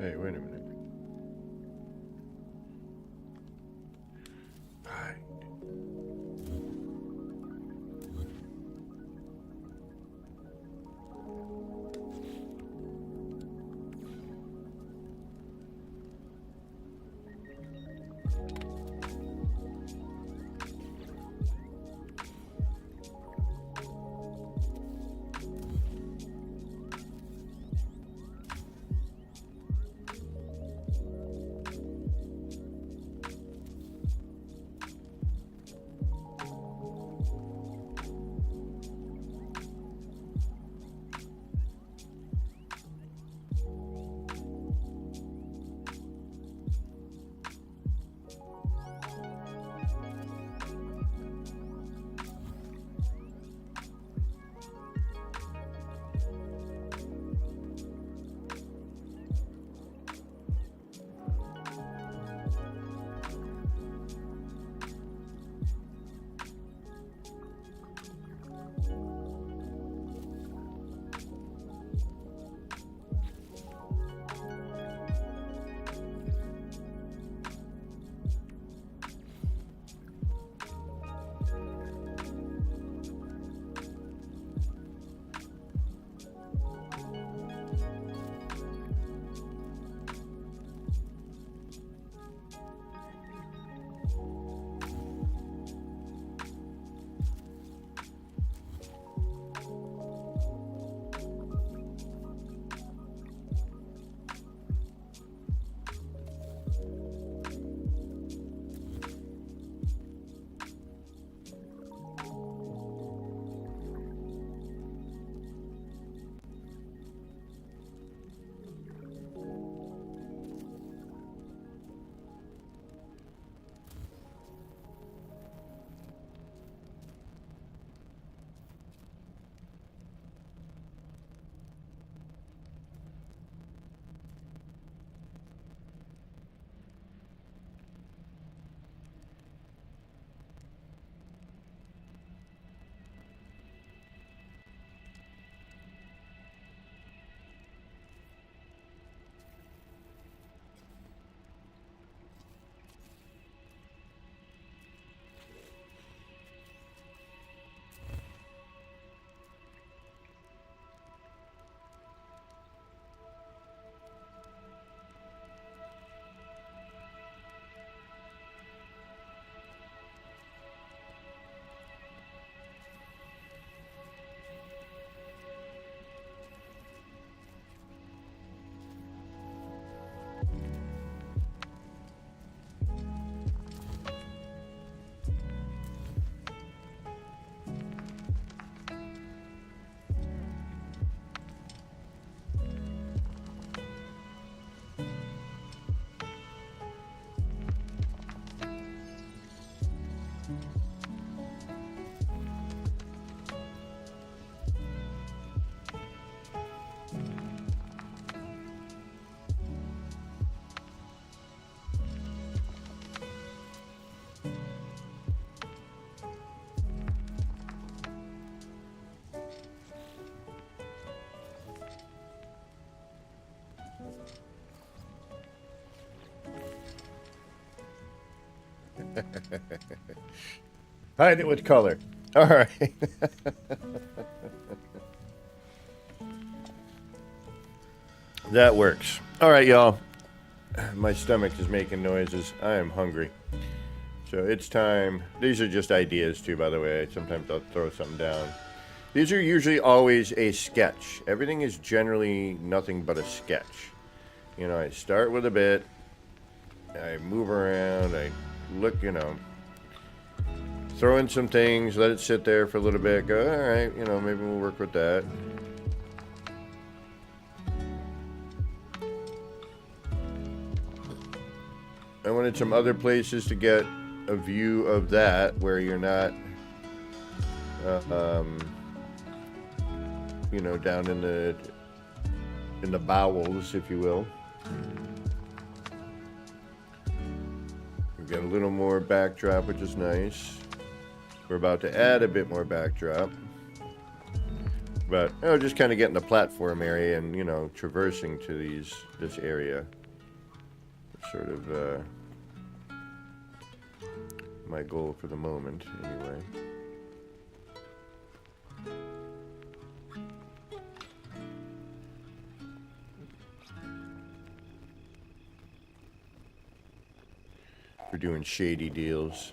Hey, wait a minute. Right. Hide it with color. All right. That works. All right, y'all. My stomach is making noises. I am hungry. So it's time. These are just ideas, too, by the way. Sometimes I'll throw something down. These are usually always a sketch. Everything is generally nothing but a sketch. You know, I start with a bit. I move around. I look, you know, throw in some things, let it sit there for a little bit, go, all right, you know, maybe we'll work with that. I wanted some other places to get a view of that where you're not, you know, down in the bowels, if you will. We've got a little more backdrop, which is nice. We're about to add a bit more backdrop. But just kind of getting the platform area and traversing to this area. Sort of my goal for the moment, anyway. We're doing shady deals.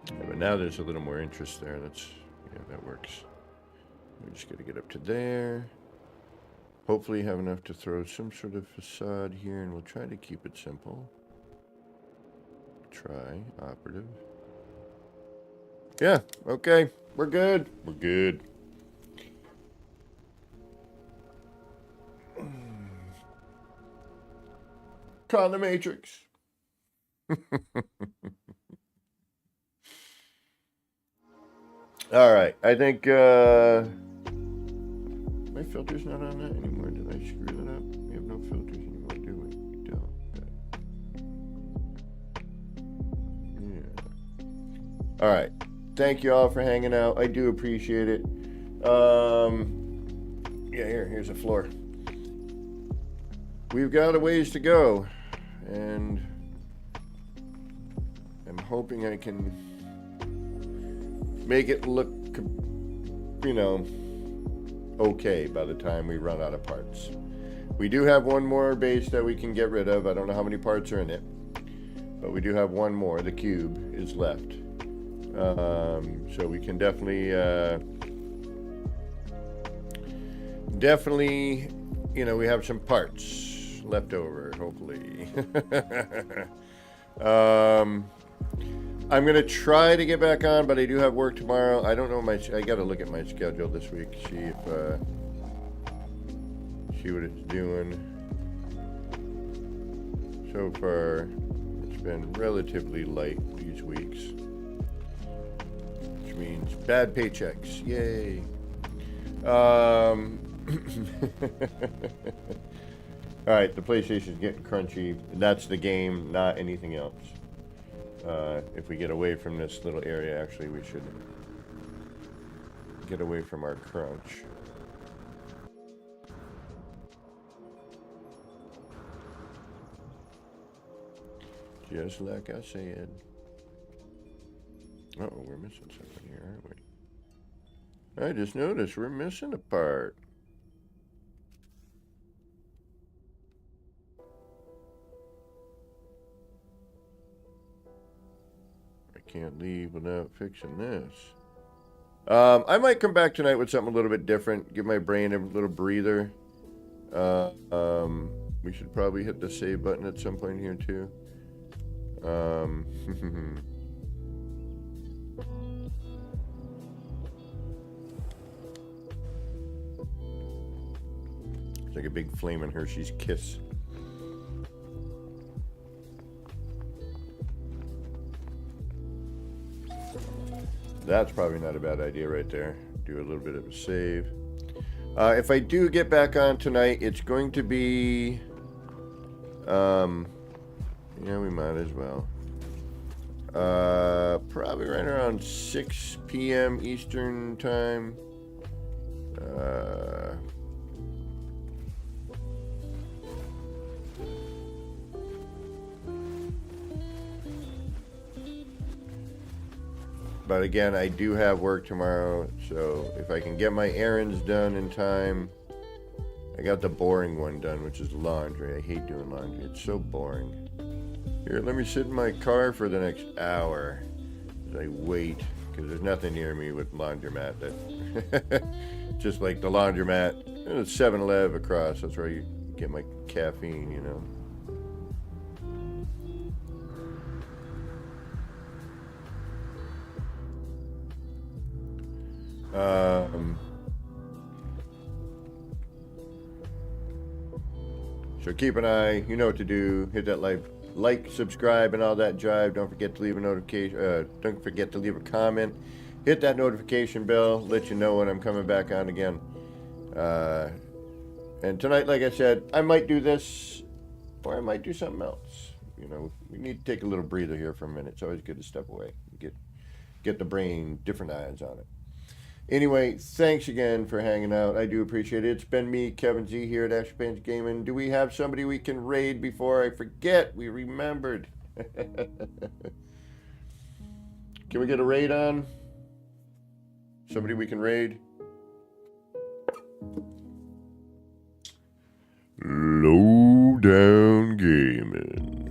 Yeah, but now there's a little more interest there. Yeah, that works. We just got to get up to there. Hopefully have enough to throw some sort of facade here, and we'll try to keep it simple. Try operative. Yeah, okay. We're good. We're good. Con the Matrix. All right, I think my filter's not on that anymore. Did I screw that up? We have no filters anymore, do we? We don't. Yeah. All right. Thank you all for hanging out. I do appreciate it. Yeah, here's a floor. We've got a ways to go, and I'm hoping I can make it look, okay by the time we run out of parts. We do have one more base that we can get rid of. I don't know how many parts are in it, but we do have one more. The cube is left. So we can definitely, we have some parts left over, hopefully. I'm going to try to get back on, but I do have work tomorrow. I don't know I got to look at my schedule this week, see what it's doing. So far, it's been relatively light these weeks, which means bad paychecks. Yay. All right, the PlayStation's getting crunchy. That's the game, not anything else. If we get away from this little area, actually, we should get away from our crunch. Just like I said. Uh-oh, we're missing something here, aren't we? I just noticed we're missing a part. can't leave without fixing this. I might come back tonight with something a little bit different. Give my brain a little breather. We should probably hit the save button at some point here too. It's like a big flaming Hershey's Kiss. That's probably not a bad idea right there. Do a little bit of a save. If I do get back on tonight, it's going to be... yeah, we might as well. Probably right around 6 p.m. Eastern time. But again, I do have work tomorrow, so if I can get my errands done in time. I got the boring one done, which is laundry. I hate doing laundry. It's so boring. Here, let me sit in my car for the next hour as I wait, because there's nothing near me with laundromat. That just like the laundromat, it's 7-Eleven across. That's where you get my caffeine, you know. So keep an eye. You know what to do. Hit that like, subscribe, and all that jive. Don't forget to leave a notification. Don't forget to leave a comment. Hit that notification bell. Let you know when I'm coming back on again. And tonight, like I said, I might do this, or I might do something else. You know, we need to take a little breather here for a minute. It's always good to step away. Get the brain different eyes on it. Anyway, thanks again for hanging out. I do appreciate it. It's been me, Kevin Z, here at Ash Pants Gaming. Do we have somebody we can raid before I forget? We remembered. Can we get a raid on? Somebody we can raid? Low Down Gaming.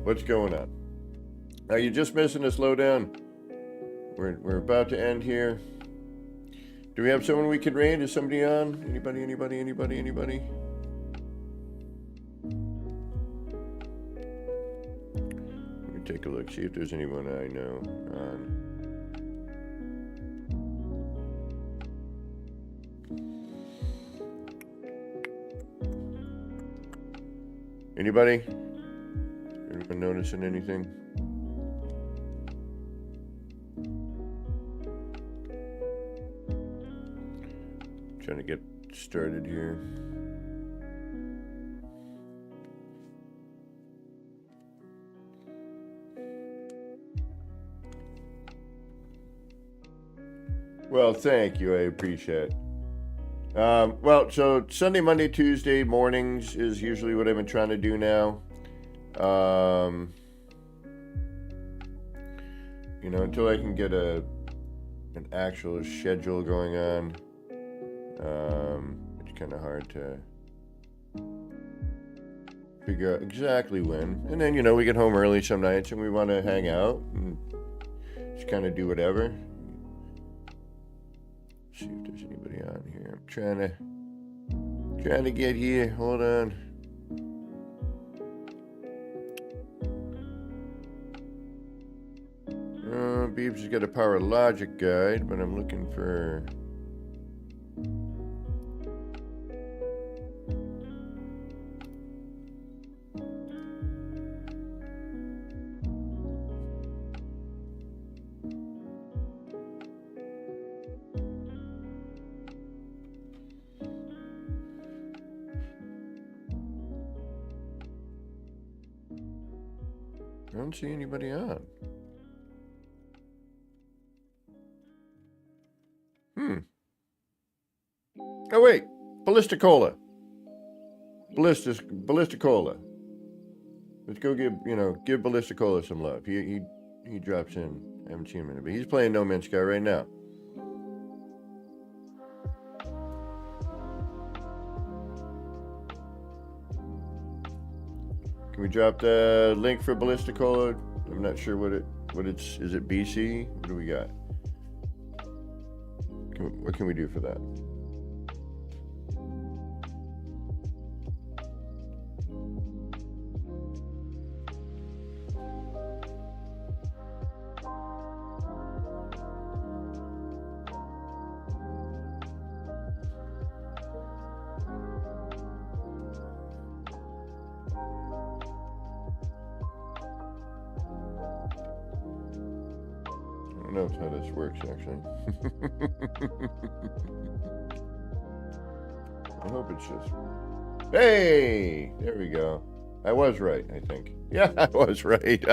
What's going on? Are you just missing this lowdown? We're about to end here. Do we have someone we can raid? Is somebody on? Anybody? Let me take a look, see if there's anyone I know on. Anybody? Anyone noticing anything? Trying to get started here. Well, thank you. I appreciate it. Well, so Sunday, Monday, Tuesday mornings is usually what I've been trying to do now. You know, until I can get an actual schedule going on. It's kind of hard to figure out exactly when. And then, you know, we get home early some nights and we want to hang out and just kind of do whatever. See if there's anybody on here. I'm trying to get here. Hold on. Beebs has got a power logic guide, but I'm looking for... I don't see anybody on. Oh wait, Ballisticola. Ballisticola. Let's go give Ballisticola some love. He drops in. I haven't seen him in it, but he's playing No Man's Sky right now. Can we drop the link for Ballisticola? I'm not sure what it Is it BC? What do we got? What can we do for that? I don't know how this works, actually. I hope it's just... Hey! There we go. I was right, I think. Yeah, I was right.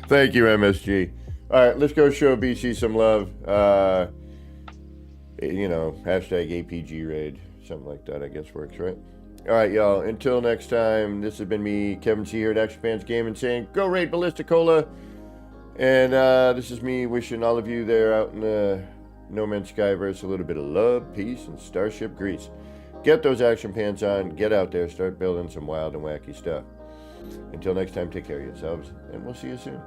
Thank you, MSG. All right, let's go show BC some love. You know, hashtag APG raid. Something like that, I guess, works, right? All right, y'all. Until next time, this has been me, Kevin C. here at Action Fans Gaming, saying go raid Ballisticola. And this is me wishing all of you there out in the No Man's Skyverse a little bit of love, peace, and Starship grease. Get those action pants on, get out there, start building some wild and wacky stuff. Until next time, take care of yourselves, and we'll see you soon.